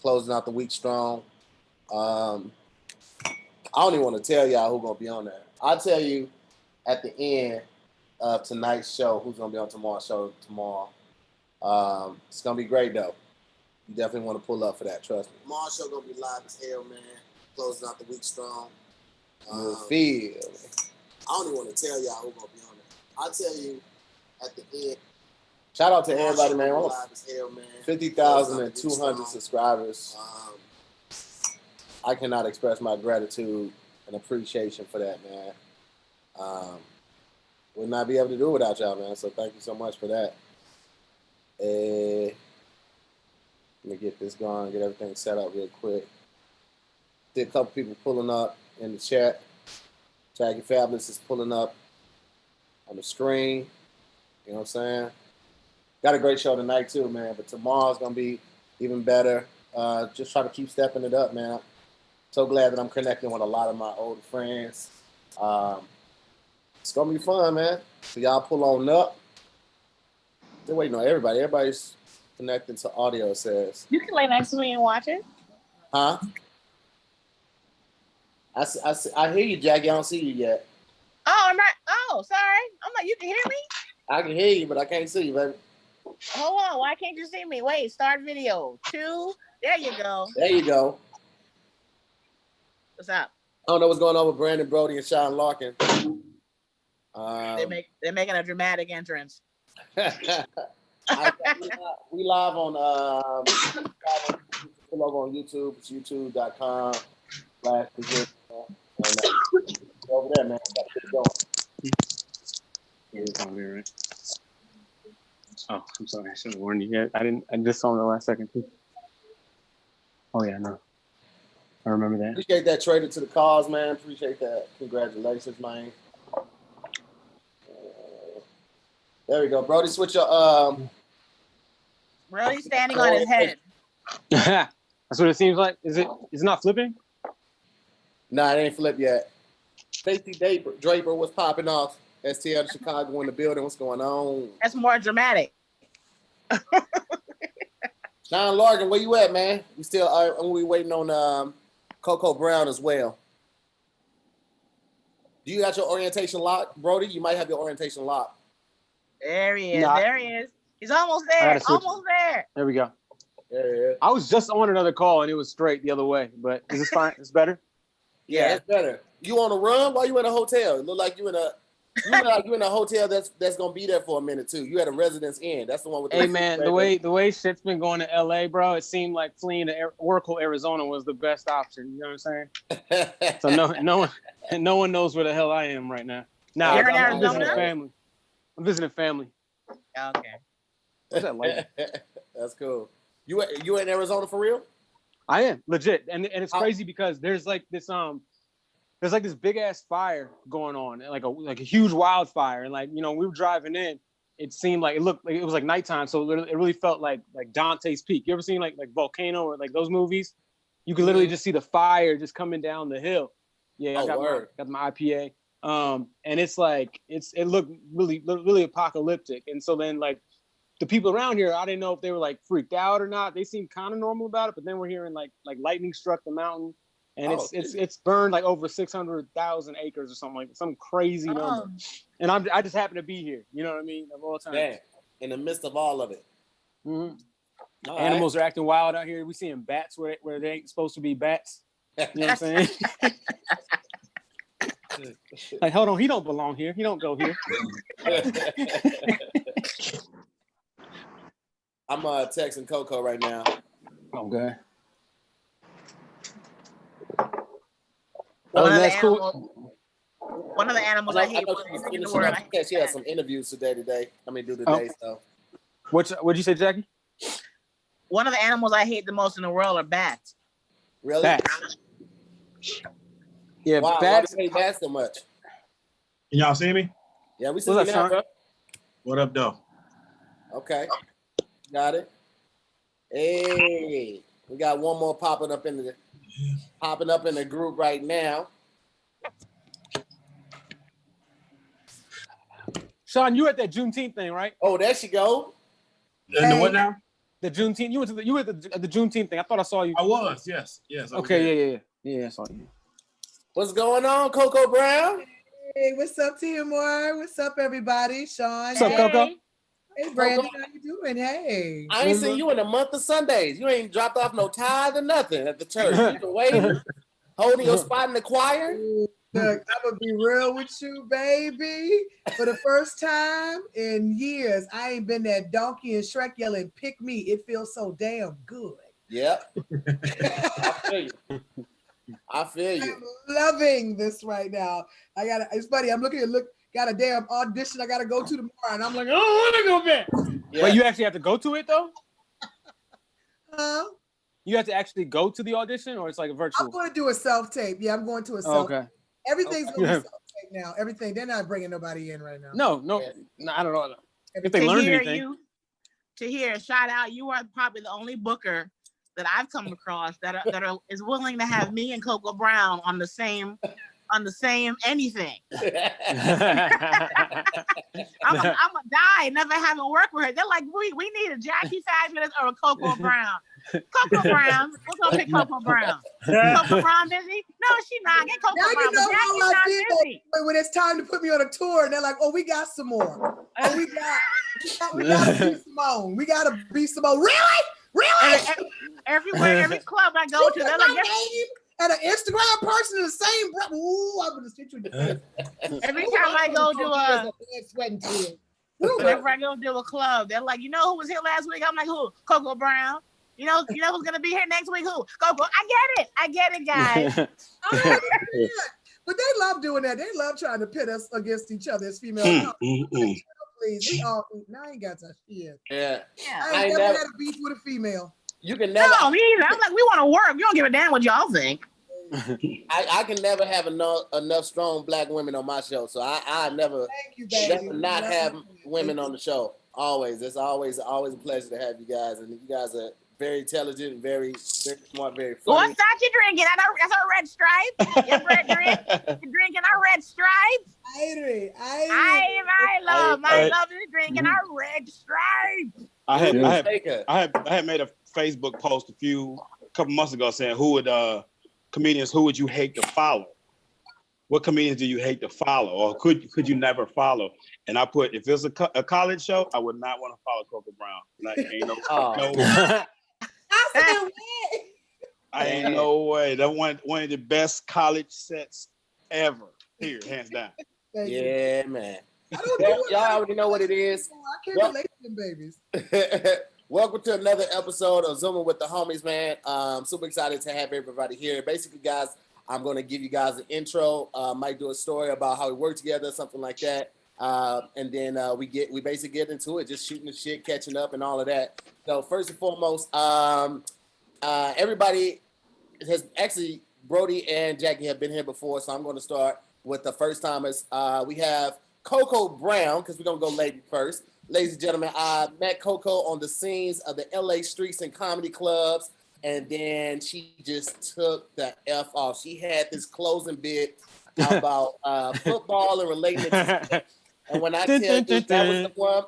closing out the week strong. I don't even want to tell y'all who's gonna be on there. I'll tell you at the end of tonight's show who's gonna be on tomorrow's show tomorrow. It's gonna be great though. You definitely want to pull up for that. Trust me. Tomorrow's show gonna be live as hell, man. Closing out the week strong. Feel. I don't even want to tell y'all who's gonna be on there. I'll tell you at the end. Shout out to everybody, man. Live as hell, man. 50,200 subscribers. I cannot express my gratitude and appreciation for that, man. Would not be able to do it without y'all, man. So thank you so much for that. Let me get this going, get everything set up real quick. See a couple people pulling up in the chat. Jackie Fabulous is pulling up on the screen. You know what I'm saying? Got a great show tonight too, man. But tomorrow's gonna be even better. Just try to keep stepping it up, man. So glad that I'm connecting with a lot of my old friends. It's gonna be fun, man. So y'all pull on up. They're waiting on everybody. Everybody's connecting to audio, it says. You can lay next to me and watch it. Huh? I hear you, Jackie. I don't see you yet. Oh, I'm not. Oh, sorry. I'm like, you can hear me? I can hear you, but I can't see you, baby. Hold on. Why can't you see me? Wait, start video. 2. There you go. There you go. What's up? I don't know what's going on with Brandon, Broady, and Sean Larkin. They're making a dramatic entrance. We live on YouTube. It's youtube.com/position. Over there, man. Got shit going. Yeah, it's on here, right? Oh, I'm sorry. I should have warned you yet. I just saw him the last second too. Oh yeah, no. I remember that. Appreciate that traded to the cause, man. Appreciate that. Congratulations, man. There we go. Broady, switch your Brody's standing on his head. That's what it seems like. Is it not flipping? Nah, it ain't flipped yet. Stacey Draper was popping off. STL Chicago in the building. What's going on? That's more dramatic. Sean Larkin, where you at, man? We still we waiting on Coco Brown as well. Do you got your orientation locked, Broady? You might have your orientation locked. There he is. No, there he is. He's almost there. Almost there. There we go. There he is. I was just on another call and it was straight the other way, but is this fine? It's better? Yeah, it's better. You on a run? Why you in a hotel? It look like you in a hotel that's gonna be there for a minute too. You at a Residence Inn. That's the one with the man, the way shit's been going to LA, bro, it seemed like fleeing to Oracle, Arizona was the best option. You know what I'm saying? So no one knows where the hell I am right now. Now I'm visiting family. I'm visiting family. Okay. What's that like? That's cool. You in Arizona for real? I am legit, and it's crazy because there's like this big ass fire going on, like a huge wildfire, and like we were driving in, it seemed like it was like nighttime, so it really felt like Dante's Peak. You ever seen like Volcano or like those movies? You can literally just see the fire just coming down the hill. Yeah, I got my IPA, and it's like it looked really apocalyptic, and so then like the people around here, I didn't know if they were like freaked out or not. They seemed kind of normal about it, but then we're hearing like lightning struck the mountain. And it's burned like over 600,000 acres or something, like some crazy number. And I just happen to be here. You know what I mean? Of all time. Yeah, in the midst of all of it. Mm-hmm. Animals are acting wild out here. We seeing bats where they ain't supposed to be bats. You know what I'm saying? Like, hold on, he don't belong here. He don't go here. I'm texting Coco right now. Okay. One of the animals I hate in the world. She had some interviews today. So. What'd you say, Jackie? One of the animals I hate the most in the world are bats. Really? Bats. Yeah, wow, bats. Why do you hate bats so much? Can y'all see me? Yeah, we see you now, bro. What up, though? Okay, got it. Hey, we got one more popping up in the group right now. Sean, you at that Juneteenth thing, right? Oh, there she go. And the what now? The Juneteenth. You were at the Juneteenth thing. I thought I saw you. I was, yes. I was Okay, yeah. I saw you. What's going on, Coco Brown? Hey, what's up, Tahir Moore? What's up, everybody? Sean. What's up, Coco? Hey, Brandon, how you doing? Hey. I ain't seen you in a month of Sundays. You ain't dropped off no tithe or nothing at the church. You been waiting, holding your spot in the choir. Look, I'm gonna be real with you, baby. For the first time in years, I ain't been that donkey and Shrek yelling, "Pick me!" It feels so damn good. Yep. I feel you. I'm loving this right now. It's funny. I'm got a damn audition I gotta go to tomorrow, and I'm like, I don't want to go back. Yeah. Wait, you actually have to go to it though? Huh? You have to actually go to the audition, or it's like a virtual? I'm going to do a self-tape. Yeah, I'm going to a self-tape. Okay. Everything's going to be self-tape now. Everything. They're not bringing nobody in right now. No, I don't know. If they learned anything. Tahir, shout out. You are probably the only booker that I've come across that is willing to have me and Coco Brown on the same anything. I'm gonna die never having worked with her. They're like, we need a Jackie Fabulous or a Coco Brown. Coco Brown, we're gonna pick Coco Brown. Coco Brown busy? No, she not. Get Coco Now Brown. you know But how I Jackie's not busy. feel when it's time to put me on a tour, and they're like, "Oh, we got some more. Oh, we got B Simone. We got a B Simone. Really? Everywhere, every club I go to, they're like, and an Instagram person in the same breath. Ooh, I'm gonna stitch you in the face. every time I go to sweating tears. whenever I go to a club, they're like, you know who was here last week? I'm like, who? Coco Brown. You know who's gonna be here next week? Who? Coco. I get it, guys. But they love doing that. They love trying to pit us against each other as females. Please, we all. Now I ain't got to shit. Yeah. I ain't never had a beef with a female. You can never. No, me either. I'm like, we want to work. We don't give a damn what y'all think. I can never have enough strong black women on my show, so I never. Thank you, baby. Not have women on the show. Always, it's always a pleasure to have you guys, and you guys are very intelligent, very smart, very funny. What's that you drinking? That's a red stripe. You drink? You drinking our red stripes? I love you drinking our red stripes. I had made a Facebook post a couple months ago saying comedians who would you hate to follow? What comedians do you hate to follow, or could you never follow? And I put, if it's a college show, I would not want to follow Coco Brown. Ain't no way. That one of the best college sets ever. Here, hands down. Yeah, man. Y'all already know what it is. I can't relate to them babies. Welcome to another episode of Zooming with the Homies, man. Super excited to have everybody here. Basically, guys, I'm going to give you guys an intro. Might do a story about how we work together, something like that. And then we basically get into it, just shooting the shit, catching up, and all of that. So first and foremost, everybody has actually, Broady and Jackie have been here before, so I'm going to start with the first timers. We have Coco Brown, because we're going to go lady first. Ladies and gentlemen, I met Coco on the scenes of the LA streets and comedy clubs, and then she just took the F off. She had this closing bit about football and relating it. And when I tell you, that was the one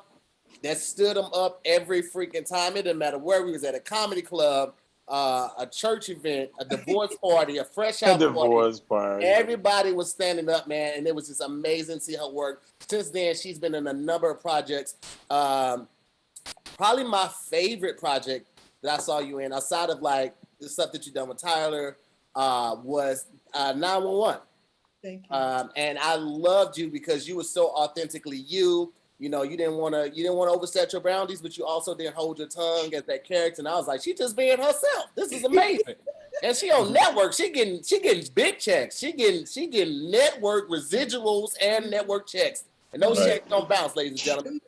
that stood him up every freaking time. It didn't matter where we was at, a comedy club, a church event, a divorce party, a fresh out party. Everybody was standing up, man, and it was just amazing to see her work. Since then, she's been in a number of projects. Probably my favorite project that I saw you in, outside of like the stuff that you've done with Tyler, was 911. Thank you. And I loved you because you were so authentically you. You know, you didn't want to overstep your boundaries, but you also didn't hold your tongue as that character. And I was like, she just being herself. This is amazing. And she on network. She getting big checks. She getting network residuals and network checks. And those checks don't bounce, ladies and gentlemen.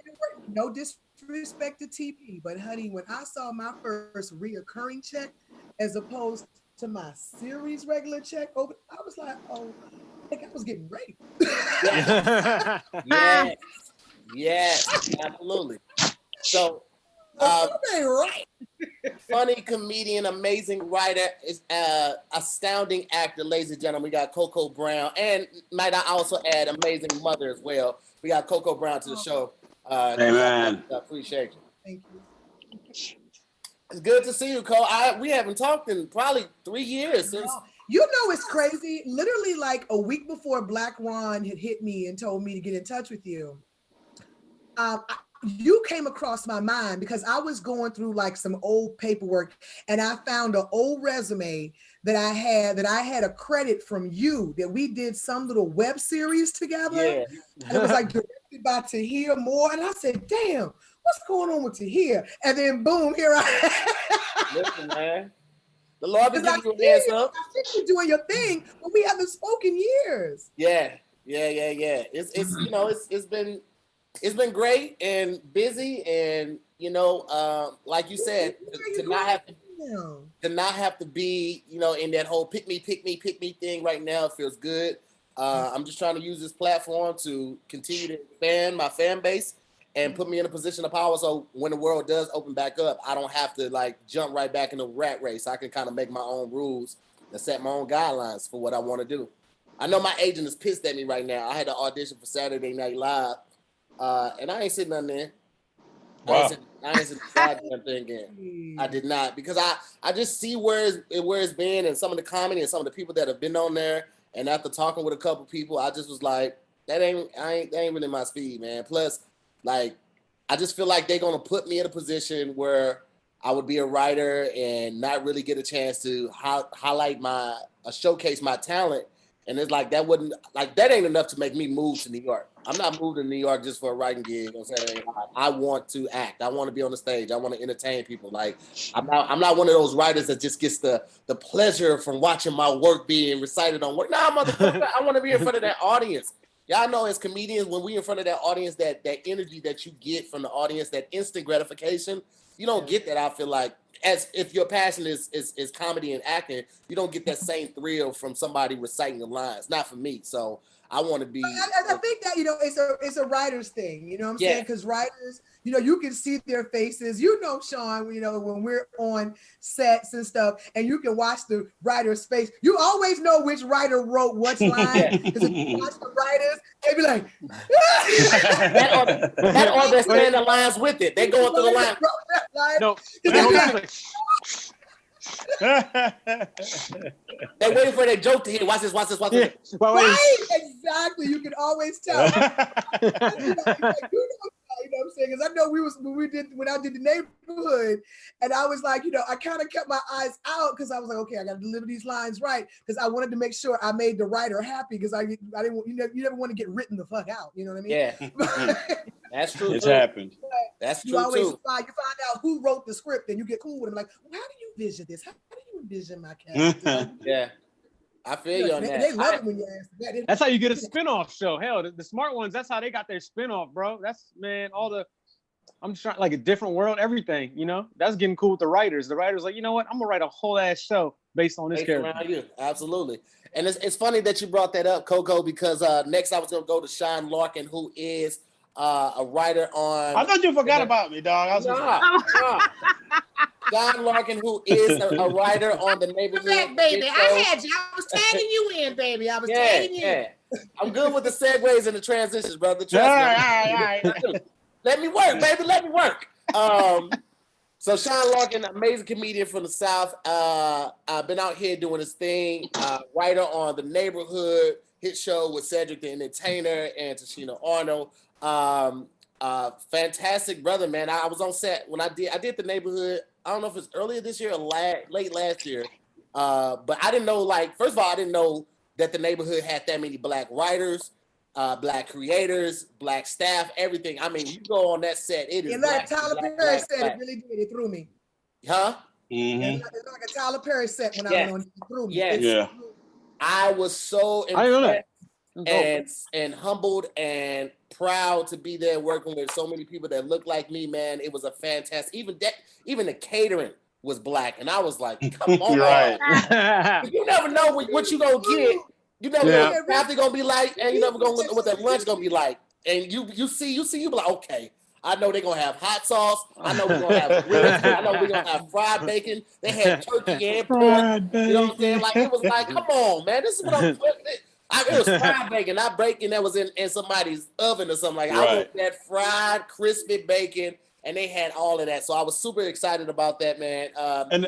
No disrespect to TP, but honey, when I saw my first reoccurring check as opposed to my series regular check, I was like, oh, I think I was getting raped. Yes, absolutely. So, funny comedian, amazing writer, astounding actor, ladies and gentlemen. We got Coco Brown, and might I also add, amazing mother as well. We got Coco Brown to the show. Amen. Appreciate you. Thank It's good to see you, Cole. We haven't talked in probably 3 years since. You know, it's crazy. Literally, like a week before Black Ron had hit me and told me to get in touch with you, you came across my mind because I was going through like some old paperwork and I found an old resume that I had a credit from you that we did some little web series together. Yeah. And it was like directed by Tahir Moore. And I said, damn, what's going on with Tahir? And then boom, here I am. Listen, man. The Lord been giving you a hands up. I think you're doing your thing, but we haven't spoken years. Yeah. It's you know, it's been great and busy, and you know, like you said, to not have to be, you know, in that whole pick me thing right now. It feels good. I'm just trying to use this platform to continue to expand my fan base and put me in a position of power. So when the world does open back up, I don't have to like jump right back in the rat race. I can kind of make my own rules and set my own guidelines for what I want to do. I know my agent is pissed at me right now. I had to audition for Saturday Night Live, and I ain't sitting on there. Wow. I ain't sitting the goddamn thing in. I did not, because I just see where it's been and some of the comedy and some of the people that have been on there. And after talking with a couple people, I just was like, that ain't really my speed, man. Plus, like, I just feel like they're gonna put me in a position where I would be a writer and not really get a chance to highlight showcase my talent. And it's like that ain't enough to make me move to New York. I'm not moving to New York just for a writing gig on Saturday Night Live. I want to act. I want to be on the stage. I want to entertain people. Like I'm not one of those writers that just gets the pleasure from watching my work being recited on work. Nah, motherfucker, I want to be in front of that audience. Y'all know as comedians, when we in front of that audience, that energy that you get from the audience, that instant gratification, you don't get that. I feel like, as if your passion is comedy and acting, you don't get that same thrill from somebody reciting the lines. Not for me. So I want to be. I think that, you know, it's a writer's thing. You know what I'm saying? Because writers, you know, you can see their faces. You know, Sean, you know, when we're on sets and stuff, and you can watch the writer's face. You always know which writer wrote which line. Because if you watch the writers, they be like, that or they're saying the lines with it. They going through the line. No. They waiting for their joke to hit. Watch this. Yeah. Right, exactly. You can always tell. You know what I'm saying? Because I know when I did the neighborhood, and I was like, you know, I kind of kept my eyes out because I was like, okay, I got to deliver these lines right, because I wanted to make sure I made the writer happy, because I didn't want, you never want to get written the fuck out. You know what I mean? Yeah, that's true. It's happened. That's true you always too. you find out who wrote the script, and you get cool with them. Like, well, how do you vision this? How do you envision my character? Yeah. I feel you on that. They love it when you ask that. That's how you get a spinoff show. Hell, the smart ones, that's how they got their spinoff, bro. That's, man, I'm just trying, like, a different world, everything, you know? That's getting cool with the writers. The writers like, you know what? I'm gonna write a whole ass show based on this character. Around you. Absolutely. And it's funny that you brought that up, Coco, because next I was gonna go to Sean Larkin, who is a writer on. I thought you forgot about me, dog. John Larkin, who is a writer on the Neighborhood. Back, baby. I had you. I was tagging you in, baby. I was tagging you in. I'm good with the segues and the transitions, brother. Trust me. All right. Let me work, baby. Let me work. So Sean Larkin, amazing comedian from the South. I've been out here doing his thing. Writer on the Neighborhood hit show with Cedric the Entertainer and Tashina Arnold. Fantastic brother, man. I was on set when I did the Neighborhood. I don't know if it's earlier this year or late last year. But I didn't know, like, first of all, I didn't know that the Neighborhood had that many black writers, black creators, black staff, everything. I mean, you go on that set, it is. And like Tyler Perry said, it really did. It through me. Huh? Mm-hmm. It's like a Tyler Perry set when I went on. It through me. Yes. Yeah. I was so impressed and humbled and proud to be there working with so many people that look like me, man. It was a fantastic. Even the catering was black, and I was like, "Come on, right." You never know what you gonna get. You never know what after gonna be like, and you never know what that lunch gonna be like. And you be like, okay, I know they're gonna have hot sauce. I know we're gonna have ribs. I know we're gonna have fried bacon. They had turkey and pork. You know what I'm saying? Like, it was like, come on, man, this is what I'm putting. It was fried bacon, not bacon that was in somebody's oven or something like that. I want that fried, crispy bacon and they had all of that. So I was super excited about that, man. And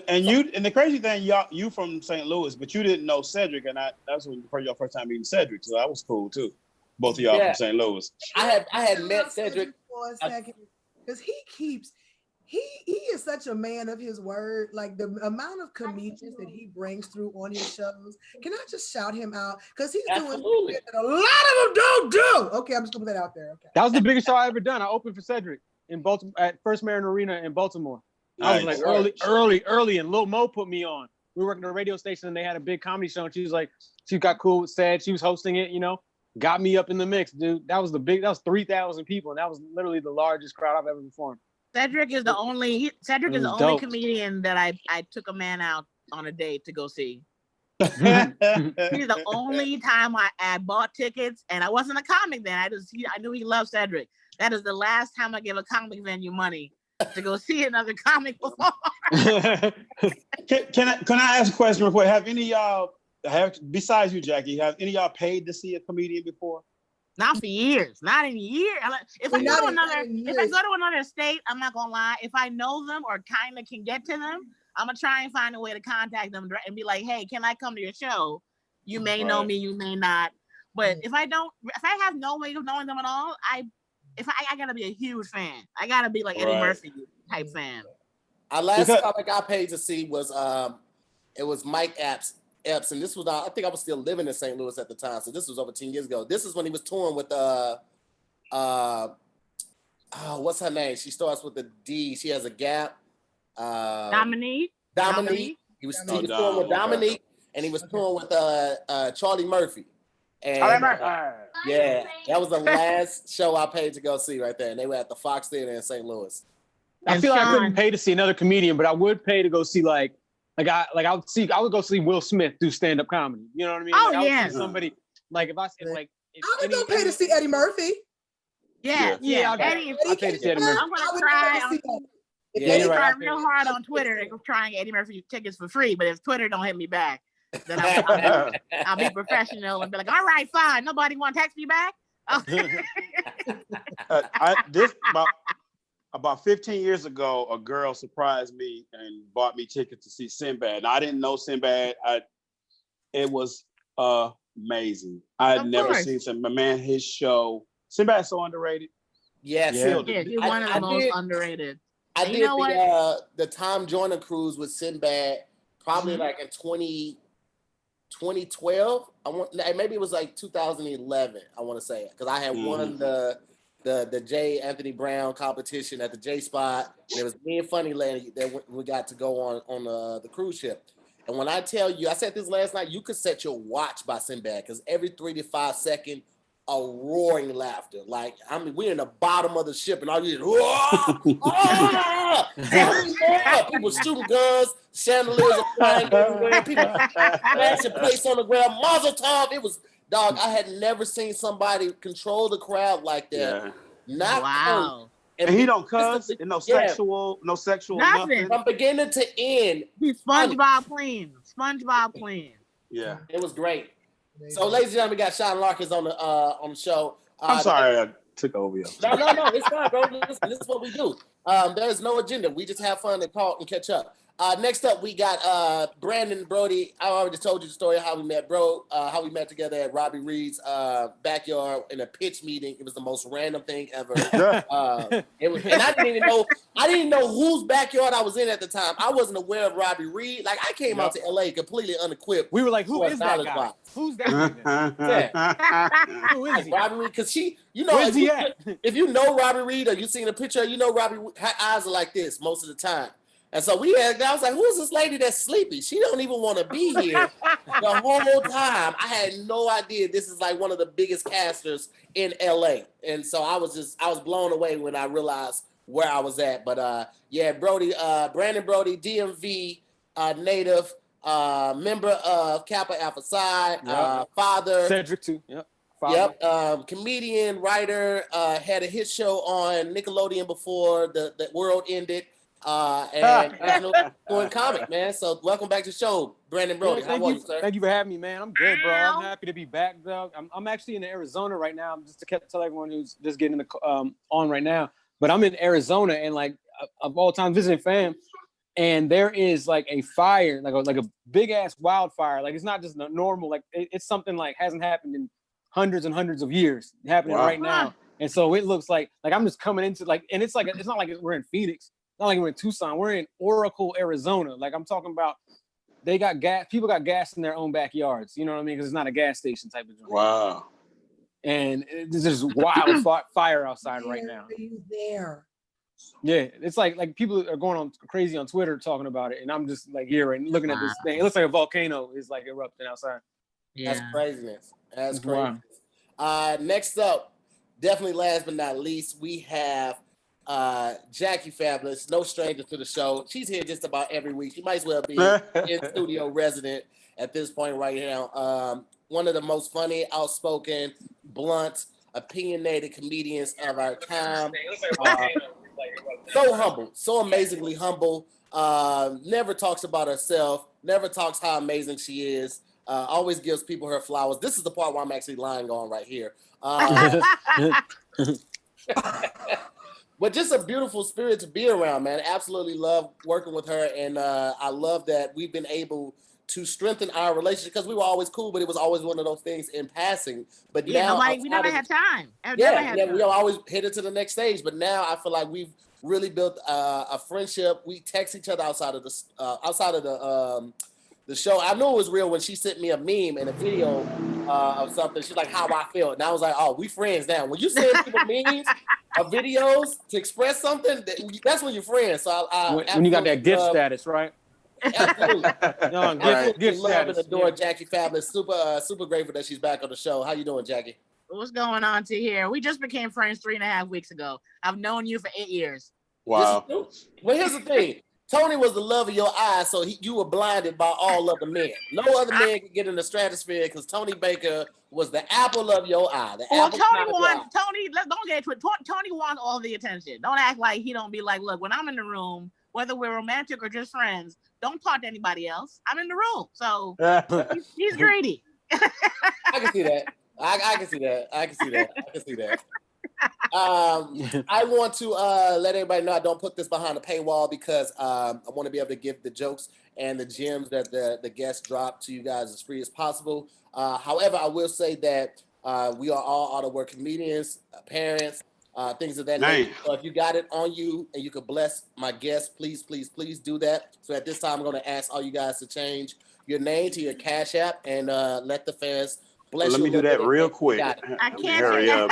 the crazy thing, you from St. Louis, but you didn't know Cedric, and that's when your first time meeting Cedric. So that was cool too. Both of y'all from St. Louis. I had met Cedric for a second because he is such a man of his word. Like the amount of comedians that he brings through on his shows. Can I just shout him out? Because he's doing shit that a lot of them don't do. Okay, I'm just gonna put that out there. Okay. That was the biggest show I ever done. I opened for Cedric in Baltimore at First Marin Arena in Baltimore. I was like early, and Lil Mo put me on. We were working at a radio station, and they had a big comedy show. And she got cool with Ced. She was hosting it, got me up in the mix, dude. That was 3,000 people, and that was literally the largest crowd I've ever performed. Cedric is the only comedian that I took a man out on a date to go see. He's the only time I bought tickets, and I wasn't a comic then. I knew he loved Cedric. That is the last time I gave a comic venue money to go see another comic perform. Can I ask a question real quick? Have any of y'all, besides you, Jackie, have any of y'all paid to see a comedian before? Not for years. Not in years. If I go to another state, I'm not gonna lie. If I know them or kind of can get to them, I'm gonna try and find a way to contact them and be like, "Hey, can I come to your show? You may know me, you may not. But if I have no way of knowing them at all, I gotta be a huge fan. I gotta be like Eddie Murphy type fan." Our last comic I paid to see was it was Mike Epps, and this was I think I was still living in St. Louis at the time, so this was over 10 years ago. This is when he was touring with what's her name? She starts with the D. She has a gap. Dominique. He was touring with Dominique, and he was touring with Charlie Murphy. And yeah, that was the last show I paid to go see right there, and they were at the Fox Theater in St. Louis. I feel like I couldn't pay to see another comedian, but I would pay to go see I would go see Will Smith do stand-up comedy. You know what I mean? Oh, I would see somebody I would go pay to see Eddie Murphy. Yeah. Eddie, I pay to see Eddie Murphy. I'm gonna try. Eddie tried real hard on Twitter trying Eddie Murphy tickets for free, but if Twitter don't hit me back, then I'll be professional and be like, all right, fine. Nobody want to text me back? About 15 years ago, a girl surprised me and bought me tickets to see Sinbad. And I didn't know Sinbad. It was amazing. I had never seen Sinbad. Man, his show. Sinbad's so underrated. Yes. Yeah, he's one of the most underrated. I did the Tom Joyner cruise with Sinbad probably like in 2012. Maybe it was like 2011. I want to say it because I had won the J. Anthony Brown competition at the J Spot, and it was me and Funny Lady that we got to go on the cruise ship. And when I tell you, I said this last night, you could set your watch by Sinbad because every 3 to 5 seconds, a roaring laughter. Like, I mean, we're in the bottom of the ship, and all you hear, people shooting guns, chandeliers are flying everywhere, people flashing plates on the ground, Mazel Tov. It was, dog, I had never seen somebody control the crowd like that. Wow. And he don't cuss, and no sexual nothing. From beginning to end. He's SpongeBob clean. Yeah. It was great. So, ladies and gentlemen, we got Sean Larkin on the show. I'm sorry I took over you. No, it's fine, bro. Listen, this is what we do. There's no agenda. We just have fun and talk and catch up. Next up, we got Brandon and Broady. I already told you the story of how we met, how we met together at Robbie Reed's backyard in a pitch meeting. It was the most random thing ever. It was, and I didn't know whose backyard I was in at the time. I wasn't aware of Robbie Reed. Like, I came out to LA completely unequipped. We were like, who is that guy? Box. Who's that? Who is he? Robbie Reed, because if you know Robbie Reed or you seen a picture, Robbie, her eyes are like this most of the time. And so I was like, who is this lady that's sleepy? She don't even want to be here the whole time. I had no idea this is like one of the biggest casters in LA. And so I was blown away when I realized where I was at. But Broady, Brandon Broady, DMV native, member of Kappa Alpha Psi, father. Cedric too. Comedian, writer, had a hit show on Nickelodeon before the world ended. And comic, man. So welcome back to the show, Brandon Broady. How are you, sir? Thank you for having me, man. I'm good, bro. I'm happy to be back, though. I'm actually in Arizona right now. Just to tell everyone who's just getting on right now. but I'm in Arizona, and like of all time visiting fam, and there is like a fire, like a big ass wildfire. Like it's not just normal, like it's something like hasn't happened in hundreds and hundreds of years happening right now. And so it looks like I'm just coming into like, and it's like, it's not like we're in Phoenix, it's not like we're in Tucson, we're in Oracle, Arizona. Like I'm talking about, they got gas, people got gas in their own backyards. You know what I mean? Because it's not a gas station type of joint. Wow. And there's just wild fire outside right now. There. Yeah, it's like people are going on crazy on Twitter talking about it, and I'm just like here and looking at this thing. It looks like a volcano is like erupting outside. Yeah. That's craziness. That's It's crazy. Next up, definitely last but not least, we have Jackie Fabulous, no stranger to the show. She's here just about every week. She might as well be in studio resident at this point right now. One of the most funny, outspoken, blunt, opinionated comedians of our time. So humble, so amazingly humble. Never talks about herself, never talks how amazing she is. Always gives people her flowers. This is the part where I'm actually lying on right here. But just a beautiful spirit to be around, man. Absolutely love working with her. And I love that we've been able to strengthen our relationship because we were always cool, but it was always one of those things in passing. But now we never had time. We always hit it to the next stage. But now I feel like we've really built a friendship. We text each other outside of the show. I knew it was real when she sent me a meme and a video of something. She's like, how I felt. And I was like, oh, we friends now. When you send people memes or videos to express something, that's when you're friends. So when you got that gift status, right? Absolutely. Gift love status. and adore Jackie Fabulous. Super grateful that she's back on the show. How you doing, Jackie? What's going on to here? We just became friends 3.5 weeks ago. I've known you for 8 years. Wow. Well, here's the thing. Tony was the love of your eyes, so you were blinded by all other men. No other man could get in the stratosphere because Tony Baker was the apple of your eye. Don't get into it. Tony wants all the attention. Don't act like he don't be like, look, when I'm in the room, whether we're romantic or just friends, don't talk to anybody else. I'm in the room. So he's greedy. I can see that. I can see that. I want to let everybody know I don't put this behind a paywall because I want to be able to give the jokes and the gems that the guests drop to you guys as free as possible. However, I will say that we are all out of work comedians, parents, things of that nature. So if you got it on you and you could bless my guests, please do that. So at this time, I'm going to ask all you guys to change your name to your Cash App and let the fans bless you. Let me do that real quick. I can't hurry up.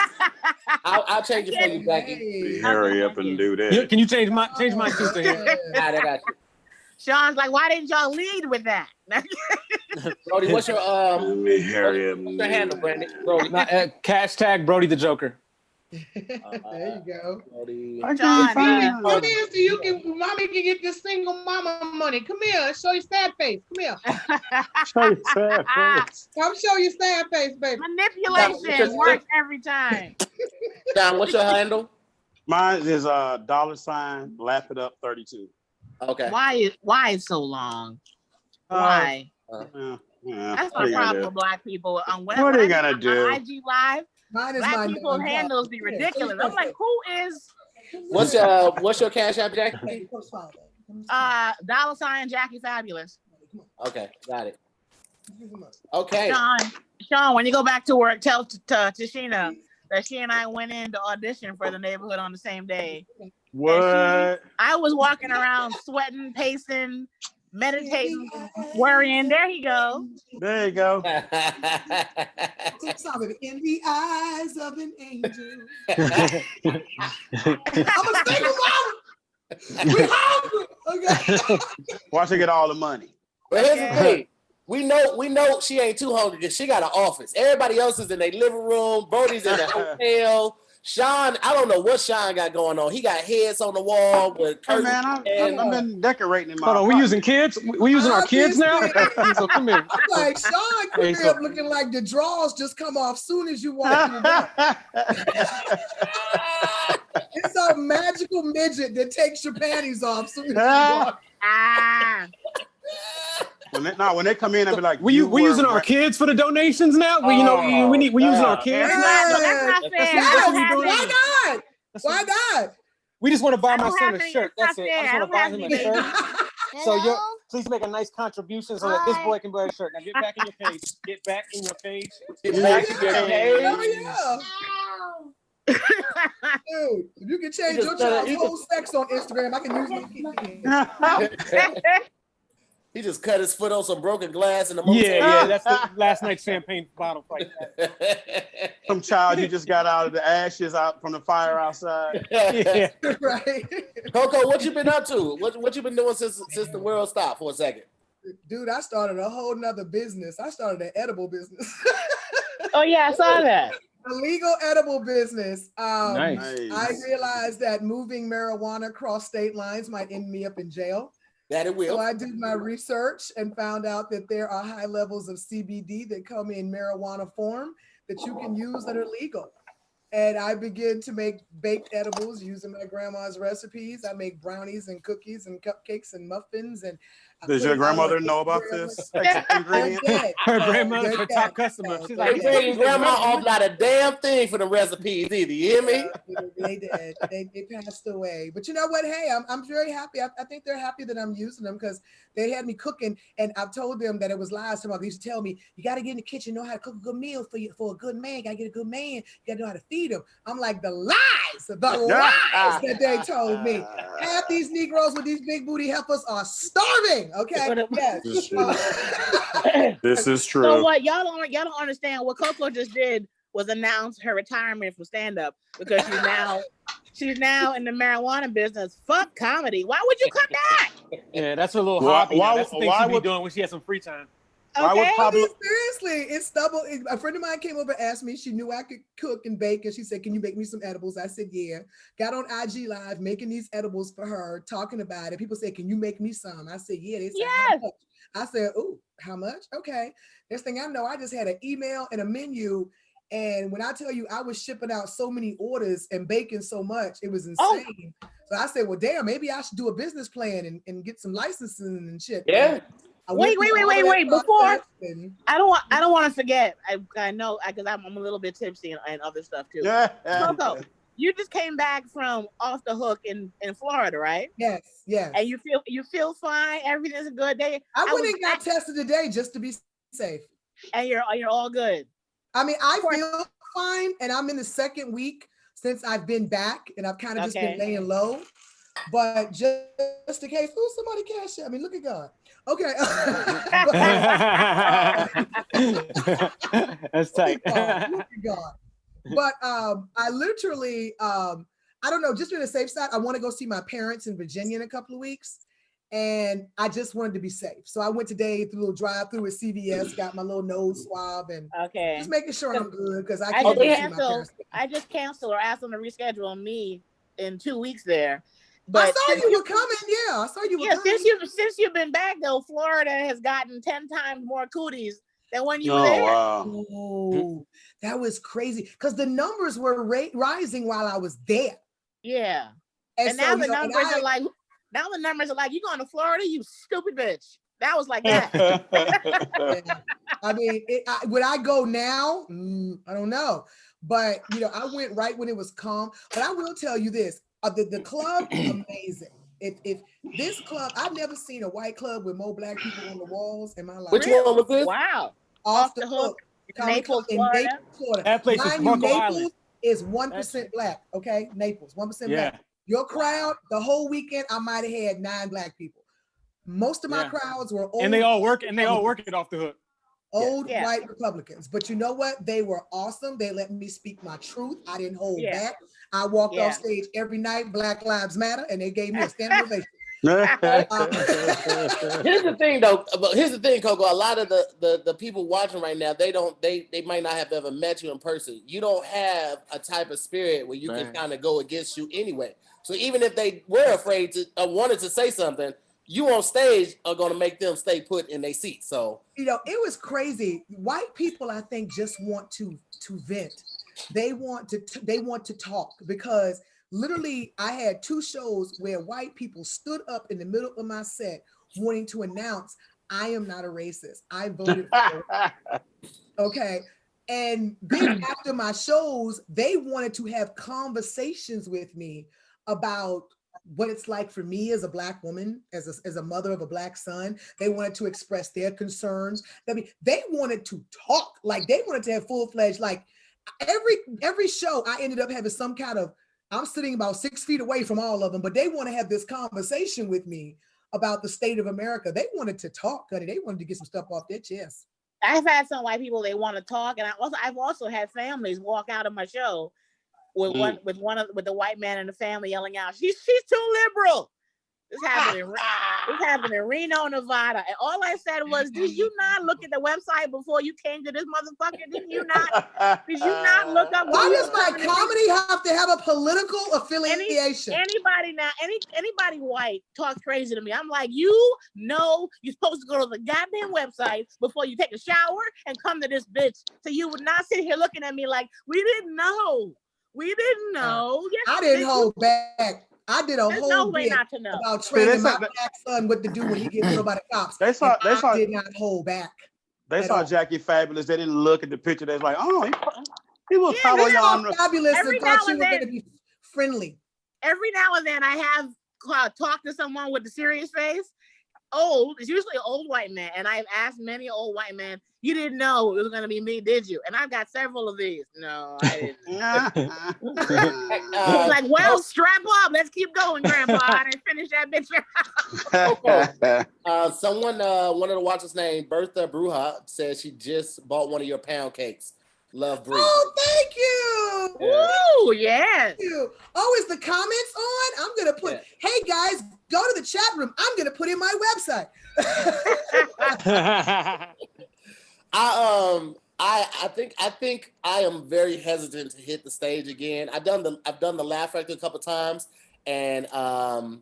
I'll change it for you, Becky. Hurry up and do that. Can you change my sister here? All right, I got you. Sean's like, why didn't y'all lead with that? Broady, what's your Let me hurry up. what's your handle, Brandon? Broady. Hashtag Broady the Joker. There you go. Broady. John, Come here so you can, mommy can get this single mama money. Come here, show your sad face. Come here. Show your sad face. Come show your sad face, baby. manipulation works every time. John, what's your handle? Mine is $, laugh it up 32. Okay. Why it's so long? Why? Yeah, That's the problem with black people. What are you gonna do? On IG Live, Mine is black people's handles be ridiculous. I'm like, who is What's your Cash App, Jackie? $ Jackie Fabulous? Okay, got it. Okay. Sean, when you go back to work, tell Tashina that she and I went in to audition for the neighborhood on the same day. What? I was walking around sweating, pacing, meditating, worrying. There he go. There you go. In the eyes of an angel. I'm a single mom. We hungry. Okay. Watch her get all the money. But here's the thing. We know she ain't too hungry because she got an office. Everybody else is in their living room. Brody's in the hotel. Sean, I don't know what Sean got going on. He got heads on the wall with curtains. Hey man, I've been decorating in my Hold on, we using kids? We using our kids now? So come here. I'm like, Sean crib looking like the drawers just come off soon as you walk in the door. It's a magical midget that takes your panties off soon as you walk. When they come in, I'll be like, we using our kids for the donations now? We using our kids now? That's not fair. Why not? We just want to buy my don't son have a any shirt. That's stuff it. I just there. want to buy I him don't a have any shirt. So please make a nice contribution so that this boy can wear a shirt. Now get back in your cage. Get back in your cage. Get Oh, back yeah. in your cage. Oh, yeah. Dude, if you can change your child's whole sex on Instagram, I can use my kid. He just cut his foot on some broken glass in the motel. Yeah, that's the last night's champagne bottle fight. Some child you just got out of the ashes out from the fire outside. Yeah. Right. Coco, what you been up to? What you been doing since the world stopped for a second? Dude, I started a whole nother business. I started an edible business. Oh yeah, I saw that. A legal edible business. Nice. I realized that moving marijuana across state lines might end me up in jail. That it will. So I did my research and found out that there are high levels of CBD that come in marijuana form that you can use that are legal. And I began to make baked edibles using my grandma's recipes. I make brownies and cookies and cupcakes and muffins. And Does your grandmother know about this ingredient? Her grandmother's her top customer. She's like, They bring grandma off not a damn thing for the recipes either. You hear me? They did. They passed away. But you know what? Hey, I'm very happy. I think they're happy that I'm using them because they had me cooking, and I've told them that it was lies. Somebody used to tell me, you got to get in the kitchen, know how to cook a good meal for a good man. Got to get a good man. You got to know how to feed him. I'm like, the lies that they told me. Half these Negroes with these big booty heifers are starving. Okay. Yes. This is true. So what y'all don't understand what Coco just did was announce her retirement from stand-up because she's now in the marijuana business. Fuck comedy. Why would you come back? Yeah, that's her little hobby. That's the thing she be doing when she has some free time. Okay. Seriously, it's double. A friend of mine came over and asked me. She knew I could cook and bake, and she said, "Can you make me some edibles?" I said, "Yeah." Got on IG Live making these edibles for her, talking about it. People said, "Can you make me some?" I said, "Yeah." They said, yes. "How much?" I said, "Ooh, how much?" Okay. Next thing I know, I just had an email and a menu. And when I tell you I was shipping out so many orders and baking so much, it was insane. So I said, well, damn, maybe I should do a business plan and get some licensing and shit. Yeah. Wait. Before I don't want to forget. I know because I'm a little bit tipsy and other stuff too. Yeah. Coco, you just came back from Off the Hook in Florida, right? Yes. And you feel fine. Everything's a good day. I went and got tested today just to be safe. And you're all good. I mean, I feel fine, and I'm in the second week since I've been back, and I've kind of just been laying low. But just in case, somebody cash it. I mean, look at God. Okay. That's tight. Look at God. But I literally, I don't know, just to be on the safe side, I want to go see my parents in Virginia in a couple of weeks. And I just wanted to be safe. So I went today through a little drive-through at CVS, got my little nose swab, and just making sure I'm good because I can't see my parents. I just canceled or asked them to reschedule me in 2 weeks there. But I saw you were coming. Yeah, I saw you were coming. Since you've been back though, Florida has gotten 10 times more cooties than when you were there. Wow. Oh, that was crazy because the numbers were rising while I was there. Yeah, and now the numbers are like. Now the numbers are like, you going to Florida, you stupid bitch. That was like that. I mean, would I go now? I don't know. But, I went right when it was calm. But I will tell you this. The club is amazing. If this club, I've never seen a white club with more black people on the walls in my life. Which one was this? Wow. Off the Hook. Naples, Florida. That place is Marco Island. Is 1% black, okay? Naples, 1% black. Your crowd, the whole weekend, I might have had 9 black people. Most of my crowds were old. And they all work it Off the Hook. Old white Republicans. But you know what? They were awesome. They let me speak my truth. I didn't hold back. I walked off stage every night, Black Lives Matter, and they gave me a standing ovation. Here's the thing, though. Here's the thing, Coco. A lot of the people watching right now, they might not have ever met you in person. You don't have a type of spirit where you can kind of go against you anyway. So even if they were afraid to wanted to say something, you on stage are going to make them stay put in their seat. So it was crazy. White people, I think, just want to vent. They want to talk because literally I had 2 shows where white people stood up in the middle of my set wanting to announce, I am not a racist. I voted for it. Okay. And then after my shows, they wanted to have conversations with me about what it's like for me as a Black woman, as a mother of a Black son. They wanted to express their concerns. I mean, they wanted to talk, like they wanted to have full-fledged, like every show I ended up having some kind of, I'm sitting about 6 feet away from all of them, but they want to have this conversation with me about the state of America. They wanted to talk, honey. They wanted to get some stuff off their chest. I've had some white people, they want to talk, and I've also had families walk out of my show with the white man in the family yelling out, she's too liberal. This happened in Reno, Nevada. And all I said was, did you not look at the website before you came to this motherfucker? Did you not look up? Why does my comedy have to have a political affiliation? Anybody white talks crazy to me. I'm like, you're supposed to go to the goddamn website before you take a shower and come to this bitch. So you would not sit here looking at me like, we didn't know. Yes, I didn't hold back. I did a whole bit not to know about training my Black son what to do when he gets killed by the cops. I did not hold back. They saw Jackie Fabulous. They didn't look at the picture. They was like, oh, he was fabulous and thought she was going to be friendly. Every now and then I have talked to someone with a serious face. It's usually an old white man. And I've asked many old white men, you didn't know it was going to be me, did you? And I've got several of these. No, I didn't. It's like, well, strap up. Let's keep going, Grandpa. I didn't finish that bitch. Someone, one of the watchers named Bertha Bruja said she just bought one of your pound cakes. Love, Bree. Oh, thank you. Woo, yes. Thank you. Oh, is the comments on? I'm going to put, hey guys, go to the chat room. I'm going to put in my website. I think I am very hesitant to hit the stage again. I've done the laugh factor a couple times, and the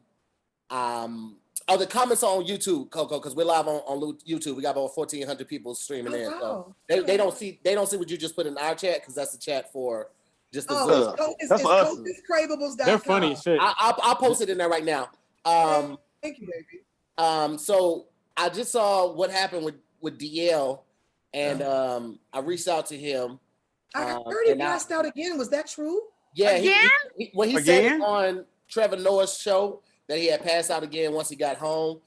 comments are on YouTube, Coco, because we're live on YouTube. We got about 1,400 people streaming in. Wow. So they don't see what you just put in our chat, because that's the chat for just the Zoom. It's craveables.com. They're funny as shit. I'll post it in there right now. Thank you, baby. So I just saw what happened with DL, and I reached out to him. I heard he passed out again. Was that true? Yeah. Again? He said it on Trevor Noah's show that he had passed out again once he got home.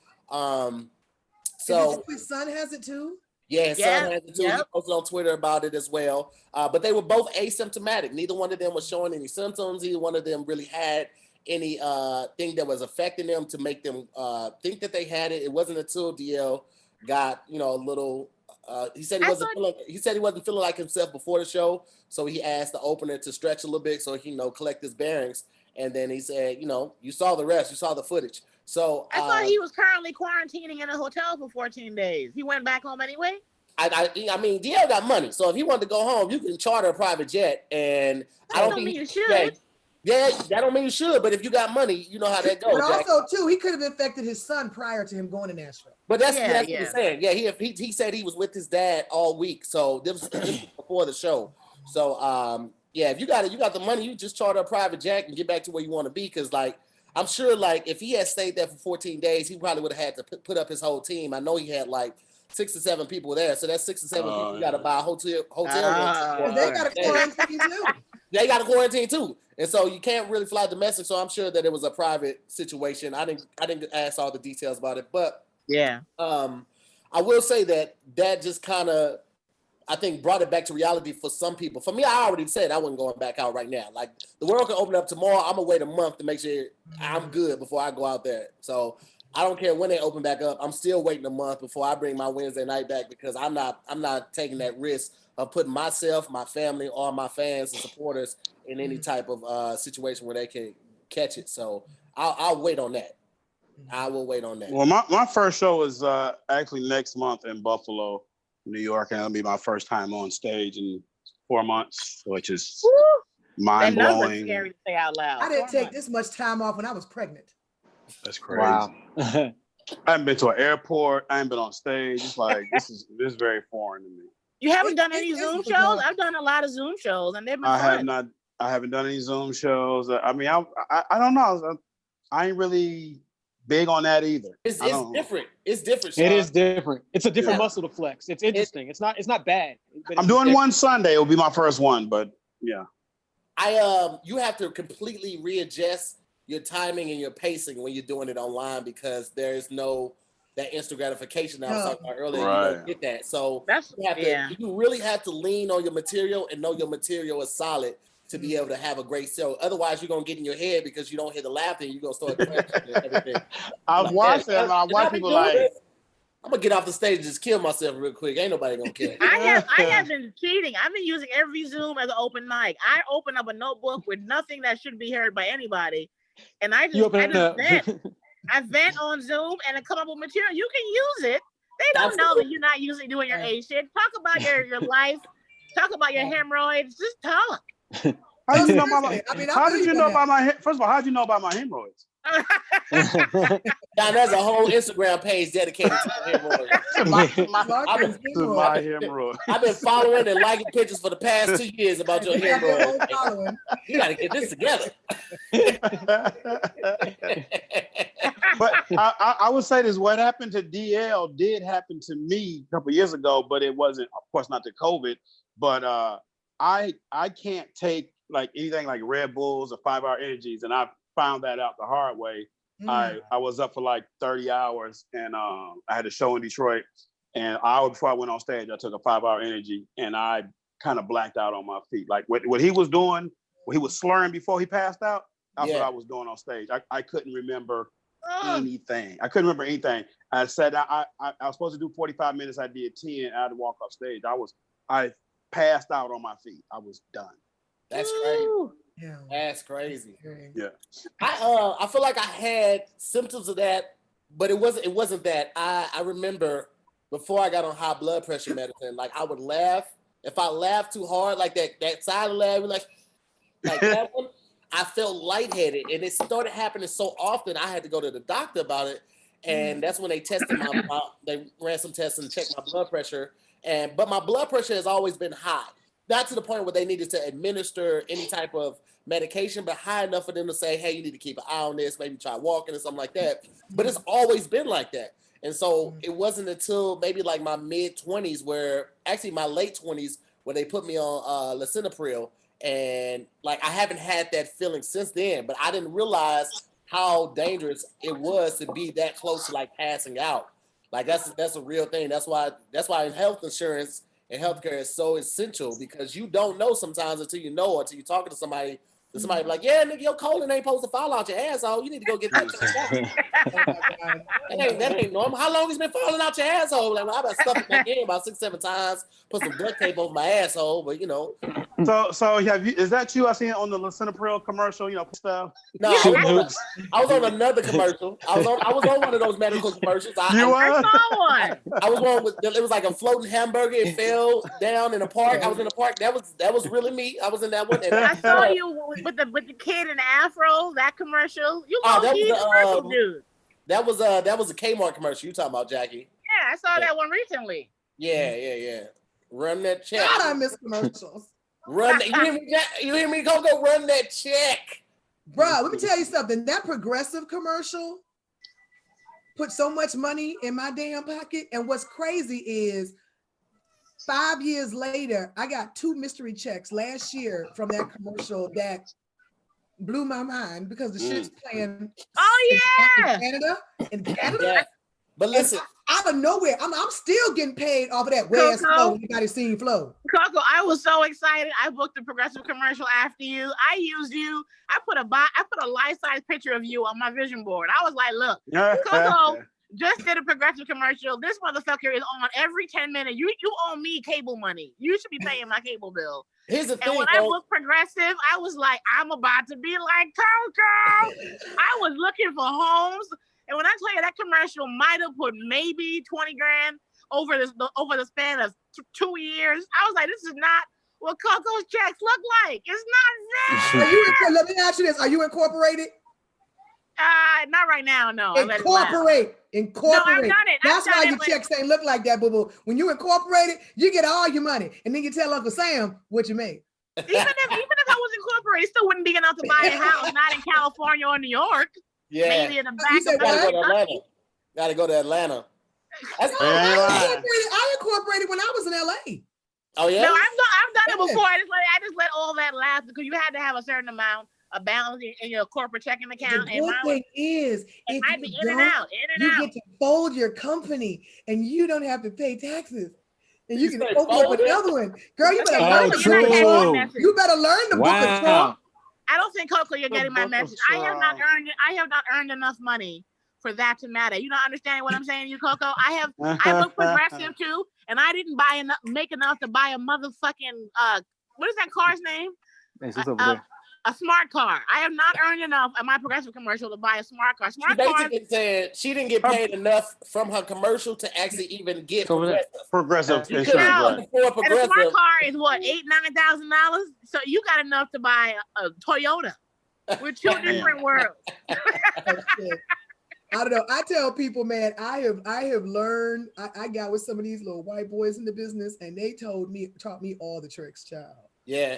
So his son has it too? Yeah, his son has it too. He posted on Twitter about it as well. But they were both asymptomatic. Neither one of them was showing any symptoms. Either one of them really had any thing that was affecting them to make them think that they had it. It wasn't until DL got, a little. He said he wasn't feeling like himself before the show, so he asked the opener to stretch a little bit so he collect his bearings. And then he said, you saw the rest, you saw the footage. So I thought he was currently quarantining in a hotel for 14 days. He went back home anyway. I mean, DL got money, so if he wanted to go home, you can charter a private jet. And I don't think you should. Yeah, that don't mean you should, but if you got money, you know how that goes. But also, too, he could have infected his son prior to him going to Nashville. But that's what he's saying. Yeah, he said he was with his dad all week, so this was before the show. So, if you got the money, you just charter a private jet and get back to where you want to be. Because, I'm sure, if he had stayed there for 14 days, he probably would have had to put up his whole team. I know he had 6 or 7 people there, so that's 6 or 7 people. You got to buy a hotel room. They got to quarantine too. They got to quarantine too, and so you can't really fly domestic. So I'm sure that it was a private situation. I didn't ask all the details about it, but I will say that just kind of, I think, brought it back to reality for some people. For me, I already said I wasn't going back out right now. The world can open up tomorrow. I'm gonna wait a month to make sure I'm good before I go out there. So I don't care when they open back up. I'm still waiting a month before I bring my Wednesday night back, because I'm not taking that risk of putting myself, my family, or my fans and supporters in any type of situation where they can catch it. So I'll wait on that. I will wait on that. Well, my first show is actually next month in Buffalo, New York, and it'll be my first time on stage in 4 months, which is mind-blowing. Scary to say out loud. I didn't take this much time off when I was pregnant. That's crazy. Wow. I haven't been to an airport. I haven't been on stage. It's this is very foreign to me. You haven't done any Zoom shows? I've done a lot of Zoom shows, and they've been fun. I haven't done any Zoom shows. I mean, I don't know. I ain't really big on that either. It's different. It's different. Sean. It is different. It's a different muscle to flex. It's interesting. It's not bad. I'm doing one Sunday. It'll be my first one, but yeah. You have to completely readjust your timing and your pacing when you're doing it online because there's no that instant gratification that I was talking about earlier. You don't get that. So you really have to lean on your material and know your material is solid to be able to have a great show. Otherwise, you're gonna get in your head because you don't hear the laughter and you're gonna start questioning everything. I've watched that. I watch people like I'm gonna get off the stage and just kill myself real quick. Ain't nobody gonna kill me. I have been cheating. I've been using every Zoom as an open mic. I open up a notebook with nothing that should be heard by anybody. And I just vent. I vent on Zoom and I come up with material. You can use it. They don't know that you're not usually doing your A shit. Talk about your life. Talk about your hemorrhoids. Just talk. How did you know about my? How did you know about my? First of all, how did you know about my hemorrhoids? Now there's a whole Instagram page dedicated to hemorrhoids. My hemorrhoids. I've been following and liking pictures for the past 2 years about your hemorrhoids. You got to get this together. But I would say this: what happened to DL did happen to me a couple years ago, but it wasn't, of course, not the COVID. But I can't take like anything like Red Bulls or 5-hour energies, and I found that out the hard way. I was up for like 30 hours, and I had a show in Detroit. And an hour before I went on stage, I took a 5-hour energy, and I kind of blacked out on my feet. Like what he was doing, what he was slurring before he passed out, that's what I was doing on stage. I couldn't remember anything. I couldn't remember anything. I said I was supposed to do 45 minutes. I did 10. I had to walk off stage. I passed out on my feet. I was done. That's crazy. Yeah. That's crazy. Yeah. I feel like I had symptoms of that, but it wasn't that. I remember before I got on high blood pressure medicine, like I would laugh. If I laughed too hard, like that side of laugh, like that one, I felt lightheaded, and it started happening so often. I had to go to the doctor about it, and that's when they tested they ran some tests and checked my blood pressure. But my blood pressure has always been high, not to the point where they needed to administer any type of medication, but high enough for them to say, hey, you need to keep an eye on this, maybe try walking or something like that. But it's always been like that. And so it wasn't until maybe like my mid-20s actually my late 20s, where they put me on lisinopril. And like, I haven't had that feeling since then, but I didn't realize how dangerous it was to be that close to like passing out. Like that's a real thing. That's why health insurance and healthcare is so essential, because you don't know sometimes until you know, until you're talking to somebody. Somebody like, yeah, nigga, your colon ain't supposed to fall out your asshole. You need to go get that checked out. That ain't normal. How long has been falling out your asshole? Like, well, I've been stuffing back in about 6-7 times, put some duct tape over my asshole, but you know. So is that you? I seen it on the lisinopril commercial, stuff. No, I was on another commercial. I was on one of those medical commercials. I saw one. I was on it was like a floating hamburger. It fell down in a park. I was in a park. That was really me. I was in that one. I saw you with the kid in the afro. That commercial. You commercial dude. That was a Kmart commercial. You talking about, Jackie? Yeah, I saw that one recently. Yeah. Run that check. God, I miss commercials. Run that. You hear me? Go run that check. Bro, let me tell you something. That Progressive commercial put so much money in my damn pocket. And what's crazy is 5 years later, I got 2 mystery checks last year from that commercial that blew my mind, because the shit's playing in Canada. Yeah. But listen, out of nowhere, I'm still getting paid off of that. Where's Flo? Anybody seen Flo? Coco, I was so excited. I booked the Progressive commercial after you. I used you. I put a life-size picture of you on my vision board. I was like, look, Coco just did a Progressive commercial. This motherfucker is on every 10 minutes. You owe me cable money. You should be paying my cable bill. Here's the thing, and when I booked Progressive, I was like, I'm about to be like Coco. I was looking for homes. And when I tell you that commercial might have put maybe 20 grand over the span of 2 years, I was like, this is not what Coco's checks look like. It's not that. Let me ask you this. Are you incorporated? Not right now, no. Incorporate. No, I've done it. That's why your checks ain't look like that, boo-boo. When you incorporate it, you get all your money. And then you tell Uncle Sam what you made. Even if I was incorporated, it still wouldn't be enough to buy a house, not in California or New York. Yeah. Maybe in the back of Gotta go to Atlanta. I incorporated when I was in LA. Oh yeah. No, I've done it before. I just let all that lapse, because you had to have a certain amount a balance in your corporate checking account. The good thing is, it might be in and out. You get to fold your company, and you don't have to pay taxes. And you can open up another one. Girl, you better learn the book. You better learn the book of Trump. I don't think, Coco, you're getting my message. I have not earned enough money for that to matter. You not understanding what I'm saying to you, Coco? I look progressive too, and I didn't make enough to buy a motherfucking what is that car's name? A smart car. I have not earned enough at my progressive commercial to buy a smart car. She basically said she didn't get paid enough from her commercial to actually even get progressive insurance. And a smart car is what, $8,000-$9,000? So you got enough to buy a Toyota. We're two different worlds. I don't know. I tell people, man, I have learned. I got with some of these little white boys in the business, and they taught me all the tricks, child. Yeah.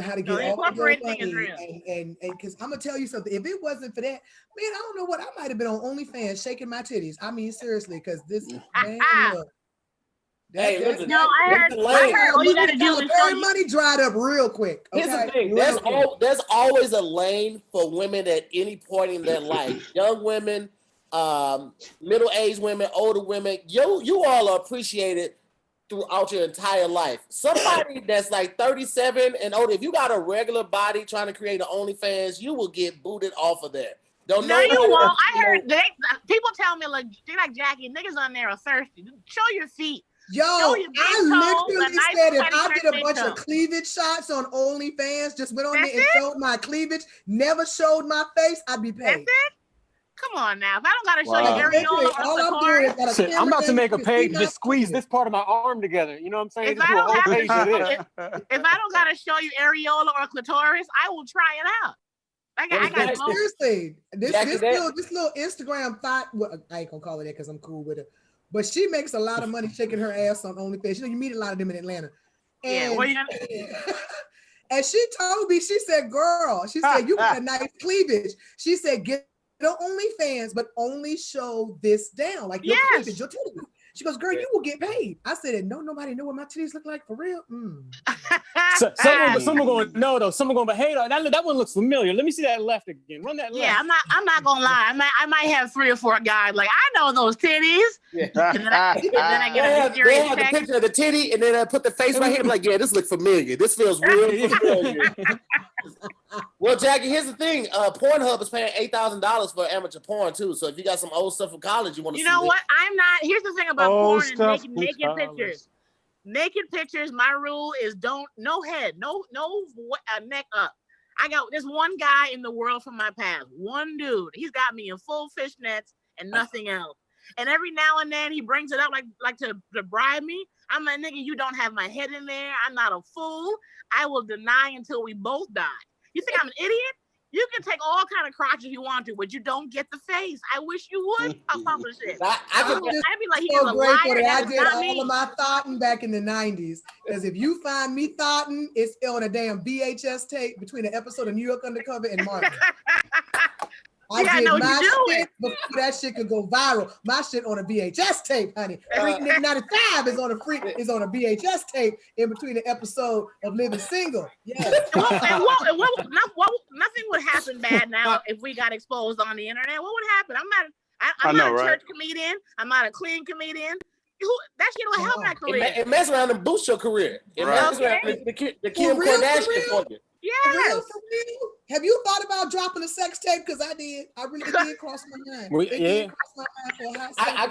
How to get all the money, and because I'm gonna tell you something. If it wasn't for that, man, I don't know what I might have been on OnlyFans shaking my titties. I mean, seriously, because this man, look. I heard all you gotta do is money dried up real quick. Okay? Here's the thing: there's always a lane for women at any point in their life. Young women, middle-aged women, older women. You all are appreciated throughout your entire life. Somebody that's like 37 and older, if you got a regular body trying to create an OnlyFans, you will get booted off of there. You won't. I heard people tell me like Jackie, niggas on there are thirsty. Show your feet. Yo, I literally said if I did a bunch of cleavage shots on OnlyFans, just went on there and showed my cleavage, never showed my face, I'd be paid. That's it? Come on now. If I don't gotta show you areola, I'm about to make a page, just squeeze this part of my arm together. You know what I'm saying? If I don't gotta show you areola or clitoris, I will try it out. I got seriously. This little Instagram thought. Well, I ain't gonna call it that because I'm cool with it. But she makes a lot of money shaking her ass on OnlyFans. You know, you meet a lot of them in Atlanta. And, and she told me, she said, girl, she said, you got a nice cleavage. She said, get the OnlyFans, but only show this down, like your cleavage, your titties. She goes, girl, you will get paid. I said, no, nobody know what my titties look like for real. Someone going to know though. Someone going to be, hey, that one looks familiar. Let me see that left again. Run that left. Yeah, I'm not gonna lie. I might have 3 or 4 guys like, I know those titties. Yeah. And then I get they have the picture of the titty, and then I put the face right here. I'm like, yeah, this looks familiar. This feels real familiar. Well, Jackie, here's the thing. Pornhub is paying $8,000 for amateur porn too. So if you got some old stuff from college, you want to see. You know what? I'm not. Here's the thing about porn and naked pictures. Naked pictures. My rule is no head, no neck up. I got this one guy in the world from my past. One dude. He's got me in full fishnets and nothing else. And every now and then he brings it up like to bribe me. I'm like, nigga, you don't have my head in there. I'm not a fool. I will deny until we both die. You think I'm an idiot? You can take all kind of crotches you want to, but you don't get the face. I wish you would accomplish it. I'd be like, he's a liar. I did all of my thoughting back in the 90s. Because if you find me thoughting, it's on a damn VHS tape between the episode of New York Undercover and Martin. I did my shit before that shit could go viral. My shit on a VHS tape, honey. Freaking 95 is on a VHS tape in between the episode of Living Single. Yeah. Nothing would happen bad now if we got exposed on the internet. What would happen? I'm not a church comedian. I'm not a clean comedian. That shit will help my career. It mess around and boost your career. It mess around the Kim Kardashian for you. Yes. For real? Have you thought about dropping a sex tape? Because I did. I really did cross my mind. I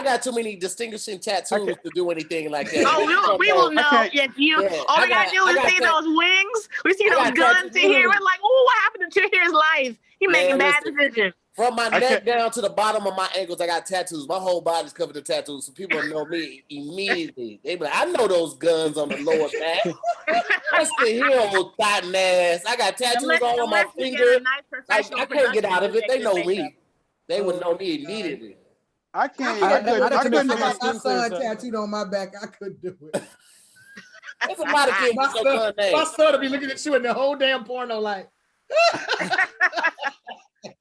got too many distinguishing tattoos to do anything like that. Oh, we will know. All we gotta do is see those wings. We see those guns in here. We're like, oh, what happened to Tahir's life? He making bad decisions. From my neck down to the bottom of my ankles, I got tattoos. My whole body's covered in tattoos, so people know me immediately. They be like, I know those guns on the lower back. That's the hero, cotton ass. I got tattoos all on my finger. I can't get out of it. They know me. They would know me immediately. I couldn't my son tattooed on my back. I couldn't do it. There's a lot of kids with so good names. My son will be looking at you in the whole damn porno like.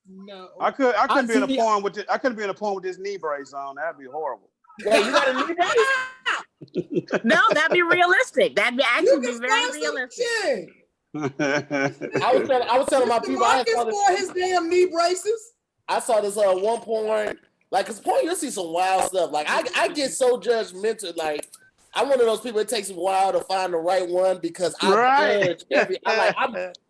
No, I couldn't be in a porn with this. I couldn't be in a porn with this knee brace on. That'd be horrible. Yeah, you got a knee brace? No, that'd be realistic. That'd be actually be very realistic. I was telling my people I Marcus saw this. wore his damn knee braces. I saw this one porn. Like, cause porn, you'll see some wild stuff. Like, I get so judgmental. Like, I'm one of those people. It takes a while to find the right one because I judge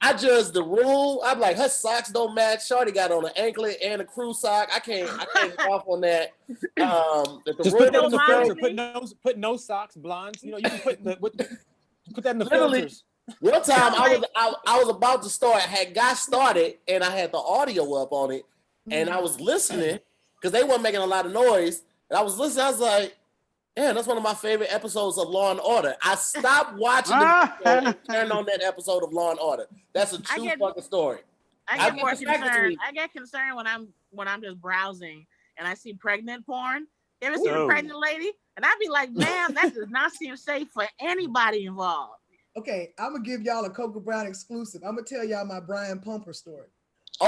I judge the rule. I'm like, her socks don't match. Shorty got on an anklet and a crew sock. I can't get off on that. Just put that in the filter. Put no socks, blondes. You know, you can put that in the filters. One time I was about to start, had got started, and I had the audio up on it, and I was listening because they weren't making a lot of noise. And I was listening. I was like, "Yeah, that's one of my favorite episodes of Law and Order." I stopped watching the video and turned on that episode of Law and Order. That's a true fucking story. I get more concerned. I get concerned when I'm just browsing and I see pregnant porn. You ever seen a pregnant lady? And I'd be like, "Ma'am, that does not seem safe for anybody involved." Okay, I'm gonna give y'all a Coco Brown exclusive. I'm gonna tell y'all my Brian Pumper story. Oh,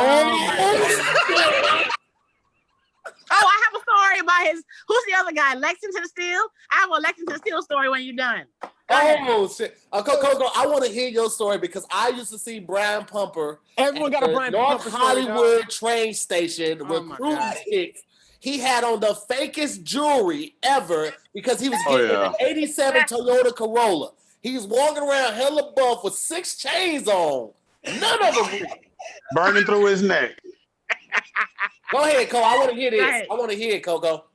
I have a story about who's the other guy? Lexington Steele? I have a Lexington Steele story when you're done. Oh, shit. Coco, I want to hear your story because I used to see Brian Pumper. Everyone got a Brian North Pumper Hollywood train station recruiting chicks. He had on the fakest jewelry ever because he was getting an 87 Toyota Corolla. He was walking around hella buff with 6 chains on. None of them burning through his neck. Go ahead, Coco. I want to hear this. I want to hear it, Coco.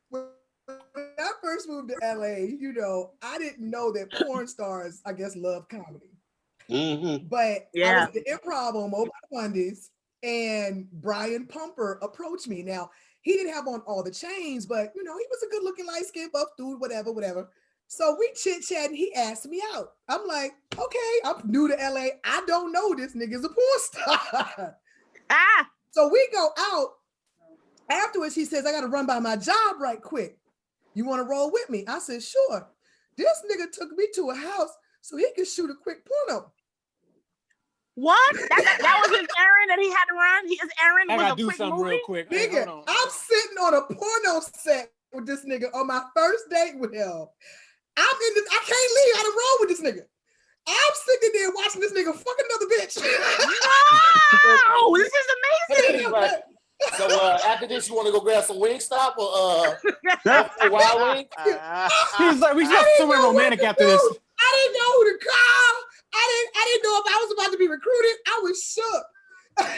When I first moved to LA, you know, I didn't know that porn stars, I guess, love comedy. Mm-hmm. But I was at the Improv on Mobile Mondays, and Brian Pumper approached me. Now, he didn't have on all the chains, but, you know, he was a good-looking, light-skinned, buff dude, whatever. So we chit-chatting, he asked me out. I'm like, okay, I'm new to LA. I don't know this nigga's a porn star. So we go out. Afterwards, he says, I got to run by my job right quick. You want to roll with me? I said, sure. This nigga took me to a house so he could shoot a quick porno. What? That was his errand that he had to run? His errand was a quick something movie? real quick. Nigga, I'm sitting on a porno set with this nigga on my first date with him. I can't leave. I had to roll with this nigga. I'm sitting there watching this nigga fuck another bitch. No, this is amazing. So after this, you want to go grab some Wingstop or Wild Wings? He's like, we got somewhere romantic after this. I didn't know who to call. I didn't know if I was about to be recruited. I was shook.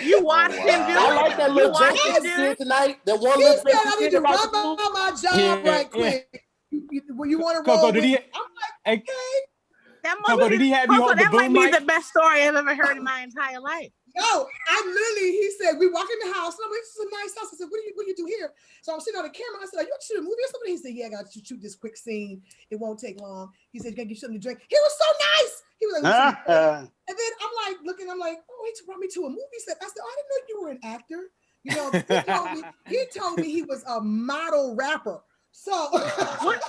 You watched him do it. I like that little joke you did tonight. That one he little said I need to run by my job right quick. You want to roll Coco, with I'm like, okay. Coco, did he have you hold the boom mic? That might be the best story I've ever heard in my entire life. No, he said, we walk in the house, and I'm like, this is a nice house. I said, what do you do here? So I'm sitting on the camera. I said, are you want to shoot a movie or something? He said, yeah, I got to shoot this quick scene. It won't take long. He said, can I get you something to drink? He was so nice. He was like, and then I'm like, looking, I'm like, oh, he brought me to a movie set. I said, oh, I didn't know you were an actor. You know, he told me he was a model rapper. So, what?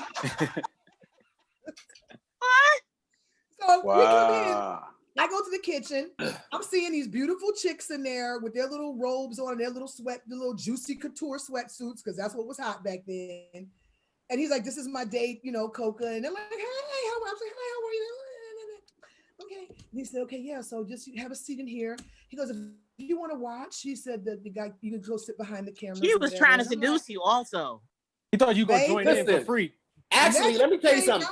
So we come in. I go to the kitchen. I'm seeing these beautiful chicks in there with their little robes on, their little little juicy couture sweatsuits, because that's what was hot back then. And he's like, "This is my date, you know, Coca." And they're like, "Hey, how?" I was like, "Hi, how are you?" Okay. And he said, "Okay, yeah. So just have a seat in here." He goes, "If you want to watch," he said, "the guy, you can go sit behind the camera." He was trying to seduce you, also. He thought you were going to join in for free. Actually, let me tell you something.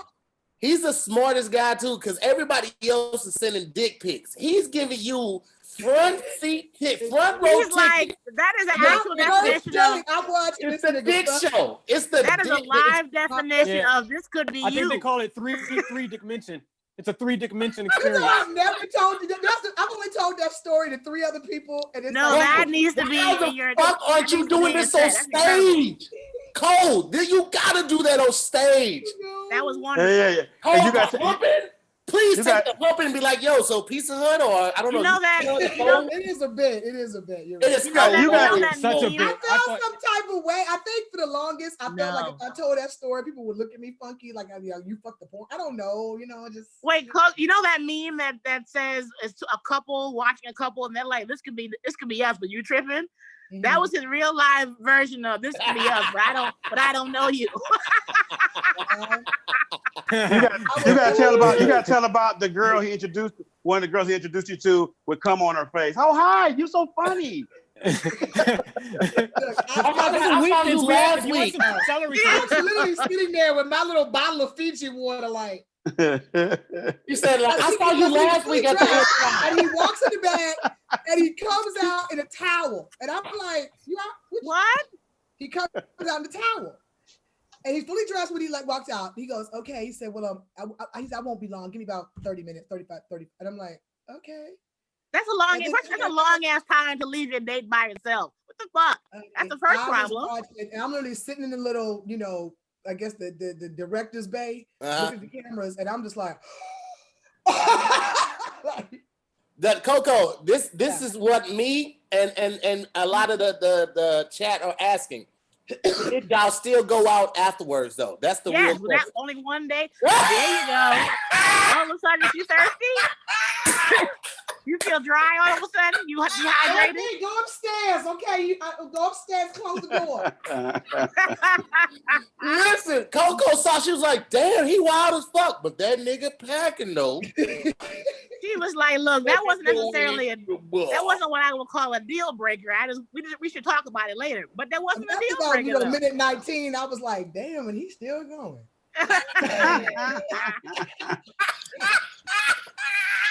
He's the smartest guy too, because everybody else is sending dick pics. He's giving you front row tickets. Like, that is an actual definition of. I'm watching. It's the dick show. It's the. That is a live definition of this could be you. I think they call it three dimension. It's a 3-dimension experience. I've never told you that. I've only told that story to 3 other people. And it's that needs to be in your. Fuck, aren't you doing this on stage? Cole, you gotta do that on stage. That was wonderful. Yeah. Cole, you got humping? Please take the humping and be like, yo, so Pizza Hut or I don't know. You know that. It is a bit. It is a bit. You're right. It is such a bit. I felt some type of way. I think for the longest, I felt like if I told that story, people would look at me funky, like, you fucked the porn. I don't know, just. Wait, you know that meme that says it's a couple watching a couple, and they're like, this could be us, but you tripping. Mm-hmm. That was his real live version of this could be us, but I don't know you. gotta tell about the girl he introduced. One of the girls he introduced you to would come on her face. Oh hi, you're so funny. Look, I saw you last week. I was literally sitting there with my little bottle of Fiji water, like. You said, like, I saw you last week at the and he walks in the back and he comes out in a towel. And I'm like, you out? What? He comes out in the towel. And he's fully dressed when he like walks out. He goes, okay. He said, well, he said, I won't be long. Give me about 30 minutes, 35, 30. And I'm like, okay. That's a long ass time to leave your date by yourself. What the fuck? That's the first problem. And I'm literally sitting in the little, you know, I guess the director's bay, looking at the cameras, and I'm just like, that Coco, this is what me and a lot of the chat are asking. Did y'all still go out afterwards though? That's the real question. That's only one day. There you go. All of a sudden, you thirsty? You feel dry all of a sudden? You dehydrated? Okay, go upstairs, okay? Go upstairs, close the door. Listen, Coco saw, she was like, damn, he wild as fuck, but that nigga packing though. She was like, look, that wasn't necessarily that wasn't what I would call a deal breaker. We should talk about it later, but that wasn't a deal breaker. You know, minute 19, I was like, damn, and he's still going.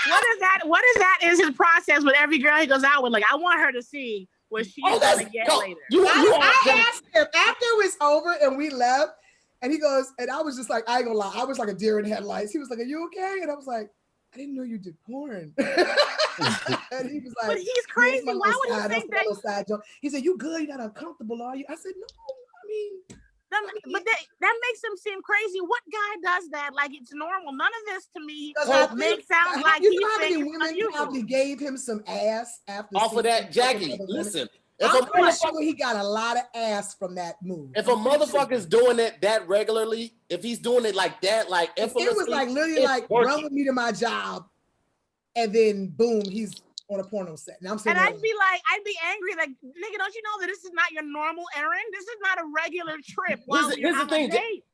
What is that is his process with every girl he goes out with? Like, I want her to see what she's gonna get later. I asked him after it was over and we left, and he goes, and I was just like, I ain't gonna lie, I was like a deer in headlights. He was like, are you okay? And I was like, I didn't know you did porn. And he was like, but he's crazy. Why would he think that? He said, you good? You're not uncomfortable, are you? I said, no, I mean. But that makes him seem crazy. What guy does that? Like, it's sounds like you know how many women probably gave him some ass after off of that. Jackie, listen. I'm pretty sure he got a lot of ass from that move. If a motherfucker's doing it that regularly, if he's doing it like that, like it was like literally like run with me to my job, and then boom, he's on a porno set. And I'd be angry, like, nigga, don't you know that this is not your normal errand? This is not a regular trip. Here's the thing,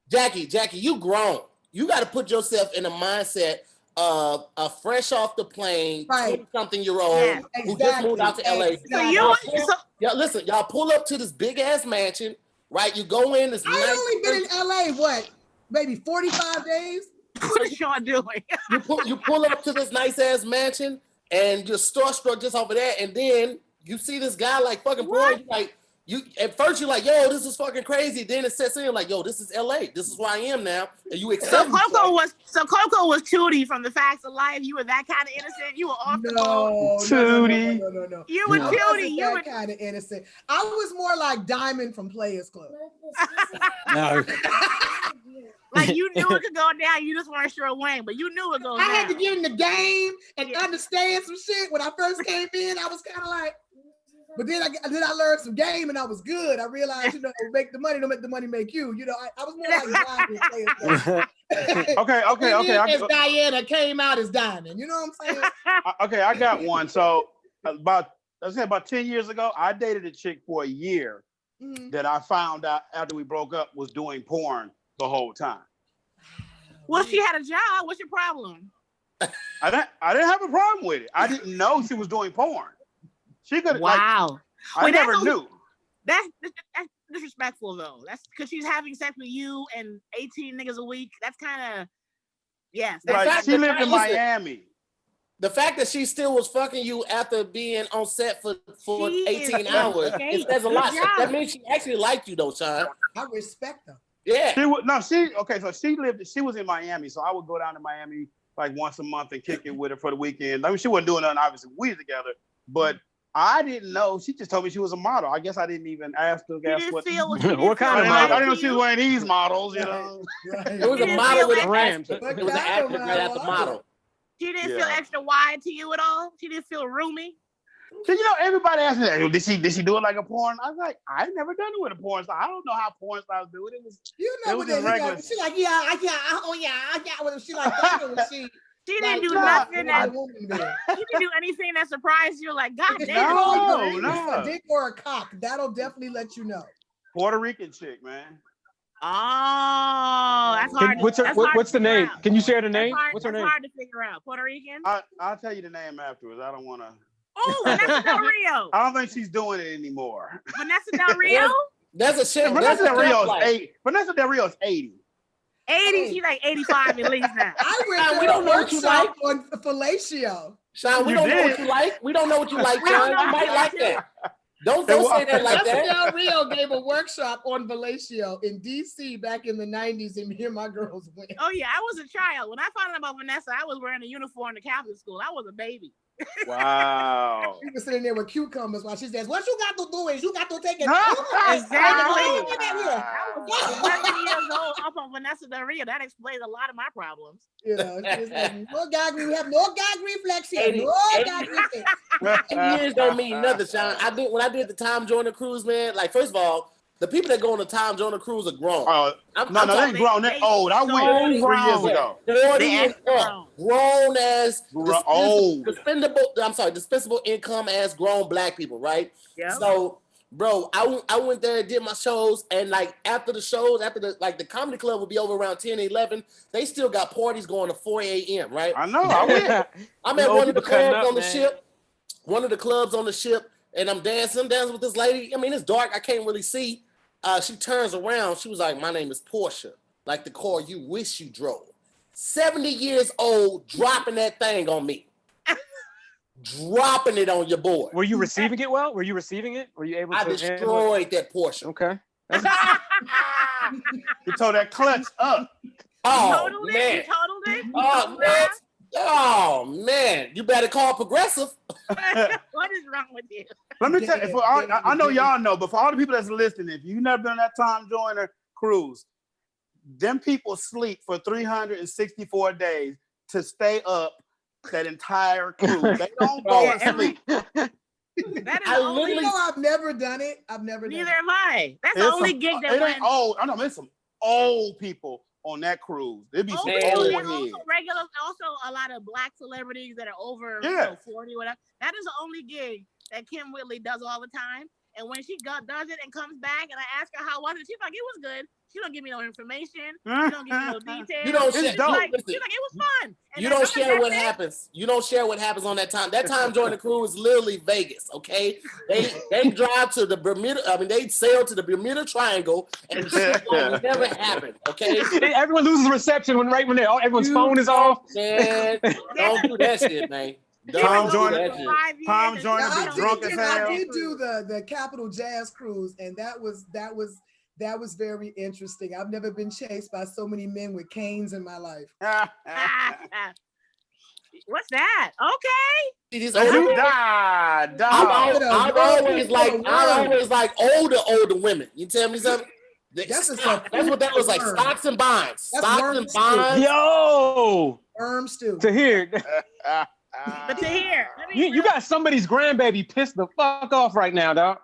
Jackie, you grown. You got to put yourself in a mindset of a fresh off the plane, 20-something-year-old who just moved out to LA. Listen, y'all pull up to this big ass mansion, right? You go in. I only been in LA, what, maybe 45 days? What is y'all doing? you pull up to this nice ass mansion. And you're starstruck just over there, and then you see this guy like fucking boy, like you at first you're like, yo, this is fucking crazy. Then it sets in like, yo, this is LA. This is where I am now. And you accept. Coco was Tootie from The Facts of Life. You were that kind of innocent. You were off the boat. Tootie. No. You were Tootie. You were kind of innocent. I was more like Diamond from Players Club. No. Like, you knew it could go down, you just weren't sure when, but you knew it goes down. I had to get in the game and understand some shit. When I first came in, I was kind of like, but then I learned some game and I was good. I realized, make the money, don't make the money make you. I was more like Diamond. Okay. As Diana came out as Diamond, you know what I'm saying? Okay, I got one. So about 10 years ago, I dated a chick for a year that I found out after we broke up was doing porn the whole time. Well, she had a job. What's your problem? I didn't have a problem with it. I didn't know she was doing porn. She could. Wow. I never knew. That's disrespectful though. That's because she's having sex with you and 18 niggas a week. That's kind of yes. Like, she lived in Miami. The fact that she still was fucking you after being on set for 18 hours, it says a lot. That means she actually liked you though, Sean. I respect her. Yeah. She was in Miami, so I would go down to Miami like once a month and kick it with her for the weekend. I mean, she wasn't doing nothing, obviously, we were together, but I didn't know. She just told me she was a model. I guess I didn't even ask her. What kind of model? I didn't know she was one of these models, you know. Right. It was a model with Rams. It was an actor right after model. She didn't feel extra wide to you at all? She didn't feel roomy? So, everybody asked me that. Did she do it like a porn? I was like, I never done it with a porn star. I don't know how porn stars do it. It was, what they got. She's like, I got with him. She like, she didn't do nothing. She didn't do anything that surprised you. Like, God damn. No. A dick or a cock. That'll definitely let you know. Puerto Rican chick, man. Oh, that's hard. What's the name? Can you share the name? What's her name? That's hard to figure out. Puerto Rican? I'll tell you the name afterwards. I don't want to. Oh, Vanessa Del Rio. I don't think she's doing it anymore. Vanessa Del Rio? That's a shit. Vanessa Del Rio's 80. Vanessa Del Rio's 80. 80, she's like 85 at least now. I went to a workshop on fellatio. Sean, we don't know what you like. We don't know what you like, Sean. You might like that. Don't say that like that. Del Rio gave a workshop on fellatio in DC back in the 90s, and here my girls went. Oh yeah, I was a child. When I found out about Vanessa, I was wearing a uniform to Catholic school. I was a baby. Wow. She was sitting there with cucumbers while she says, "What you got to do is you got to take it." Exactly. I was 11 years old up on Vanessa Del Rio. That explains a lot of my problems. You know, she was like, no gag, we have no gag reflex here. No gag reflex. 10 years don't mean nothing, Sean. When I did the Tom Joyner cruise, man, like first of all, the people that go on the Tom Joyner cruise are grown. No, they ain't grown. They're old. I went 3 years ago. 40 years old. Grown as old. Dispensable income as grown black people, right? Yeah. So, bro, I went there and did my shows, and like after the shows, the comedy club would be over around 10, 11, they still got parties going to 4 a.m., right? I know. I went. I'm at one of the clubs on the ship. One of the clubs on the ship, and I'm dancing with this lady. I mean, it's dark. I can't really see. She turns around. She was like, "My name is Portia, like the car you wish you drove." 70 years old, dropping that thing on me. Dropping it on your boy. Were you receiving it well? Were you receiving it? Were you able to? I destroyed that Porsche. Okay. You tore that clutch up. Oh, You man. totaled it? Oh, man. Oh, man. You better call Progressive. What is wrong with you? Let me tell you, I know y'all know, but for all the people that's listening, if you've never been on that Tom Joyner cruise, them people sleep for 364 days to stay up that entire cruise. They don't go to sleep. That is I've never done it. I've never done it. Neither have I. That's the only gig that went. Oh, I know there's some old people on that cruise. There'd be some old heads. Also a lot of black celebrities that are over 40, whatever. That is the only gig that Kim Whitley does all the time. And when she does it and comes back, and I ask her how was it, she's like, it was good. She don't give me no information. She don't give me no details. You don't share. She's like, it was fun. And you don't share what happens. You don't share what happens on that time. That time during the cruise is literally Vegas. Okay, they drive to the Bermuda. I mean, they sail to the Bermuda Triangle, and shit like never happened. Okay, everyone loses reception when everyone's phone is off. Man, don't do that shit, man. Tom Joyner be drunk as hell. I did do the Capitol Jazz Cruise, and that was very interesting. I've never been chased by so many men with canes in my life. What's that? Okay. I'm always like older women. You tell me something? That's what that was like. Stocks and bonds. Stocks and bonds. Yo. Worm stew. Tahir. But Tahir, you got somebody's grandbaby pissed the fuck off right now, dog.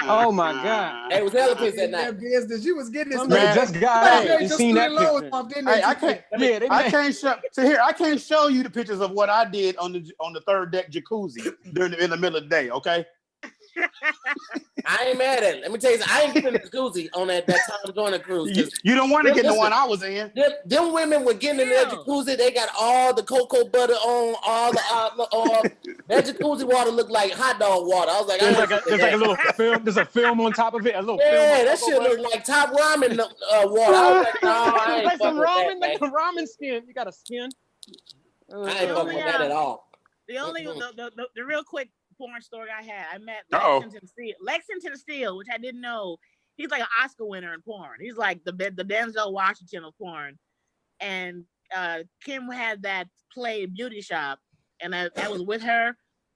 Oh my god. Hey, was hella pissed that night. Business. You was getting this man. Just got it. You seen that picture? Hey, I can't show you the pictures of what I did on the third deck jacuzzi in the middle of the day. Okay. I ain't mad at it. Let me tell you something. I ain't getting the jacuzzi on that Tom Joyner cruise. You don't want to get the one I was in. Them women were getting in that jacuzzi. They got all the cocoa butter on, all the that jacuzzi water looked like hot dog water. I was like, there's like a little film. There's a film on top of it. A little film. Yeah, that shit looked like top ramen water. I was like, no, I ain't like some ramen, like some ramen skin. You got a skin. I ain't fucking with that at all. The real quick porn story I had. I met Lexington Steele, which I didn't know. He's like an Oscar winner in porn. He's like the Denzel Washington of porn. And Kim had that play Beauty Shop, and I was with her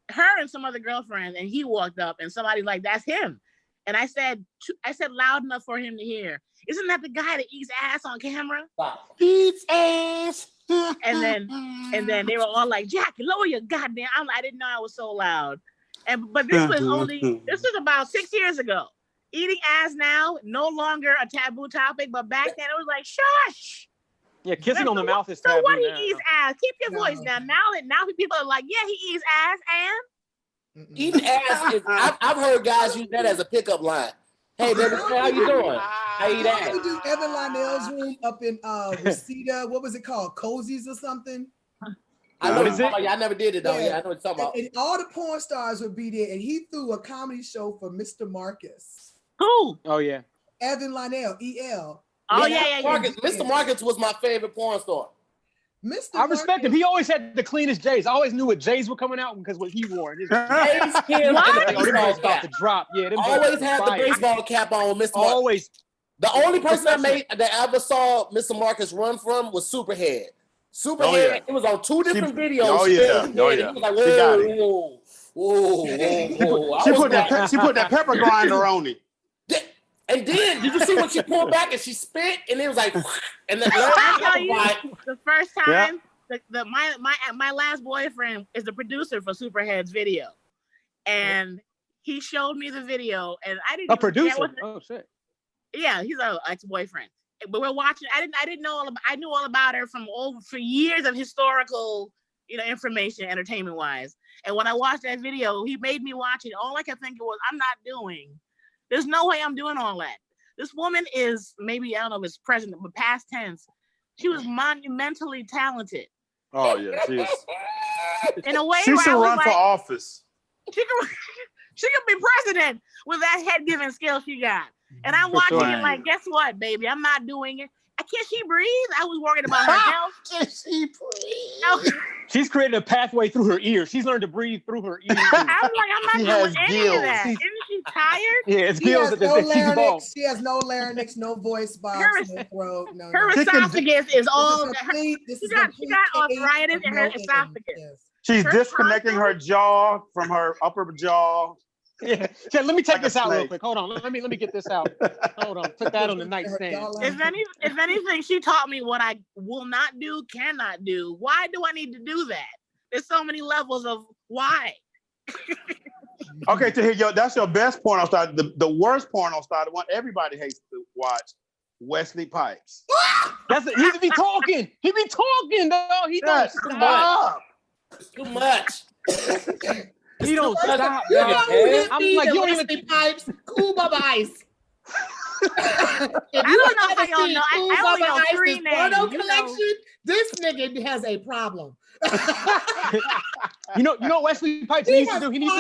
and some other girlfriends, and he walked up, and somebody's like, "That's him." And I said loud enough for him to hear, "Isn't that the guy that eats ass on camera?" Eats ass. And then they were all like, "Jackie, lower your goddamn!" I didn't know I was so loud. But this was about 6 years ago. Eating ass now, no longer a taboo topic, but back then it was like, shush. Yeah, kissing on the mouth is taboo. So what, he eats ass? Keep your voice down. Now people are like, yeah, he eats ass and? Eating ass is, I've heard guys use that as a pickup line. Hey, baby, how you doing? How you You that? ever do Evan Lionel's room up in Reseda? What was it called? Cozies or something? I know What what is you're it? talking about. I never did it though. Yeah. Yeah, I know what you're talking about. And all the porn stars would be there, and he threw a comedy show for Mr. Marcus. Who? Oh yeah. Evan Lionel, EL. Oh yeah. Mr. Markets was my favorite porn star. Mr. I respect him. He always had the cleanest J's. I always knew what J's were coming out because what he wore. His J's, him, and the them baseball boys about cap. to drop. Yeah, them Always boys had the fire. baseball cap on, Mr. Marcus. Always. The only person that ever saw Mr. Marcus run from was Superhead. Superhead, it was on two different videos. Oh yeah. He was like, She got it. whoa. She put that pepper grinder on it. And then, did you see when she pulled back and she spit? And it was like, and then I tell you, the first time, my last boyfriend is the producer for Superhead's video, and he showed me the video, and I didn't. A producer? Oh shit. Yeah, he's an ex-boyfriend. But we're watching. I didn't know I knew all about her for years of historical, information, entertainment wise. And when I watched that video, he made me watch it. All I could think was, I'm not doing. There's no way I'm doing all that. This woman is maybe, I don't know if it's present, but past tense. She was monumentally talented. Oh yeah, she is. In a way, she should run for office. She could be president with that head giving skill she got. And I'm watching it like, guess what, baby? I'm not doing it. Can she breathe? I was worried about her health. Can she breathe? She's created a pathway through her ears. She's learned to breathe through her ears. I'm not doing any of that. Isn't she tired? Yeah, it's gills that she's bald. She has no larynx, no voice box, no throat. Her esophagus is all. She got arthritis in her esophagus. She's disconnecting her jaw from her upper jaw. Yeah, let me take this out real quick. Hold on, let me get this out. Hold on, put that on the nightstand. If anything, she taught me what I will not do, cannot do. Why do I need to do that? There's so many levels of why. Okay, Tahir, that's your best porno star. The worst porno star, the one everybody hates to watch, Wesley Pipes. He be talking. He be talking, though. He don't stop. Too much. He don't stop. I'm like, you don't even Pipes, Cool Bubba Ice. I don't know how y'all know. I only know three names. Porno collection. This nigga has a problem. You know Wesley Pipes needs to do. He needs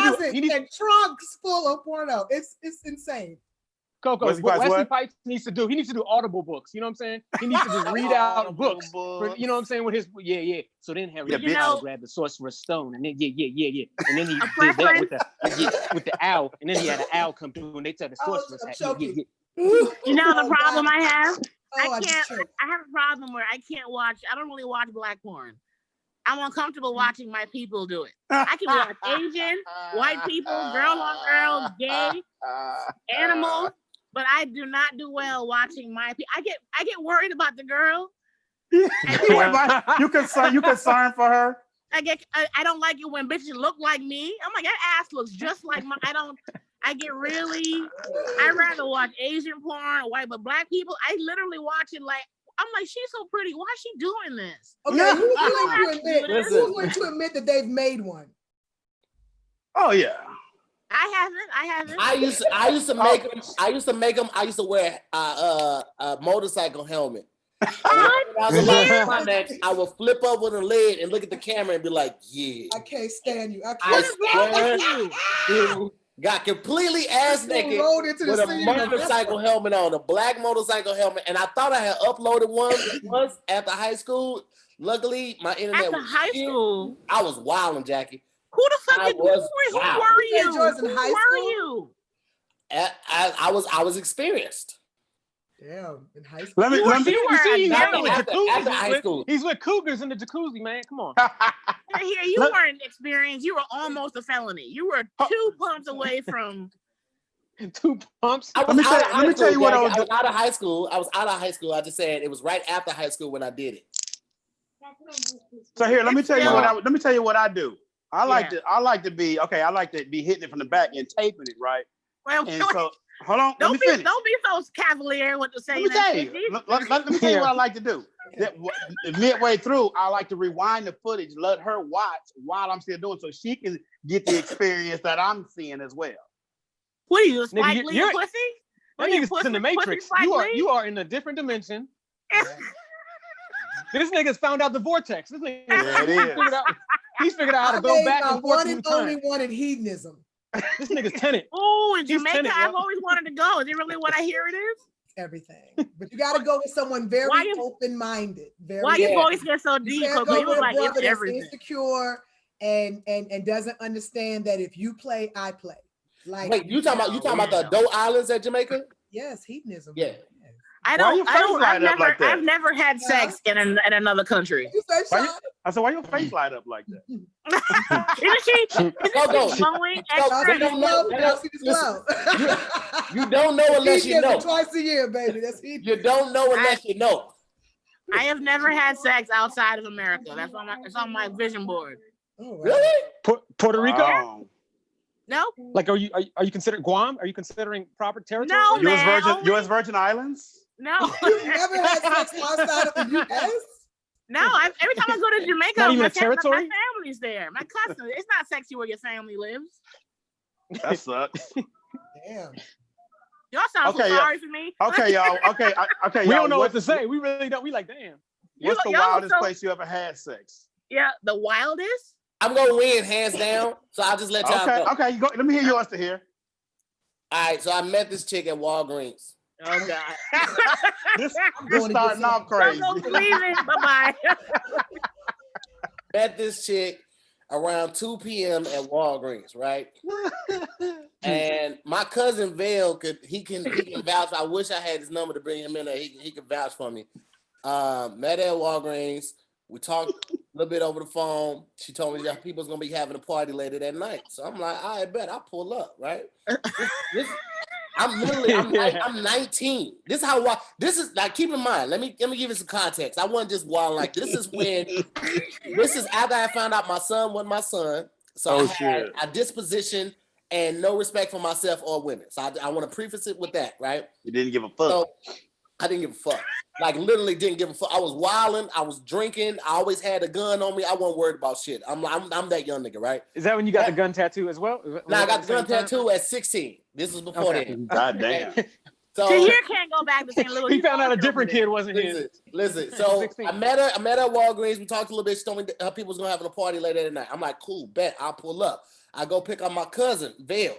and trunks full of porno. It's insane. Coco, Wesley Pipes needs to do. He needs to do audible books. You know what I'm saying? He needs to just read out books. You know what I'm saying? With his So then Harry grabbed the Sorcerer's Stone, and then and then he did that with the owl, and then he had an owl come through, and they said the Sorcerer's hat. You know the problem I have? I have a problem where I can't watch. I don't really watch black porn. I'm uncomfortable watching my people do it. I can watch Asian, white people, girl on girl, gay, animals, but I do not do well watching my people. I get worried about the girl. You concerned for her? I don't like it when bitches look like me. I'm like, that ass looks just like mine. I'd rather watch Asian porn or white, but black people, I literally watch it like, I'm like, she's so pretty. Why is she doing this? Okay, who's going to admit that they've made one? Oh yeah. I haven't. I used to make them. I used to wear a motorcycle helmet. I would flip over the lid and look at the camera and be like, yeah. I can't stand you. I swear, got completely ass naked with a motorcycle helmet on, a black motorcycle helmet. And I thought I had uploaded one once after high school. Luckily, my internet was high school. I was wilding, Jackie. Who the fuck who were you? Who were you? I was experienced. Damn, in high school. After high school. He's with cougars in the jacuzzi, man. Come on. Here, you weren't experienced. You were almost a felony. You were 2 pumps away from 2 pumps. Let me tell you what I was out of high school. I was out of high school. I just said it was right after high school when I did it. So here, let me tell you what I do. I like to be hitting it from the back and taping it, right? Well, and so hold on. Don't be so cavalier with the saying. Let me tell you what I like to do. Midway through, I like to rewind the footage, let her watch while I'm still doing, so she can get the experience that I'm seeing as well. What are you, Spike Lee pussy? That nigga's in the Matrix. You are in a different dimension. This nigga's found out the vortex. This nigga, he's figured out how to go back and forth through time. Only wanted hedonism. This nigga's Tenet. Oh, in Jamaica, I've always wanted to go. Is it really what I hear it is? Everything. But you got to go with someone very open-minded. Why your voice get so deep? You go you with like, a brother it's everything. that's insecure and doesn't understand that if you play, I play. Like, wait, you talking about the adult islands at Jamaica? Yes, hedonism. Yeah. I've never had sex in another country. I said, why your face light up like that? You don't know unless you know. Twice a year, baby. That's you don't know unless you know. I have never had sex outside of America. It's on my vision board. Oh, wow. Really? Puerto Rico? Wow. No. Like, are you considering Guam? Are you considering proper territory? No, U.S. Virgin Islands? No. You never had sex outside of the U.S.? No, every time I go to Jamaica, not even my a territory? family's there. My cousin. It's not sexy where your family lives. That sucks. Damn. Y'all sound so sorry for me. Okay, y'all. Okay. We don't know what to say. We really don't. We like, damn. What's the wildest place you ever had sex? Yeah, the wildest? I'm gonna win hands down, so I'll just let y'all go. Okay, go. Let me hear yours to hear. All right, so I met this chick at Walgreens. Oh God. this starting off crazy. Bye-bye. Met this chick around 2 p.m. at Walgreens, right? And my cousin Vale he can vouch. I wish I had his number to bring him in there. He could vouch for me. Met at Walgreens. We talked a little bit over the phone. She told me that people's gonna be having a party later that night. So I'm like, I bet I'll pull up, right? I'm 19. This is like, keep in mind, let me give you some context. I wasn't just wild like this is after I found out my son wasn't my son. So I had a disposition and no respect for myself or women. So I want to preface it with that, right? You didn't give a fuck. So I didn't give a fuck. Like literally didn't give a fuck. I was wilding. I was drinking. I always had a gun on me. I wasn't worried about shit. I'm that young nigga, right? Is that when you got the gun tattoo as well? No, I got the gun tattoo at 16. This was before then. God damn. So Tahir can't go back to St. Louis. He found out a different kid wasn't his. Listen. So I met her at Walgreens. We talked a little bit. She told me her people was gonna have a party later that night. I'm like, cool, bet. I'll pull up. I go pick up my cousin Vale.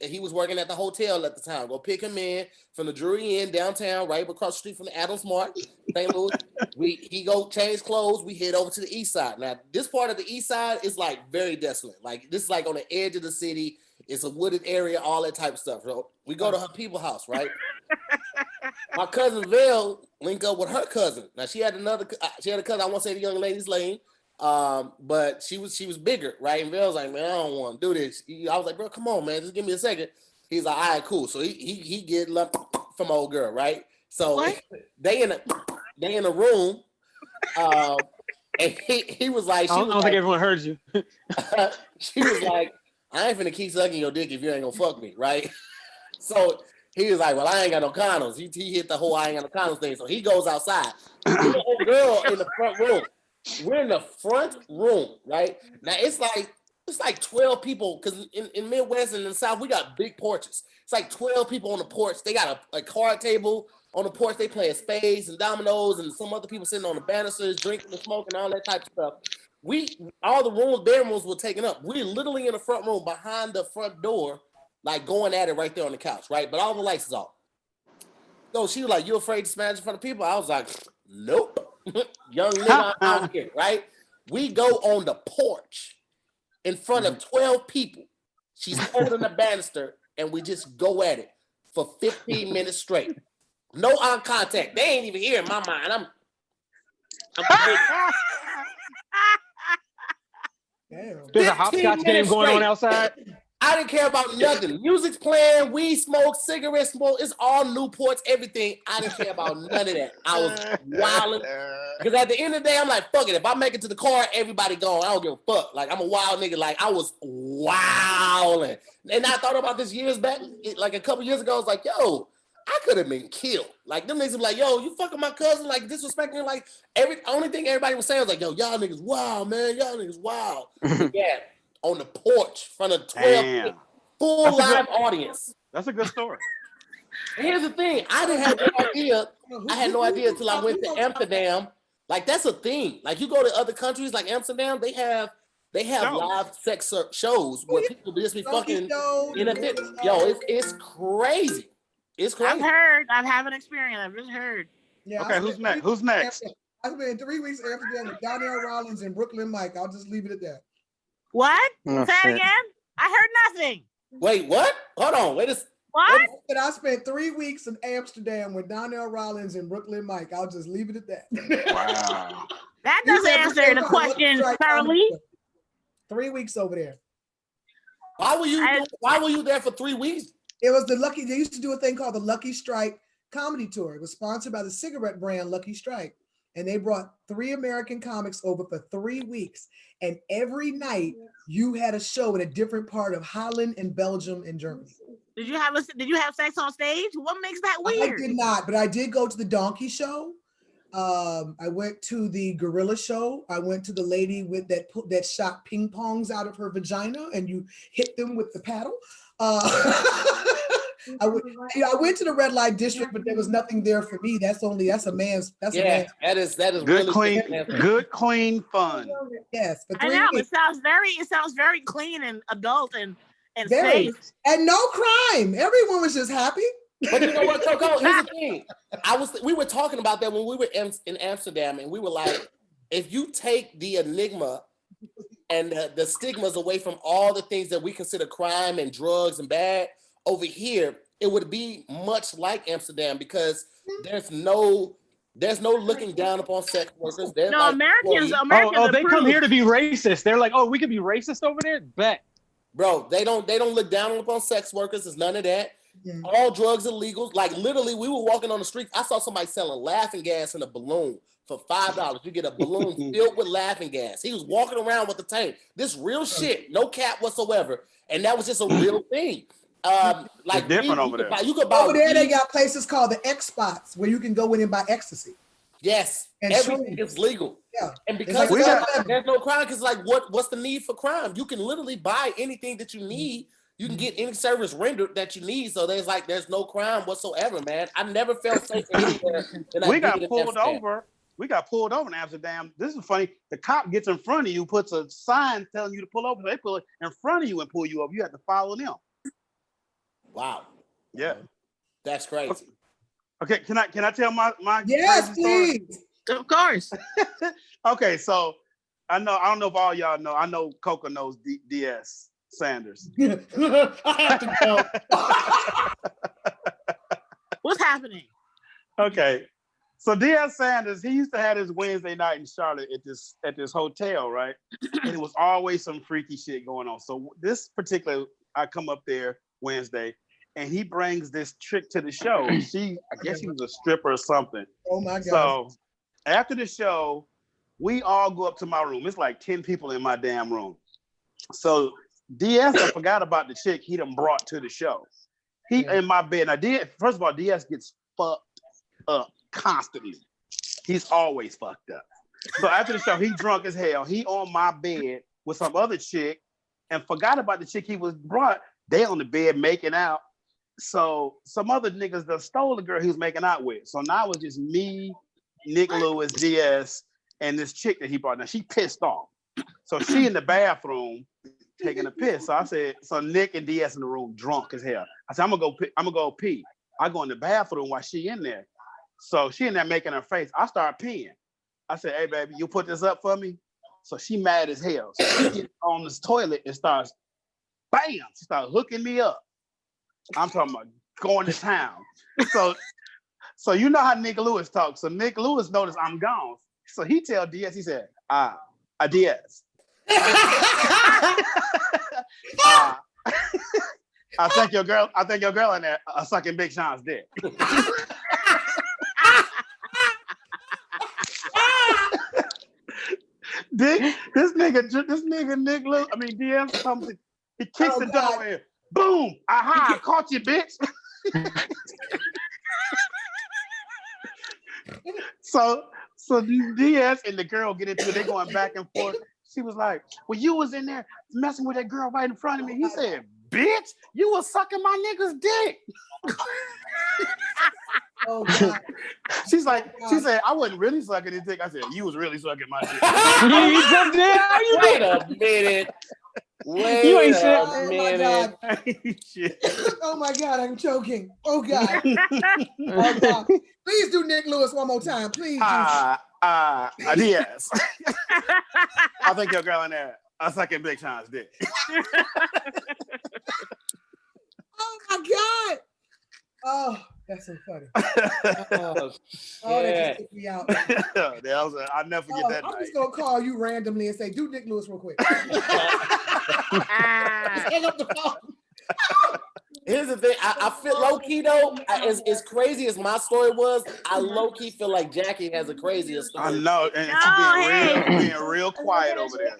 He was working at the hotel at the time. Go pick him in from the Drury Inn downtown, right across the street from the Adams Mart, St. Louis. He go change clothes. We head over to the east side. Now, this part of the east side is like very desolate. Like this is like on the edge of the city. It's a wooded area, all that type of stuff. So we go to her people's house, right? My cousin Vale link up with her cousin. Now she had a cousin. I won't say the young lady's name. But she was bigger, right? And Bill was like, man, I don't want to do this. I was like, bro, come on, man, just give me a second. He's like, all right, cool. So he get left from old girl, right? So what? they in a room, and he was like, I don't think everyone heard you. She was like, I ain't finna keep sucking your dick if you ain't gonna fuck me, right? So he was like, well, I ain't got no condoms. He hit the whole I ain't got no condoms thing. So he goes outside. The old girl in the front room. We're in the front room, right? Now it's like 12 people because in Midwest and in the South, we got big porches. It's like 12 people on the porch. They got a card table on the porch. They playing spades and dominoes, and some other people sitting on the banisters, drinking and smoking, all that type of stuff. All the bedrooms were taken up. We're literally in the front room behind the front door, like going at it right there on the couch, right? But all the lights is off. So she was like, "You afraid to smash in front of people?" I was like, "Nope." Young nigga out here, right? We go on the porch in front of 12 people. She's holding the banister, and we just go at it for 15 minutes straight. No eye contact. They ain't even here in my mind. I'm There's a hopscotch game going on outside. I didn't care about nothing. Music's playing, weed smoke, cigarette smoke. It's all Newports, everything. I didn't care about none of that. I was wilding. Because at the end of the day, I'm like, fuck it. If I make it to the car, everybody gone. I don't give a fuck. Like, I'm a wild nigga. Like, I was wilding. And I thought about this years back. Like, a couple years ago, I was like, yo, I could have been killed. Like, them niggas be like, yo, you fucking my cousin, like, disrespecting. Like, only thing everybody was saying was like, yo, y'all niggas wild, man. Y'all niggas wild. Yeah. On the porch, in front of 12 full live audience. That's a good story. And here's the thing, I didn't have no idea. I had no idea until I went to Amsterdam. Like that's a thing. Like you go to other countries like Amsterdam, they have live sex shows where people just be fucking in a bit. Yo, it's crazy. It's crazy. I haven't experienced. I've just heard. Yeah. Okay, who's next? Who's next? I spent 3 weeks in Amsterdam with Donnell Rollins and Brooklyn Mike. I'll just leave it at that. What? Say it again? I heard nothing. Wait, what? Hold on. Wait a second. What? I spent 3 weeks in Amsterdam with Donnell Rollins and Brooklyn Mike. I'll just leave it at that. Wow. That doesn't answer the question thoroughly. 3 weeks over there. Why were you there for 3 weeks? It was they used to do a thing called the Lucky Strike comedy tour. It was sponsored by the cigarette brand Lucky Strike. And they brought 3 American comics over for 3 weeks. And every night you had a show in a different part of Holland and Belgium and Germany. Did you have sex on stage? What makes that weird? I did not, but I did go to the donkey show. I went to the gorilla show. I went to the lady with that shot ping pongs out of her vagina and you hit them with the paddle. I went to the red light district, but there was nothing there for me. That is good, really good, clean fun. Yes, I know it sounds very clean and adult and very safe. and no crime. Everyone was just happy. But you know what, Coco? Here's the thing. We were talking about that when we were in Amsterdam, and we were like, if you take the enigma and the stigmas away from all the things that we consider crime and drugs and bad, over here, it would be much like Amsterdam because there's no looking down upon sex workers. Americans. They come here to be racist. They're like, oh, we could be racist over there? Bet. Bro, they don't look down upon sex workers. There's none of that. Mm-hmm. All drugs illegal. Like literally, we were walking on the street. I saw somebody selling laughing gas in a balloon for $5. You get a balloon filled with laughing gas. He was walking around with the tank. This real shit, no cap whatsoever. And that was just a real thing. Like different over there. You could buy over there. They got places called the X spots where you can go in and buy ecstasy. Yes, and everything is legal. Yeah, and because there's no crime, because like what's the need for crime? You can literally buy anything that you need. You can get any service rendered that you need. So there's no crime whatsoever, man. I never felt safe anywhere. We got pulled over. We got pulled over in Amsterdam. This is funny. The cop gets in front of you, puts a sign telling you to pull over. They pull it in front of you and pull you over. You have to follow them. Wow. Yeah. That's crazy. Okay, can I tell my yes, please. Of course. Okay, so I don't know if all y'all know. I know Coco knows DS Sanders. I have to go. What's happening? Okay. So DS Sanders, he used to have his Wednesday night in Charlotte at this hotel, right? And it was always some freaky shit going on. So this particular, I come up there Wednesday, and he brings this chick to the show. I guess she was a stripper or something. Oh my God. So after the show, we all go up to my room. It's like 10 people in my damn room. So DS, I forgot about the chick he done brought to the show. He in my bed. Now, first of all, DS gets fucked up constantly. He's always fucked up. So after the show, he drunk as hell. He on my bed with some other chick and forgot about the chick he was brought. They on the bed making out. So some other niggas that stole the girl he was making out with. So now it was just me, Nick Lewis, DS, and this chick that he brought. Now she pissed off. So she in the bathroom taking a piss. So I said, so Nick and DS in the room drunk as hell. I said, I'm gonna go pee. I go in the bathroom while she in there. So she in there making her face. I start peeing. I said, hey baby, you put this up for me? So she mad as hell. So she gets on this toilet and starts, bam, she started hooking me up. I'm talking about going to town. So you know how Nick Lewis talks. So Nick Lewis noticed I'm gone. So he tell DS, he said, DS. I think your girl in there sucking Big Sean's dick. This nigga Nick Lewis, DS comes, he kicks the door in. Boom! Aha! I caught you, bitch. So DS and the girl get into it. They going back and forth. She was like, well, you was in there messing with that girl right in front of me. He said, bitch, you was sucking my nigga's dick. Oh God. She said, I wasn't really sucking his dick. I said, you was really sucking my dick. Wait a minute. You ain't shit. Oh my God. Oh my God, I'm choking. Oh God. Oh God. Please do Nick Lewis one more time, please. Yes. I think your girl in there. I'm sucking Big Sean's dick. Oh my God. Oh, that's so funny. Oh, that just took me out. I'll never forget that I'm night. just gonna call you randomly and say, do Nick Lewis real quick. Just hang up the phone. Here's the thing. I feel low key though. As crazy as my story was, I low key feel like Jackie has a crazier story. I know, and she's being real quiet over there.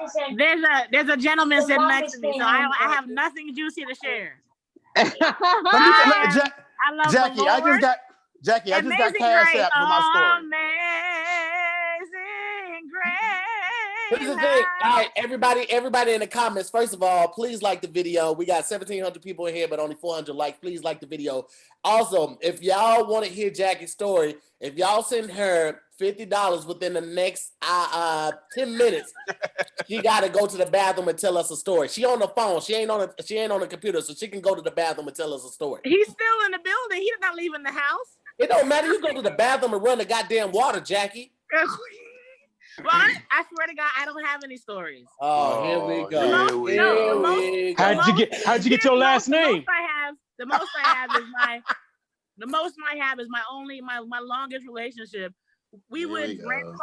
There's a gentleman sitting next to me, so I have nothing juicy to share. I love Jackie. I just got Cash App for my story. Amazing grace. Here's the thing. All right, everybody in the comments. First of all, please like the video. We got 1,700 people in here, but only 400 likes. Please like the video. Also, if y'all want to hear Jackie's story, if y'all send her $50 within the next 10 minutes, she got to go to the bathroom and tell us a story. She on the phone. She ain't on the computer, so she can go to the bathroom and tell us a story. He's still in the building. He's not leaving the house. It don't matter. You go to the bathroom and run the goddamn water, Jackie. Well, I swear to God, I don't have any stories. Oh, here we go. How'd you get your last name? The most I have is my longest relationship. We would rent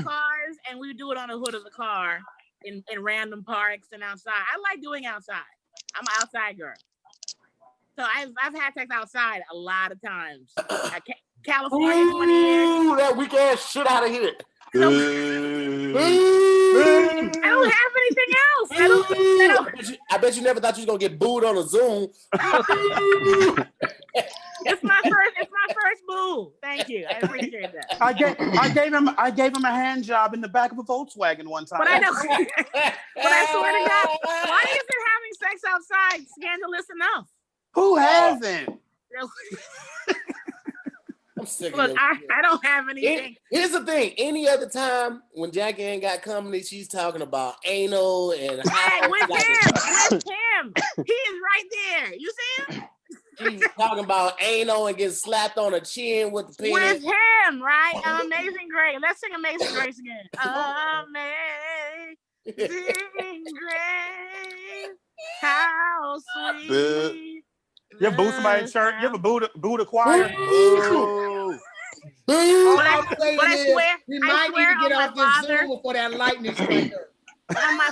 cars, and we would do it on the hood of the car in random parks and outside. I like doing outside. I'm an outside girl. So I've had sex outside a lot of times. California, 20 years. Ooh, that weak ass shit out of here. I don't have anything else. I bet you never thought you was gonna get booed on a Zoom. It's my first boo. Thank you. I appreciate that. I gave him a hand job in the back of a Volkswagen one time. But I know. But I swear to God, why isn't having sex outside scandalous enough? Who hasn't? I'm sick Look, of I don't have anything. Here's the thing. Any other time when Jackie ain't got company, she's talking about anal and Hey, with him. He is right there. You see him? She's talking about anal and getting slapped on the chin with the penis. With him, right? Amazing Grace. Let's sing Amazing Grace again. Amazing Grace. How sweet. You ever boo somebody in church? You ever boo the choir? But I swear, we might need to get off this Zoom before that lightning striker. On my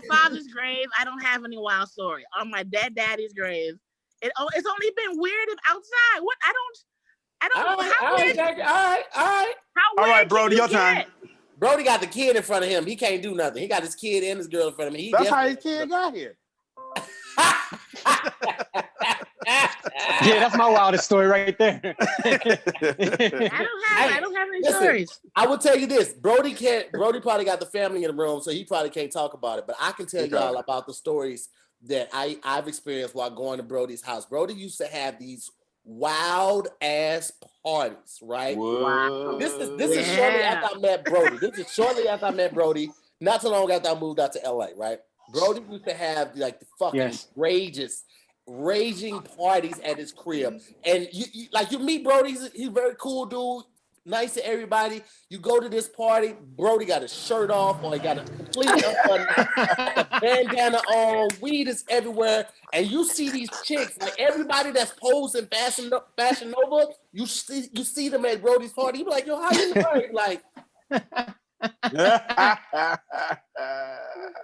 father's grave, I don't have any wild story. On my daddy's grave, it's only been weird outside. What I don't. All right, Broady, your turn. Broady got the kid in front of him. He can't do nothing. He got his kid and his girl in front of him. That's how his kid got here. Yeah, that's my wildest story right there. I don't have any stories. I will tell you this. Broady probably got the family in the room, so he probably can't talk about it. But I can tell y'all about the stories that I've experienced while going to Brody's house. Broady used to have these wild ass parties, right? Wow. This is shortly after I met Broady. Not too long after I moved out to LA, right? Broady used to have like the fucking raging parties at his crib. And you meet Broady, he's a very cool dude, nice to everybody. You go to this party, Broady got his shirt off, or he got a complete bandana on, weed is everywhere, and you see these chicks, like everybody that's posing Fashion Nova, you see them at Brody's party, you be like, yo, how you doing? Like, that's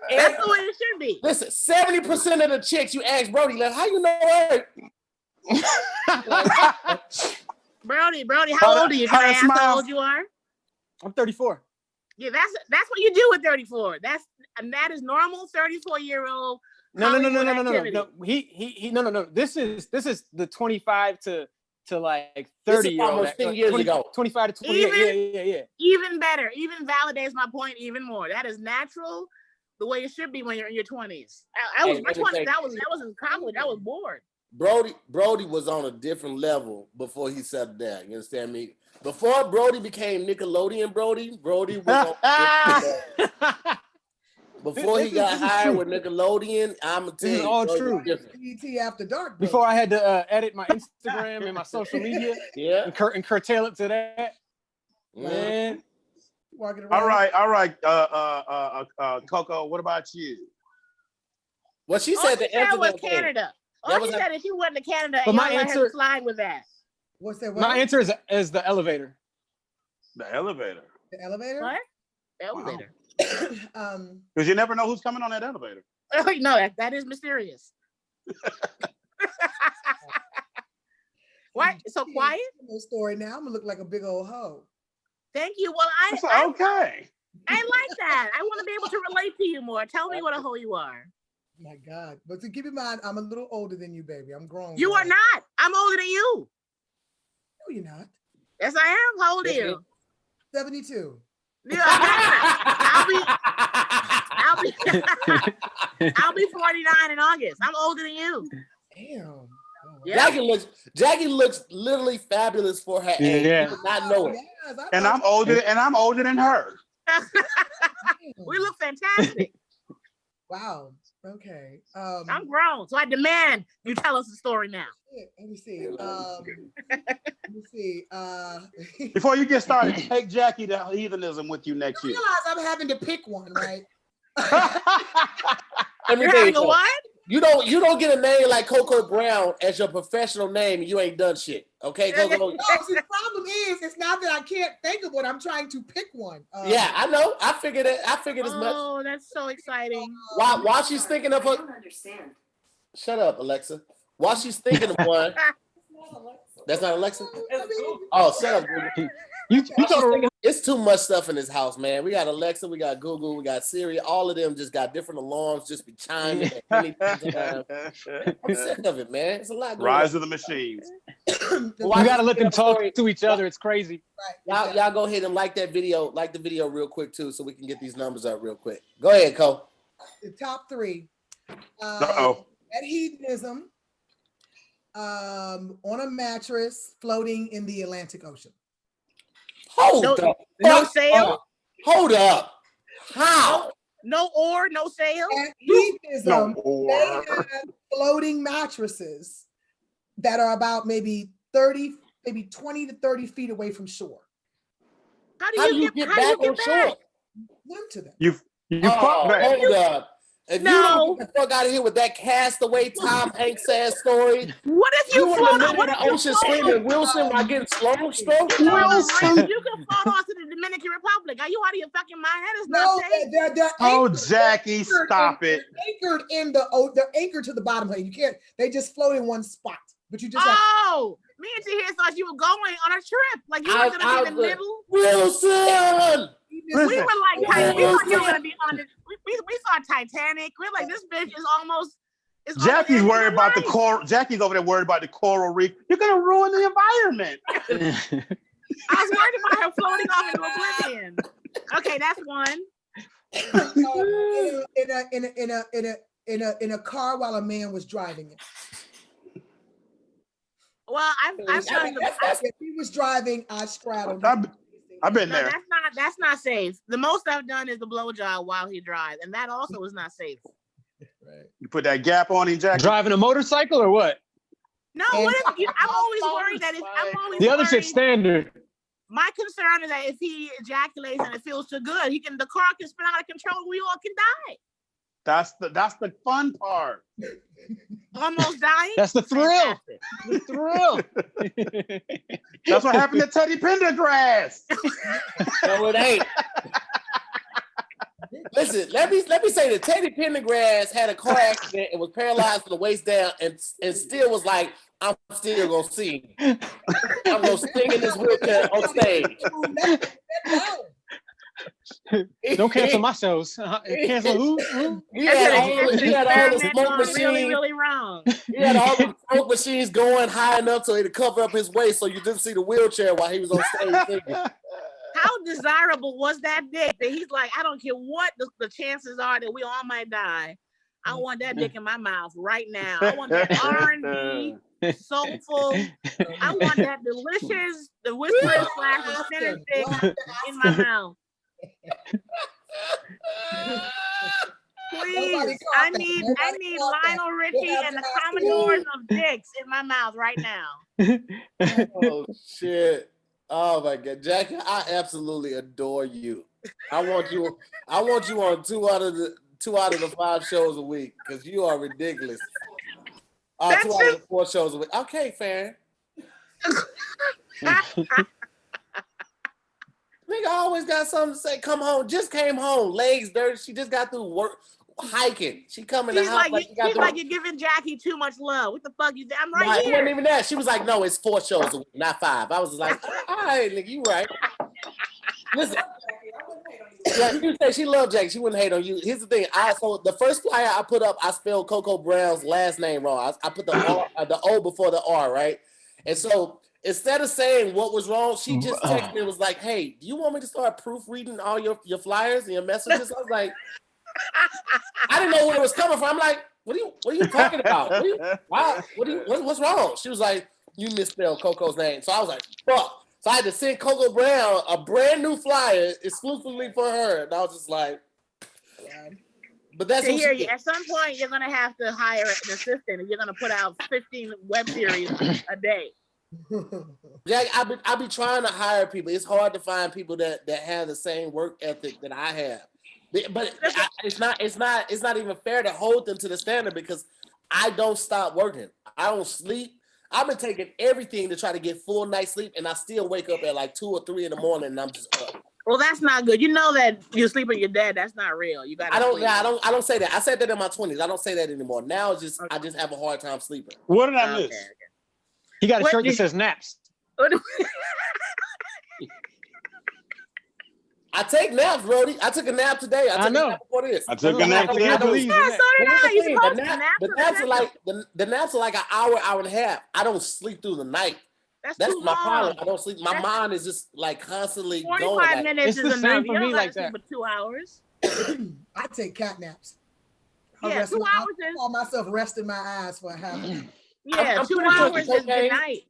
the way it should be. Listen, 70% of the chicks you ask Broady, like, how you know her? Broady, how old are you? Can I ask how old you are? I'm 34. Yeah, that's what you do with 34. That is normal 34-year-old. No. This is the 25 to like 30 year old. Almost 10 years ago. 25 to 28. Yeah. Even better. Even validates my point even more. That is natural, the way it should be when you're in your 20s. My 20s, that was in college. I was bored. Broady was on a different level before he settled down. You understand me? Before Broady became Nickelodeon Broady was on before he got hired with Nickelodeon. I'm gonna tell This is you, all Broady true. was different. BET After Dark. Before I had to edit my Instagram and my social media, Yeah, and curtail it to that. Man, Walking All around. right. Coco, what about you? well, she All said she the said answer was that thing. Canada. That All was she a- said is she went to Canada But and my y'all let her answer- slide with that. What's that? my answer is the elevator. The elevator. The elevator? What? Elevator. Because you never know who's coming on that elevator. No, that is mysterious. Why so quiet? No story now. I'm gonna look like a big old hoe. Thank you. Well, It's I okay. like that. I want to be able to relate to you more. Tell me what a hoe you are. My God. But to keep in mind, I'm a little older than you, baby. I'm grown. You are not. I'm older than you. No, you're not. Yes, I am. How old are you? 72. Yeah, I'll be 49 in August. I'm older than you. Damn. Oh, Yeah. Jackie looks literally fabulous for her age. Yeah. You did not know it. Yes, I And thought- I'm older than her. We look fantastic. Wow. Okay. I'm grown, so I demand you tell us the story now. Let me see. Let me see. Before you get started, take Jackie to heathenism with you next You year. realize I'm having to pick one, right? Let me You're tell you having a something. what? You don't get a name like Coco Brown as your professional name and you ain't done shit. Okay, Coco? No, see, the problem is, it's not that I can't think of one. I'm trying to pick one. Yeah, I know. I figured it. I figured as much. Oh, that's so exciting. While she's thinking of her, I don't understand. shut up, Alexa. While she's thinking of one, that's not Alexa. Oh, shut up, Google. You told her It's too much stuff in this house, man. We got Alexa, we got Google, we got Siri. All of them just got different alarms, just be chiming at any time. I'm sick of it, man. It's a lot going Rise on. of the machines. you gotta let them talk to each other. It's crazy. Y'all go ahead and like that video, like the video real quick too, so we can get these numbers up real quick. Go ahead, Cole. The top three. Uh-oh. At hedonism, on a mattress floating in the Atlantic Ocean. Hold No- up. no Fuck sail? up. Hold up. How? No oar, no sail. At hedonism, No. they have floating mattresses that are about maybe 30, maybe 20 to 30 feet away from shore. How do How you do you get get how do you back on get back? shore? Swim to them. You fuck that. Hold up. If you No. don't get the fuck out of here with that castaway Tom Hanks ass story, What if you you in the float middle what of if the you ocean float screaming Wilson while getting slow stroke? Wilson. You can float off to the Dominican Republic. Are you out of your fucking mind? That is No, not safe. they're Oh, anchored- Jackie, anchored stop in- it. They're anchored in they're anchored to the bottom. Like you can't. They just float in one spot. But you just have Oh, me and Tahir thought you were going on a trip. Like you were gonna be in the middle. Wilson! We were like, we thought you Wilson. were gonna be on it. We saw Titanic. We're like, this bitch is almost. Is almost Jackie's ending worried her about the life. coral. Jackie's over there worried about the coral reef. You're gonna ruin the environment. I was worried about her floating off into oblivion. Okay, that's one. in a car while a man was driving it. Well, I've done the. If he was driving, I straddled. I've been No, there. that's not safe. The most I've done is the blowjob while he drives, and that also is not safe. Right. You put that gap on him, Jackie. Driving a motorcycle or what? No, what if I'm always worried that if I'm always The other worried, shit's standard. my concern is that if he ejaculates and it feels too good, the car can spin out of control and we all can die. That's the fun part. Almost dying. That's the thrill. Fantastic. The thrill. That's what happened to Teddy Pendergrass. No, it ain't. Listen, let me say that Teddy Pendergrass had a car accident and was paralyzed from the waist down, and still was like, I'm still gonna sing. I'm gonna sing in this wheelchair on stage. Don't cancel my shows. Cancel who? He had all the smoke Really, machines. really wrong. He had all the smoke machines going high enough so he could cover up his waist, so you didn't see the wheelchair while he was on stage singing. How desirable was that dick that he's like, I don't care what the chances are that we all might die. I want that dick in my mouth right now. I want that R&B, soulful. I want that delicious, the whisper / center dick in my mouth. Please, I need Lionel Richie and the Commodores of dicks in my mouth right now. Oh shit! Oh my god, Jackie, I absolutely adore you. I want you on 2 out of the 5 shows a week because you are ridiculous. 2 out of the 4 shows a week. Okay, fair. Nigga always got something to say. Come home. Just came home. Legs dirty. She just got through work hiking. She coming to house like you're giving Jackie too much love. What the fuck you? I'm right here. It wasn't even that. She was like, no, it's 4 shows a week, not 5. I was just like, all right, nigga, you right. Listen. Yeah, you say she loved Jackie. She wouldn't hate on you. Here's the thing. So the first flyer I put up, I spelled Coco Brown's last name wrong. I put the O before the R, right? And so instead of saying what was wrong, she just texted me and was like, hey, do you want me to start proofreading all your flyers and your messages? I was like, I didn't know where it was coming from. I'm like, what are you talking about? What's wrong? She was like, you misspelled Coco's name. So I was like, fuck. So I had to send Coco Brown a brand new flyer exclusively for her. And I was just like, but that's what she did. At some point, you're going to have to hire an assistant and you're going to put out 15 web series a day. Jack, I be trying to hire people. It's hard to find people that have the same work ethic that I have. But it's not even fair to hold them to the standard because I don't stop working. I don't sleep. I've been taking everything to try to get full night's sleep, and I still wake up at like 2 or 3 in the morning, and I'm just up. Well, that's not good. You know that you sleep with your dad. That's not real. You got. I don't say that. I said that in my 20s. I don't say that anymore. Now it's just I just have a hard time sleeping. What did I miss? Okay. He got a shirt that says naps. I take naps, Broady. I took a nap today. I know. A nap before this. I took a nap today. Yeah, so did I. The naps are like an hour and a half. I don't sleep through the night. That's my problem. I don't sleep. My mind is just like constantly 45 going. 45 minutes is enough. For me like that. For 2 hours. I take cat naps. 2 hours. I call myself resting my eyes for a half an hour. Yeah, 2 hours is good night.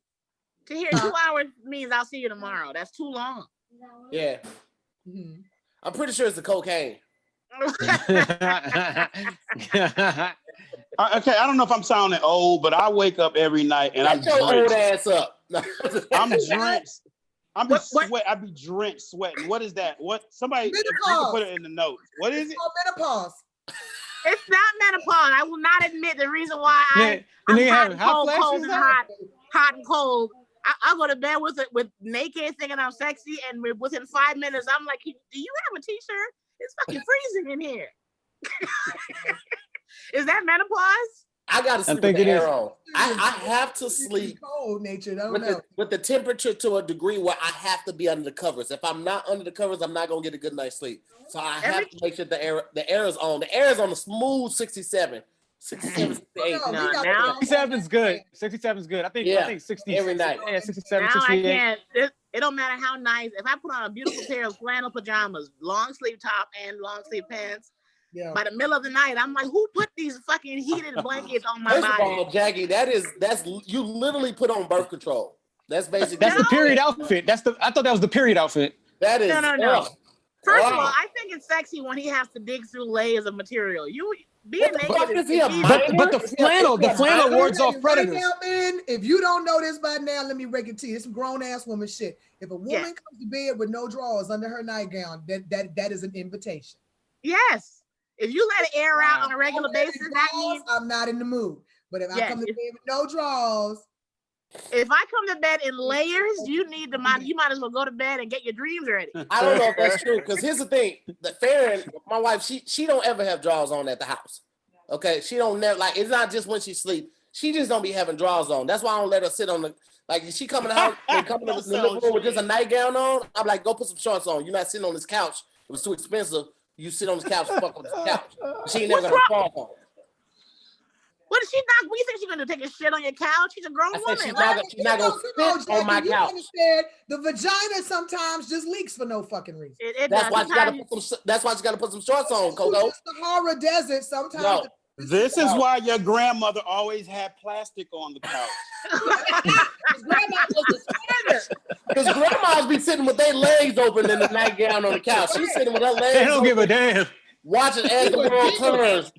To hear 2 hours means I'll see you tomorrow. That's too long. Yeah. Mm-hmm. I'm pretty sure it's the cocaine. Okay, I don't know if I'm sounding old, but I wake up every night and I'm your old ass up. I'm drenched. I be drenched sweating. What is that? What somebody you can put it in the notes. What is it? Menopause. It's not menopause. I will not admit the reason why I'm hot and cold and hot and cold. I go to bed with naked, thinking I'm sexy, and within 5 minutes, I'm like, "Do you have a t-shirt? It's fucking freezing in here." Is that menopause? I gotta sleep with the air on. I have to sleep cold nature. With the temperature to a degree where I have to be under the covers. If I'm not under the covers, I'm not gonna get a good night's sleep. So I have to make sure the air is on. The air is on a smooth 67. 67, 68. 67 is good. 67 is good. I think 60 every night. Yeah, 67, now 68. I can't. It don't matter how nice. If I put on a beautiful pair of flannel pajamas, long sleeve top and long sleeve pants, by the middle of the night, I'm like, who put these fucking heated blankets on my body? First of all, Jackie, that's you literally put on birth control. That's basically the period outfit. I thought that was the period outfit. That is no. First of all, I think it's sexy when he has to dig through layers of material. Being naked but the flannel wards off predators. Now, man, if you don't know this by now, let me break it to you. It's some grown ass woman shit. If a woman comes to bed with no drawers under her nightgown, that is an invitation. Yes. If you let it air out on a regular basis, that means I'm not in the mood. But if I come to bed with no drawers. If I come to bed in layers, you might as well go to bed and get your dreams ready. I don't know if that's true, because here's the thing: Farron, my wife, she don't ever have drawers on at the house. Okay, she don't never it's not just when she sleep. She just don't be having drawers on. That's why I don't let her sit on the she come in the house and come in the living room with just a nightgown on. I'm like, go put some shorts on. You're not sitting on this couch. It was too expensive. You sit on this couch and fuck on this couch. She ain't never gonna fall on. What is she not? What do you think she's gonna do? Take a shit on your couch? She's a grown woman. She's not gonna sit on my couch. Understand, the vagina sometimes just leaks for no fucking reason. That's why she gotta put some shorts on, Coco. It's the horror desert. Sometimes This is why your grandmother always had plastic on the couch. Because grandmas be sitting with their legs open in the nightgown on the couch. She's sitting with her legs They don't open, give a damn. watching as the world turns.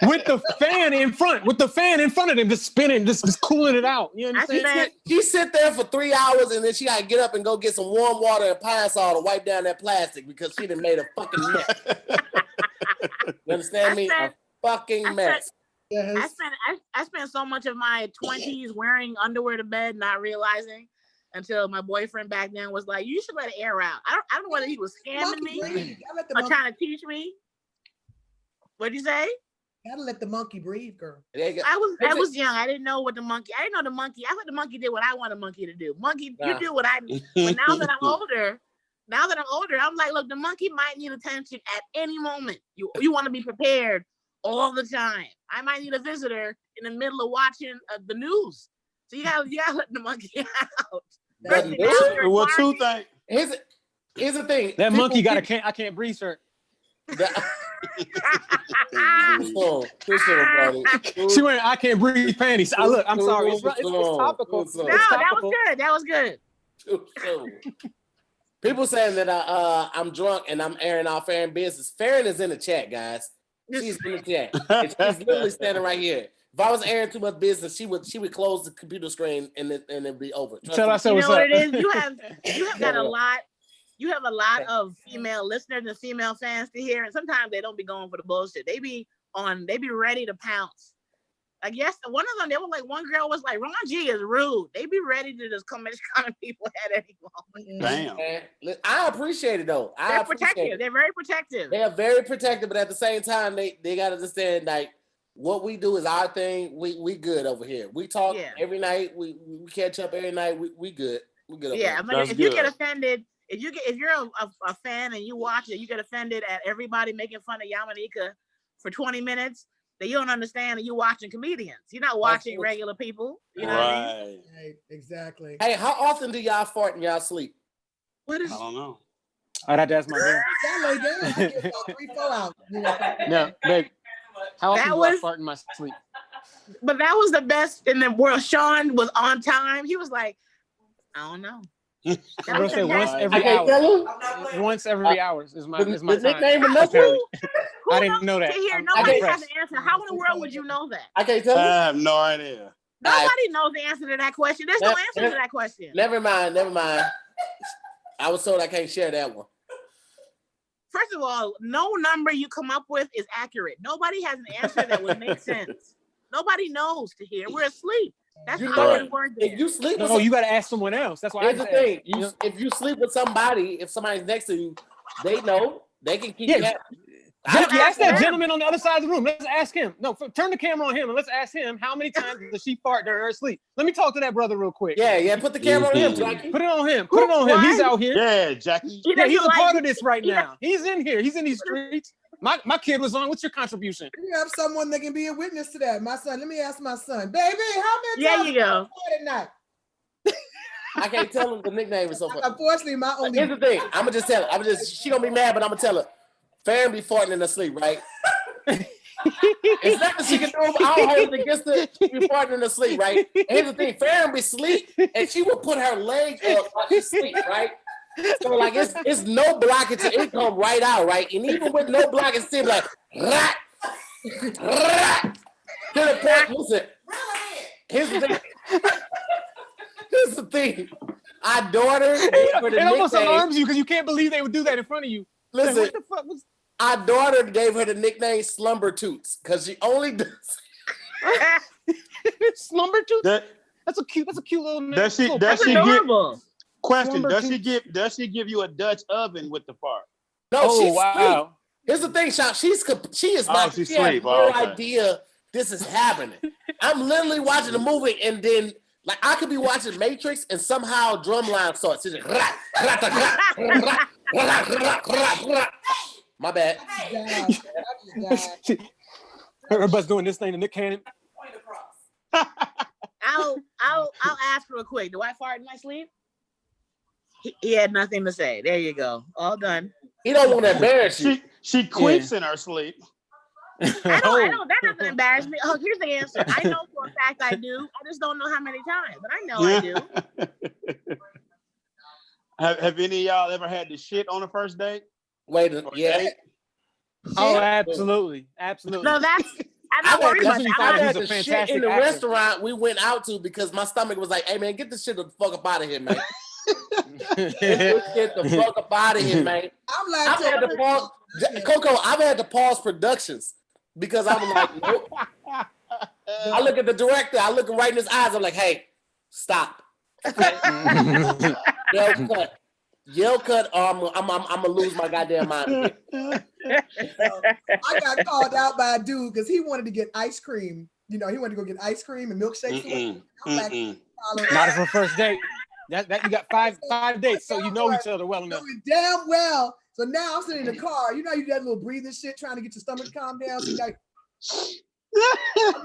With the fan in front, of them, just spinning, just cooling it out. You know what I'm saying? She sit there for 3 hours and then she gotta get up and go get some warm water and Pine Sol to wipe down that plastic because she done made a fucking mess. You understand me? A fucking mess. I spent so much of my 20s wearing underwear to bed, not realizing until my boyfriend back then was like, "You should let it air out." I don't know whether he was scamming me or trying to teach me. What'd you say? Gotta let the monkey breathe, girl. I was young. I didn't know what the monkey. I didn't know the monkey. I thought the monkey did what I want a monkey to do. Monkey, you do what I need. But now that I'm older, I'm like, look, the monkey might need attention at any moment. You want to be prepared all the time. I might need a visitor in the middle of watching the news. So you gotta let the monkey out. What you think? Here's the thing. That monkey got I can't breathe shirt. She wearing I can't breathe panties. Look, I'm sorry. It's topical. No, that was good. People saying that I'm drunk and I'm airing out Farron business. Farron is in the chat, guys. She's in the chat. She's literally standing right here. If I was airing too much business, she would close the computer screen and it'd be over. Tell us you know what it is. You have got a lot. You have a lot of female listeners and female fans to hear, and sometimes they don't be going for the bullshit. They be ready to pounce. Like yes, one of them, one girl was like, Ron G is rude. They be ready to just come at people at any moment. Damn. I appreciate it though. They're protective. They're very protective. They are very protective, but at the same time, they gotta understand like what we do is our thing. We good over here. We talk every night. We catch up every night. We good. We good. Yeah, I mean, if you get offended. If you're a fan and you watch it, you get offended at everybody making fun of Yamanika for 20 minutes, then you don't understand that you're watching comedians. You're not watching regular people. You know what I mean? Right, exactly. Hey, how often do y'all fart in y'all sleep? I don't know. I'd have to ask my girl. Y'all lay down, I get about 3-4 hours. No, babe. How often do I fart in my sleep? But that was the best in the world. Sean was on time. He was like, I don't know. I say once every hour. Once every hour is my time. Nickname I didn't know that. Nobody has an answer. How in the world would you know that? I can't tell you. I have no idea. Nobody knows the answer to that question. There's no answer to that question. Never mind. I was told I can't share that one. First of all, no number you come up with is accurate. Nobody has an answer that would make sense. Nobody knows to hear. We're asleep. That's how it works. If you sleep with you got to ask someone else. That's why. Here's the thing. If you sleep with somebody, if somebody's next to you, they know they can keep you happy. Ask that gentleman on the other side of the room. Let's ask him. No, turn the camera on him and let's ask him how many times does she fart during her sleep. Let me talk to that brother real quick. Yeah. Put the camera on him, Jackie. Put it on him. Put it on him. He's out here. Yeah, Jackie. He's a part of this right now. He's in here. He's in these streets. My kid was on. What's your contribution? You have someone that can be a witness to that. My son. Let me ask my son. Baby, how many times you go. at night? I can't tell him the nickname is so funny. Unfortunately, my only. Here's the thing. I'm gonna just tell her. She gonna be mad, but I'm gonna tell her. Farron be farting in her sleep, right? It's nothing she can do. I don't hold it against her. She be farting in her sleep, right? And here's the thing. Farron be asleep, and she will put her leg up while she sleep, right? So like it's no blockage, it come right out, right? And even with no blockage, it's still like rat, rat. To the point, listen. Here's the thing. Our daughter it almost alarms you because you can't believe they would do that in front of you. Listen, what the fuck was... Our daughter gave her the nickname Slumber Toots because she only does Slumber Toots. That's a cute little name. Does she adorable. Question: Does she give you a Dutch oven with the fart? No, she's asleep. Here's the thing, Sean. She is not. She has no idea this is happening. I'm literally watching the movie, and then like I could be watching Matrix, and somehow drumline starts. It's my bad. Everybody's doing this thing to Nick Cannon. I'll ask real quick. Do I fart in my sleep? He had nothing to say. There you go. All done. He don't want to embarrass you. She queefs in her sleep. I don't. That doesn't embarrass me. Oh, here's the answer. I know for a fact I do. I just don't know how many times, but I know I do. Have any of y'all ever had to shit on a first date? Wait, yeah. Oh, absolutely. No, that's. I'm not worried about that. I had the shit in the restaurant we went out to because my stomach was like, "Hey man, get this shit the fuck up out of here, man." Get the fuck up out of here, man. I've had to pause. Coco, I've had to pause productions because I was like, nope. I look at the director, I look him right in his eyes, I'm like, hey, stop. Okay? Yell cut, or I'm gonna lose my goddamn mind. I got called out by a dude because he wanted to get ice cream. You know, he wanted to go get ice cream and milkshakes. Not for first date. That you got five dates, so you know each other well enough. Damn well. So now I'm sitting in the car. You know, you do that little breathing shit, trying to get your stomach to calm down. So you like,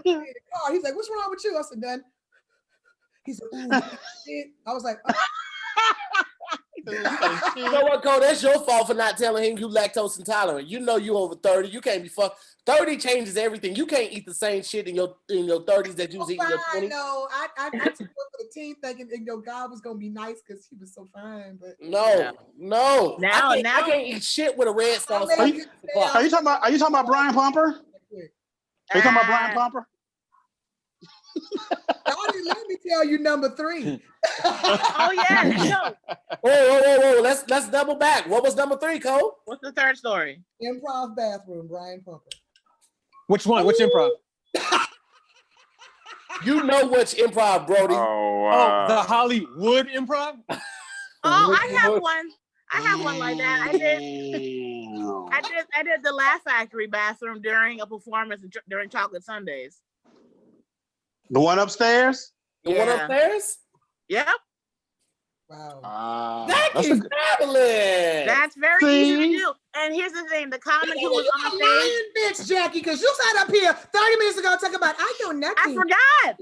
in the car. He's like, "What's wrong with you?" I said, "None." He said, "Ooh, shit." I was like, You know what, Cole? That's your fault for not telling him you lactose intolerant. You know you over 30. You can't be fucked. 30 changes everything. You can't eat the same shit in your 30s that you was eating in your 20s. No, I took for the team thinking, you know, God was gonna be nice because he was so fine. But no. Now I can't eat shit with a red sauce. Are you talking about Brian Pumper? Are you talking about Brian Pumper? Let me tell you number 3. Oh yeah. Whoa. Let's double back. What was number 3, Cole? What's the third story? Improv bathroom, Brian Pumper. Which one? Which improv? You know which improv, Broady. Oh, the Hollywood improv? Oh, I have one. I have one like that. I did the Laugh Factory bathroom during a performance during Chocolate Sundays. The one upstairs? The one upstairs? Yep. Wow. That's fabulous. That's very easy to do. And here's the thing: the comic who was on the lying, bitch, Jackie, because you sat up here 30 minutes ago talking about I know nothing. I forgot.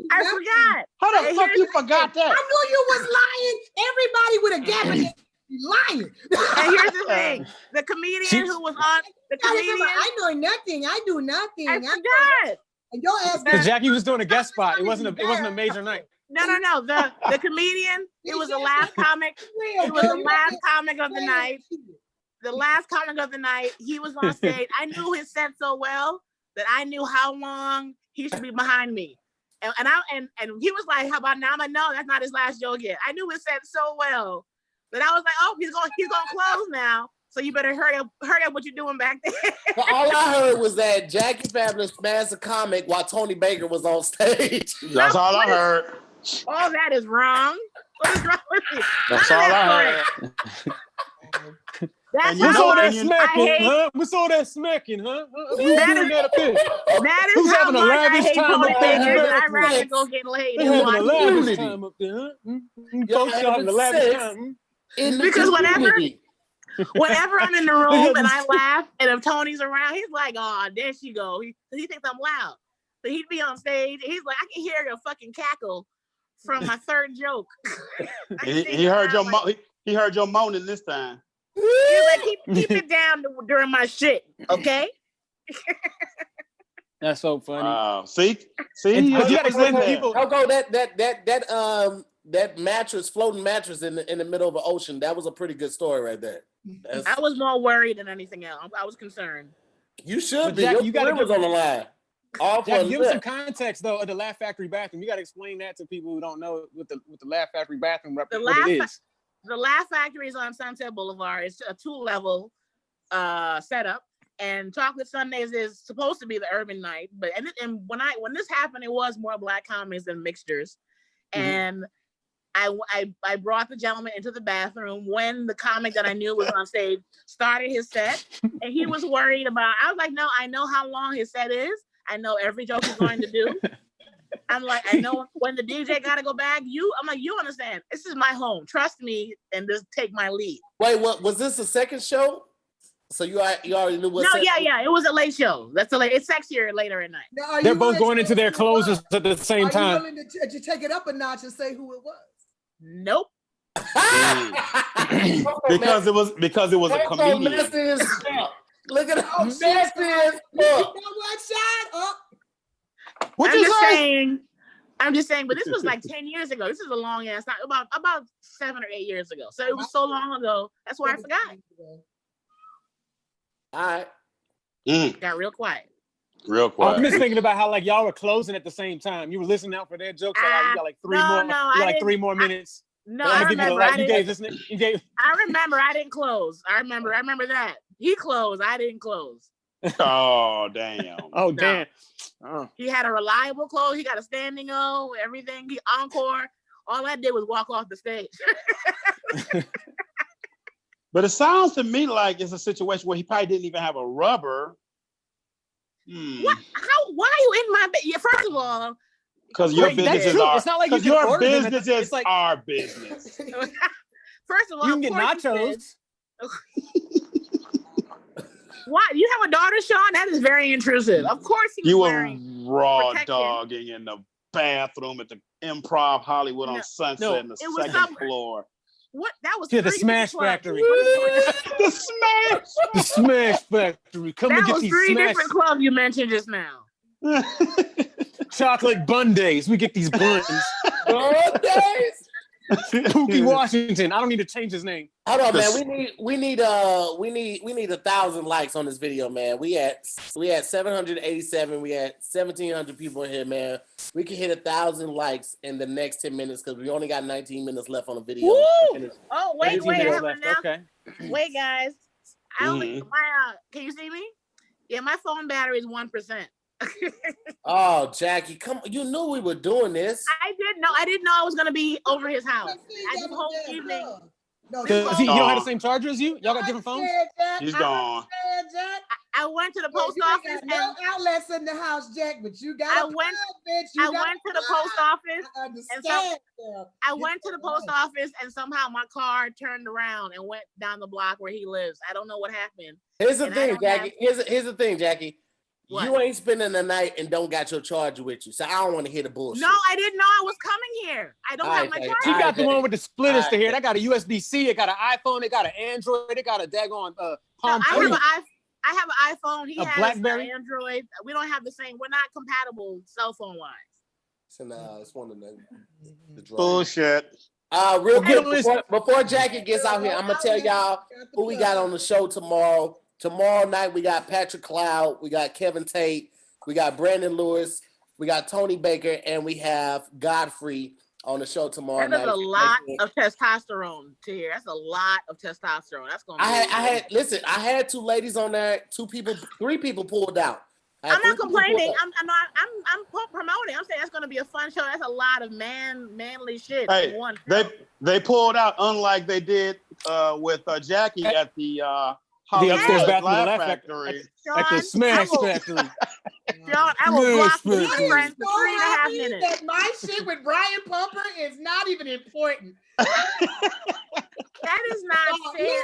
How the fuck you forgot that? I knew you was lying. Everybody with a gap in lying. And here's the thing: the comedian who was on the comedian. I know nothing. I do nothing. I forgot. And your ass. Because Jackie was doing a guest spot. It wasn't a major night. No. The comedian. It was the last comic. It was the last comic of the night. The last comic of the night. He was on stage. I knew his set so well that I knew how long he should be behind me. And he was like, "How about now?" I'm like, "No, that's not his last joke yet." I knew his set so well that I was like, "Oh, he's gonna close now. So you better hurry up what you're doing back there." Well, all I heard was that Jackie Fabulous smashed a comic while Tony Baker was on stage. That's all I heard. Oh, that is wrong. What is wrong with you? That's all I heard. That's What's all that smacking, huh? Who's doing that up there? That is how much I hate Tony Baker. I'd rather go get laid and watch lavish time up there, huh? Folks having a lavish time. Because whenever I'm in the room and I laugh, and if Tony's around, he's like, "Oh, there she go." He thinks I'm loud. So he'd be on stage, and he's like, "I can hear your fucking cackle from my third joke." he heard your moaning this time. He's like, keep it down during my shit, okay? That's so funny. Wow. See. But you gotta explain to people. I'll go that mattress, floating mattress in the middle of an ocean. That was a pretty good story right there. I was more worried than anything else. I was concerned. You should be. Jack, you got was on the line. Jack, give them some context though of the Laugh Factory bathroom. You got to explain that to people who don't know what the Laugh Factory bathroom what it is. The Laugh Factory is on Sunset Boulevard. It's a 2-level setup, and Chocolate Sundays is supposed to be the urban night. But when this happened, it was more black comics than mixtures, and I brought the gentleman into the bathroom when the comic that I knew was on stage started his set, and he was worried about. I was like, "No, I know how long his set is. I know every joke he's going to do." I'm like, I know when the DJ got to go back. I'm like, you understand? This is my home. Trust me, and just take my lead. Wait, what was this? A second show? So you already knew what? No, yeah. It was a late show. It's sexier later at night. Now, they're both going into their closers at the same time. Are you willing to take it up a notch and say who it was? Nope. because it was a comedian. Look at how shit. nasty is. You know what, Sean? Oh. What I'm you just say? saying. I'm just saying, but this was like 10 years ago. This is a long ass time, about 7 or 8 years ago. So it was so long ago. That's why I forgot. All right. Got real quiet. Real quiet. I'm just thinking about how like y'all were closing at the same time. You were listening out for their jokes. So, like, you got like three more. You got like 3 more minutes. I remember. I remember. I didn't close. I remember that he closed. I didn't close. Oh damn. Oh damn. Oh. He had a reliable close. He got a standing O. Everything. He encore. All I did was walk off the stage. But it sounds to me like it's a situation where he probably didn't even have a rubber. What? How? Why are you in my bed? Yeah, first of all, because your business is our. It's not like because your business is like our business. First of all, you can get nachos. Why? You have a daughter, Sean? That is very intrusive. Of course, you were raw dogging in the bathroom at the Improv Hollywood on Sunset in the second floor. What? That was the Smash Factory. The Smash Factory. Come and get these three smash. Different clubs you mentioned just now. Chocolate bun days. We get these buns. Bun days. Pookie Washington. I don't need to change his name. Hold on, man. We need 1,000 likes on this video, man. We had 787. We had 1,700 people in here, man. We can hit 1,000 likes in the next 10 minutes because we only got 19 minutes left on the video. Woo! Oh, wait. Okay. Wait, guys. I only can you see me? Yeah, my phone battery is 1%. Oh, Jackie, come! You knew we were doing this. I didn't know I was gonna be over his house. I the whole evening. Does he don't have the same charger as you? Y'all got different phones? He's gone. I went to the post office. No outlets in the house, Jack, but you got. I went to the post office. I went to the post office, and somehow my car turned around and went down the block where he lives. I don't know what happened. Here's the thing, Jackie. Here's the thing, Jackie. What? You ain't spending the night and don't got your charger with you, so I don't want to hear the bullshit. No, I didn't know I was coming here. I don't have my charger. She got the one with the splitters to here. That got a USB-C. It got an iPhone. It got an Android. It got a daggone Palm Pre. I have an iPhone. He has BlackBerry? an Android. We don't have the same. We're not compatible cell phone wise. So it's one of the bullshit. Real quick, before Jackie gets out here, I'm gonna tell y'all who we got on the show tomorrow. Tomorrow night, we got Patrick Cloud, we got Kevin Tate, we got Brandon Lewis, we got Tony Baker, and we have Godfrey on the show tomorrow night. That's a lot of testosterone to hear. That's a lot of testosterone. That's gonna. I had 2 ladies on there. 3 people pulled out. I'm not complaining. I'm promoting. I'm saying that's gonna be a fun show. That's a lot of manly shit. Hey, they pulled out, unlike they did with Jackie at the upstairs bathroom Laugh Factory. At the Smash Factory. John, I will block these friends for 3.5 minutes. That my shit with Brian Pumper is not even important. That is not fair.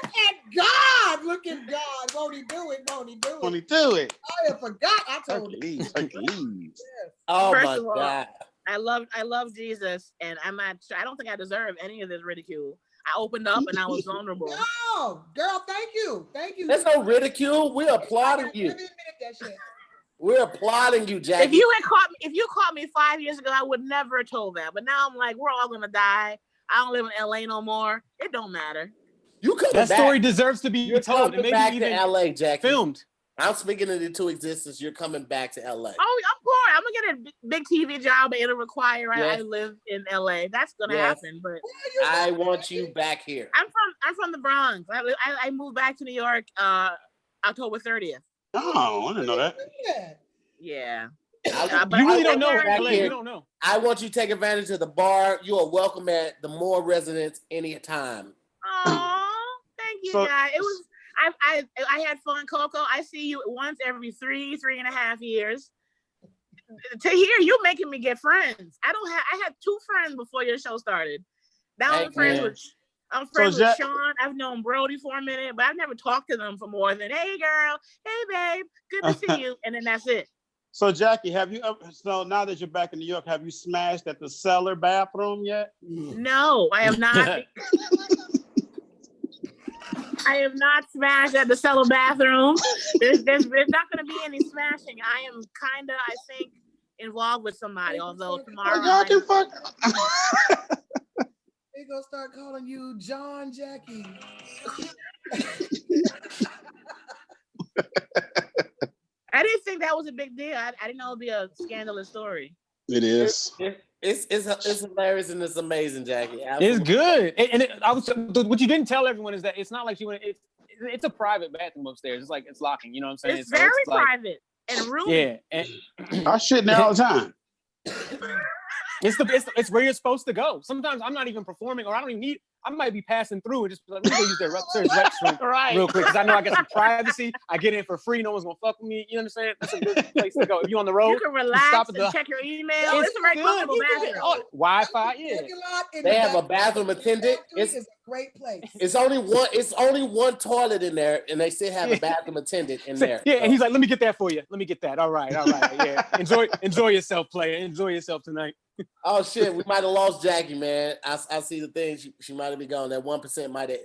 Look at God. Won't he do it? Won't he do it? Won't he do it? I forgot. I told you. Oh First my of all, God. I love Jesus, and I'm not sure. I don't think I deserve any of this ridicule. I opened up and I was vulnerable. No, girl, thank you. There's no ridicule. We're applauding you. We're applauding you, Jackie. If you caught me 5 years ago, I would never have told that. But now I'm like, we're all gonna die. I don't live in LA no more. It don't matter. That story deserves to be told. You're coming back to LA, Jackie. Filmed. I'm speaking it into existence. You're coming back to LA. Oh, I'm poor. I'm gonna get a big TV job, and it'll require I live in LA. That's gonna happen. But I want you back here. I'm from the Bronx. I moved back to New York October 30th. Oh, I didn't know that. Yeah. You really don't know. You don't know. I want you to take advantage of the bar. You are welcome at the Moore residence anytime. Oh, thank you, guys. It was. I had fun, Coco. I see you once every 3.5 years. To hear you making me get friends. I had 2 friends before your show started. I'm friends with Sean. I've known Broady for a minute, but I've never talked to them for more than, hey girl, hey babe, good to see you. And then that's it. So Jackie, have you ever, so now that you're back in New York, have you smashed at the cellar bathroom yet? No, I have not. I am not smashed at the cellar bathroom. There's not going to be any smashing. I am kind of, I think, involved with somebody. Although tomorrow, Y'all can fuck. They gonna start calling you John Jackie. I didn't think that was a big deal. I didn't know it'd be a scandalous story. It is. It's hilarious and it's amazing, Jackie. Absolutely. It's good. What you didn't tell everyone is that it's not like she went. It's a private bathroom upstairs. It's like it's locking. You know what I'm saying? It's very private and roomy. Yeah. And, I shit there all the time. It's where you're supposed to go. Sometimes I'm not even performing, or I don't even need. I might be passing through and just be like, let me go use their upstairs restroom real quick because I know I got some privacy. I get in for free. No one's gonna fuck with me. You understand? That's a good place to go. If you're on the road, you can relax and check your email. It's a very comfortable bathroom. Wi-Fi, yeah. They have a bathroom attendant. It's a great place. It's only one toilet in there, and they still have a bathroom attendant in there. Yeah, and he's like, let me get that for you. Let me get that. All right. Yeah. Enjoy yourself, player. Enjoy yourself tonight. Oh shit, we might have lost Jackie, man. I see the thing. She might have been gone. That 1% might have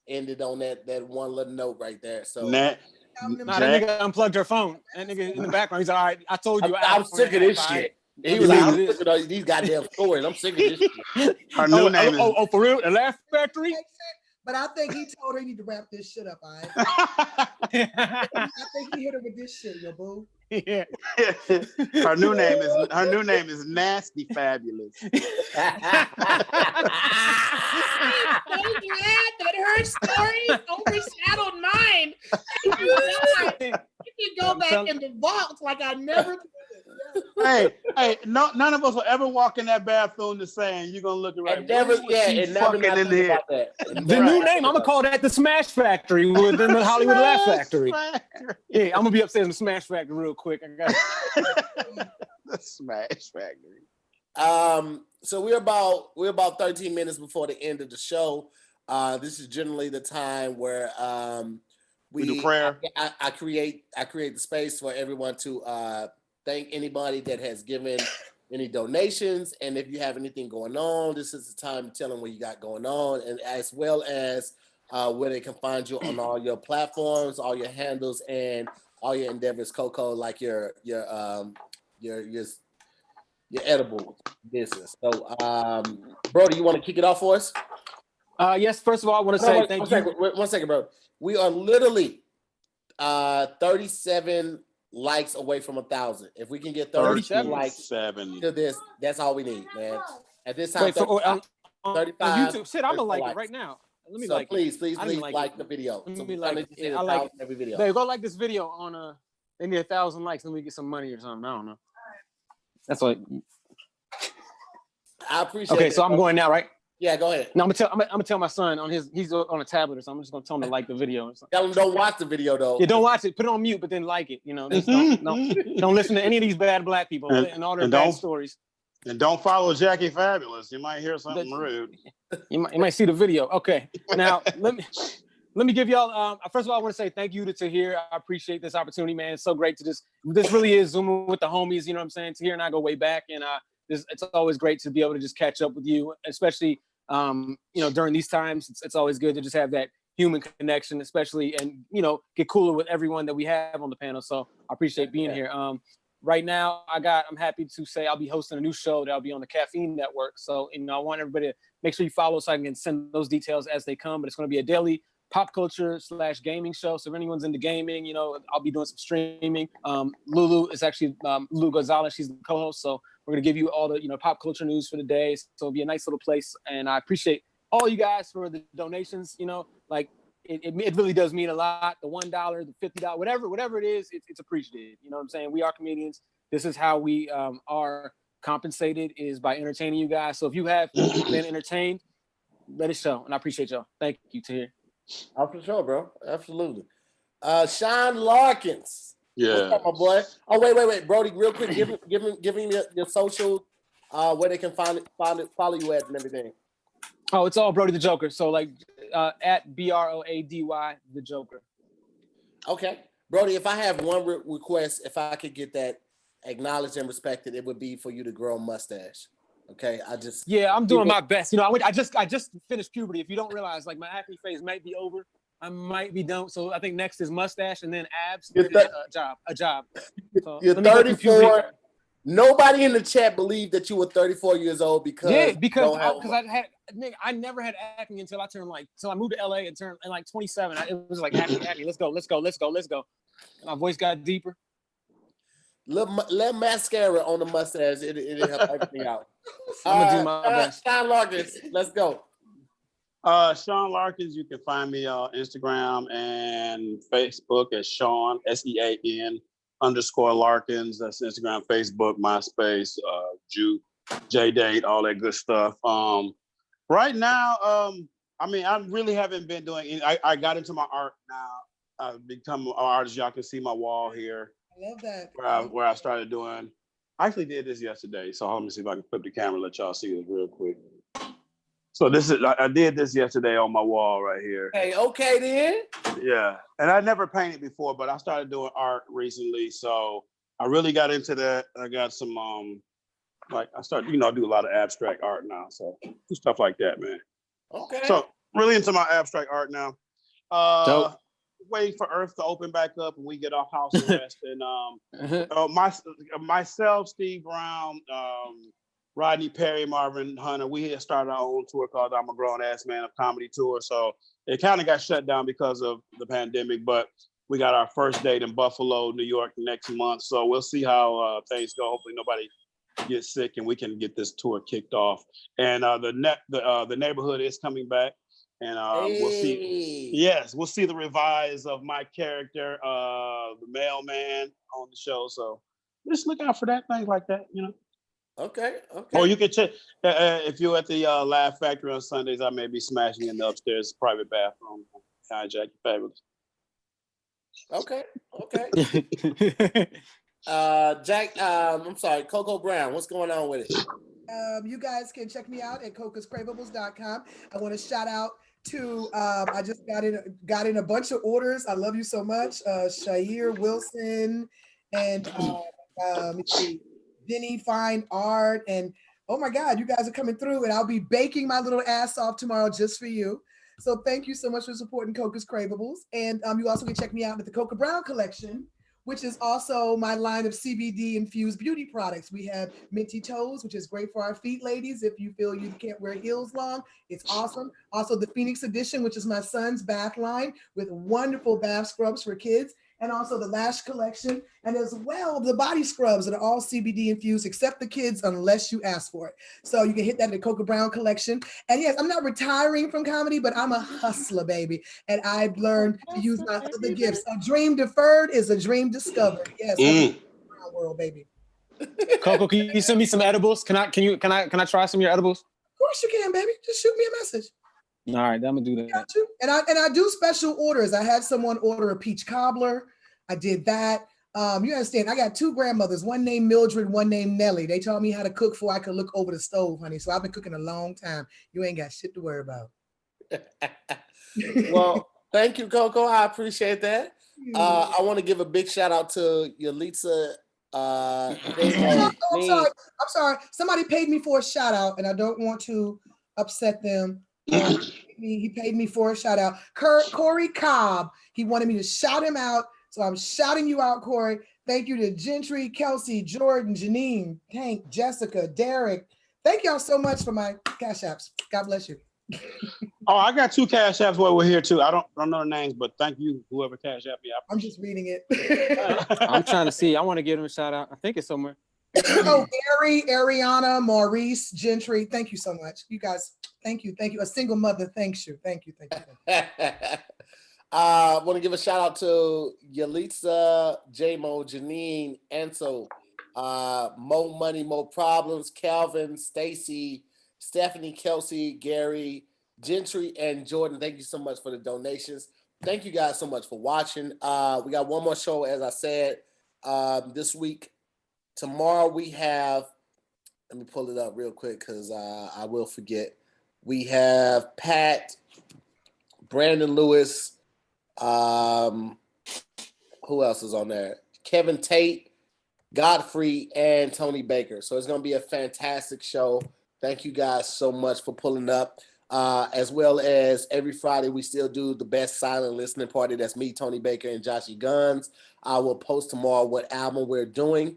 ended on that one little note right there. So that nigga unplugged her phone. That nigga in the background. He's like, all right, I told you. I'm sick of this shit. He was like, I'm sick of these goddamn stories. I'm sick of this shit. Her new name is... Oh, for real? The Laugh Factory? But I think he told her you need to wrap this shit up, all right? I think he hit her with this shit, yo boo. Yeah. Her new name is Nasty Fabulous. I'm so glad that her story overshadowed mine. You can go back in the vault like I never. Hey, none of us will ever walk in that bathroom the same. You're gonna look right. And never fucking in there. The new name, I'm gonna call that the Smash Factory within the Hollywood Laugh Factory. Yeah, I'm gonna be upstairs in the Smash Factory real quick. I got the Smash Factory. So we're about 13 minutes before the end of the show. This is generally the time where we do prayer. I create the space for everyone to thank anybody that has given any donations, and if you have anything going on, this is the time to tell them what you got going on, and as well as where they can find you on all your platforms, all your handles, and all your endeavors, Coco, like your edible business. So, Broady, you want to kick it off for us? Yes. First of all, I want to say thank you. One second, bro. We are literally 37 likes away from 1,000. If we can get 37 likes to this, that's all we need, man. At this time, 35. YouTube. Shit, I'm gonna like it right now. Let me please like the video. Let me like it. I like every video. Babe, go like this video on they need 1,000 likes. Let me get some money or something. I don't know. That's like. I appreciate. Okay, so I'm going now, right? Yeah, go ahead. No, I'm gonna tell my son he's on a tablet or something. I'm just gonna tell him to like the video. Tell him don't watch the video though. Yeah, don't watch it. Put it on mute, but then like it. You know, don't listen to any of these bad black people and all their bad stories. And don't follow Jackie Fabulous. You might hear something rude. You might see the video. Okay, now let me give y'all. First of all, I want to say thank you to Tahir. I appreciate this opportunity, man. It's so great to this really is Zooming with the homies. You know what I'm saying? Tahir and I go way back, and it's always great to be able to just catch up with you, especially during these times. It's always good to just have that human connection, especially, and get cooler with everyone that we have on the panel. So I appreciate being here. Right now, I'm happy to say I'll be hosting a new show that'll be on the Caffeine Network. So I want everybody to make sure you follow so I can send those details as they come. But it's going to be a daily pop culture / gaming show. So if anyone's into gaming, I'll be doing some streaming. Lulu is actually Lulu Gonzalez. She's the co-host. So we're going to give you all the, pop culture news for the day. So it'll be a nice little place. And I appreciate all you guys for the donations. It really does mean a lot. The $1, the $50, whatever it is, it's appreciated. You know what I'm saying? We are comedians. This is how we are compensated, is by entertaining you guys. So if you have been entertained, let it show. And I appreciate y'all. Thank you, Tahir. Oh, for sure, bro. Absolutely. Sean Larkins. Yeah. What's up, my boy? Oh, wait, Broady, real quick, give him your social, where they can follow you at and everything. Oh, it's all Broady the Joker. So at Broady the Joker. Okay, Broady. If I have one request, if I could get that acknowledged and respected, it would be for you to grow a mustache. Okay, I'm doing my best. I just finished puberty. If you don't realize, my acne phase might be over. I might be done. So I think next is mustache and then abs. You're And then a job. So You're let me go through 34. puberty. Nobody in the chat believed that you were 34 years old because I never had acne until I turned I moved to LA and turned like 27. It was like acne. Let's go. And my voice got deeper. Let mascara on the mustache. It'll help everything out. I'm gonna do my best. Sean Larkin, let's go. Sean Larkins, you can find me on Instagram and Facebook as Sean SEAN_Larkins. That's Instagram, Facebook, MySpace, JDate, all that good stuff. Right now, I really haven't been doing. I got into my art now. I've become an artist. Y'all can see my wall here. I love that. Where I started doing. I actually did this yesterday. So let me see if I can flip the camera and let y'all see this real quick. So I did this yesterday on my wall right here. Hey, okay then. Yeah, and I never painted before, but I started doing art recently, so I really got into that. I got some I started, I do a lot of abstract art now, so do stuff like that, man. Okay. So really into my abstract art now. Dope. Waiting for Earth to open back up and we get off house arrest. And myself, Steve Brown, Rodney Perry, Marvin Hunter, we had started our own tour called I'm a Grown Ass Man of Comedy Tour. So it kind of got shut down because of the pandemic, but we got our first date in Buffalo, New York next month. So we'll see how things go. Hopefully nobody gets sick and we can get this tour kicked off. And the neighborhood is coming back. And we'll see. Yes, we'll see the revise of my character, the mailman, on the show. So just look out for that, things like that, Okay. Or you can check if you're at the Laugh Factory on Sundays. I may be smashing in the upstairs private bathroom. Hi, Jack, you're fabulous. Okay. Jack, I'm sorry, Coco Brown. What's going on with it? You guys can check me out at cocoscravables.com. I want to shout out to I just got in a bunch of orders. I love you so much, Shahir Wilson and let's see, Vinny Fine Art, and oh my God, you guys are coming through, and I'll be baking my little ass off tomorrow just for you. So thank you so much for supporting Coco's Cravables, and you also can check me out at the Coco Brown Collection, which is also my line of CBD infused beauty products. We have Minty Toes, which is great for our feet, ladies. If you feel you can't wear heels long, it's awesome. Also the Phoenix Edition, which is my son's bath line with wonderful bath scrubs for kids. And also the Lash Collection, and as well the body scrubs that are all CBD infused, except the kids, unless you ask for it. So you can hit that at the Coco Brown Collection. And yes, I'm not retiring from comedy, but I'm a hustler, baby. And I've learned to use my other gifts. A dream deferred is a dream discovered. Yes, Brown world, baby. Coco, can you send me some edibles? Can I try some of your edibles? Of course you can, baby. Just shoot me a message. All right, I'm gonna do that. Got you. And I do special orders. I had someone order a peach cobbler. I did that. You understand? I got two grandmothers, one named Mildred, one named Nellie. They taught me how to cook before I could look over the stove, honey. So I've been cooking a long time. You ain't got shit to worry about. Well, thank you, Coco. I appreciate that. I want to give a big shout out to Yalitza. I'm sorry. Somebody paid me for a shout out, and I don't want to upset them. He paid me for a shout out. Corey Cobb. He wanted me to shout him out. So I'm shouting you out, Corey. Thank you to Gentry, Kelsey, Jordan, Janine, Tank, Jessica, Derek. Thank y'all so much for my cash apps. God bless you. Oh, I got two cash apps while we're here too. I don't know the names, but thank you, whoever cash app me. I'm just reading it. I'm trying to see. I want to give him a shout out. I think it's somewhere. Oh, Gary, Ariana, Maurice, Gentry. Thank you so much. You guys, thank you. A single mother, thanks you. Thank you. I want to give a shout out to Yalitza, J-Mo, Janine, Ansel, Mo Money, Mo Problems, Calvin, Stacy, Stephanie, Kelsey, Gary, Gentry, and Jordan. Thank you so much for the donations. Thank you guys so much for watching. We got one more show, as I said, this week. Tomorrow we have, let me pull it up real quick because I will forget. We have Pat, Brandon Lewis, who else is on there? Kevin Tate, Godfrey, and Tony Baker. So it's going to be a fantastic show. Thank you guys so much for pulling up. As well as every Friday, we still do the best silent listening party. That's me, Tony Baker, and Joshy Guns. I will post tomorrow what album we're doing.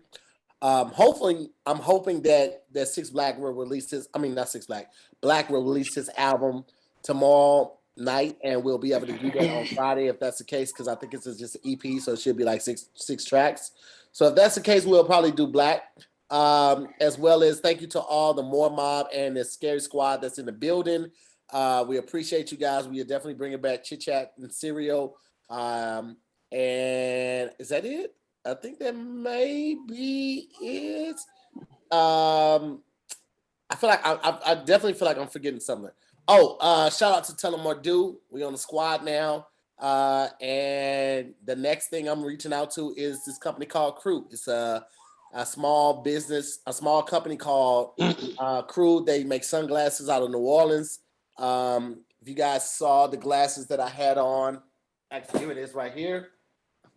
I'm hoping that Six Black will release his. I mean, not Six Black. Black will release his album tomorrow night, and we'll be able to do that on Friday if that's the case. Because I think it's just an EP, so it should be like six tracks. So if that's the case, we'll probably do Black. As well as thank you to all the Moore Mob and the Scary Squad that's in the building. We appreciate you guys. We are definitely bringing back Chit Chat and Cereal. And is that it? I think that may be it. I feel like I definitely feel like I'm forgetting something. Oh, shout out to Tell 'em What Do. We on the squad now. And the next thing I'm reaching out to is this company called Crew. It's a small business, a small company called Crew. They make sunglasses out of New Orleans. If you guys saw the glasses that I had on, actually here it is right here.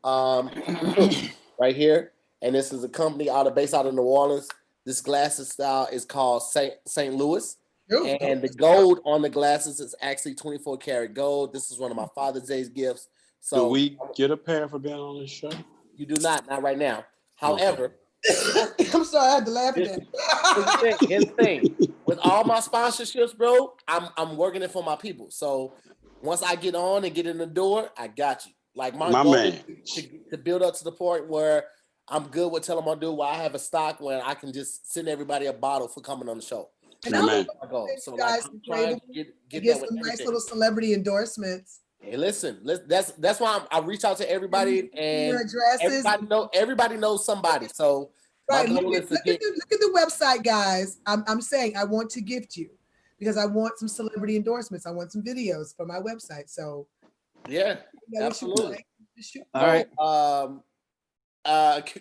Right here. And this is a company based out of New Orleans. This glasses style is called St. Louis. And the gold on the glasses is actually 24 karat gold. This is one of my Father's Day gifts. So do we get a pair for being on this show? You do not right now. However, I'm sorry, I had to laugh at that. Here's the thing. With all my sponsorships, bro, I'm working it for my people. So once I get on and get in the door, I got you. Like my goal man. is to build up to the point where I'm good with Tell 'em What Do, where I have a stock where I can just send everybody a bottle for coming on the show. And I'm man. So guys I'm trying to get get that some with nice everything. little celebrity endorsements. Hey, listen, that's why I reach out to everybody, and Your addresses. everybody knows somebody. So Right, my look goal at is to get. the website, guys. I'm saying I want to gift you because I want some celebrity endorsements. I want some videos for my website. So Yeah, absolutely. All right.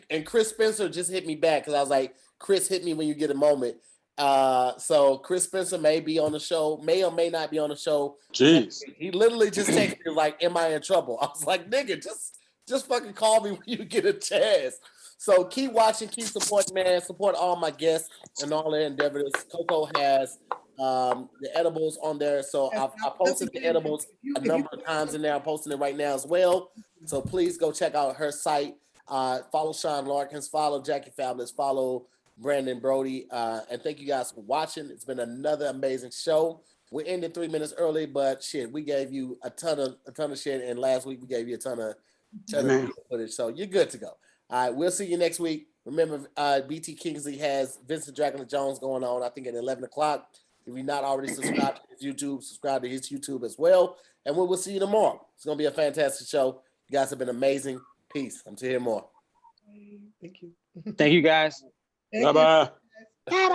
And Chris Spencer just hit me back because I was like, Chris, hit me when you get a moment. So Chris Spencer may be on the show, may or may not be on the show. Jeez. He literally just texted me like, "Am I in trouble?" I was like, "Nigga, just fucking call me when you get a chance." So keep watching, keep supporting, man. Support all my guests and all their endeavors. Coco has the edibles on there, so I posted the edibles a number of times in there. I'm posting it right now as well. So please go check out her site. Follow Sean Larkins, follow Jackie Fabulous, follow Brandon Broady, and thank you guys for watching. It's been another amazing show. We ended 3 minutes early, but shit, we gave you a ton of shit, and last week we gave you a ton of footage, so you're good to go. All right, we'll see you next week. Remember, BT Kingsley has Vincent Dracula Jones going on, I think at 11 o'clock. If you're not already subscribed to his YouTube, subscribe to his YouTube as well, and we will see you tomorrow. It's gonna be a fantastic show. You guys have been amazing. Peace. I'm Tahir Moore. Thank you. Thank you, guys. Bye-bye. Bye-bye.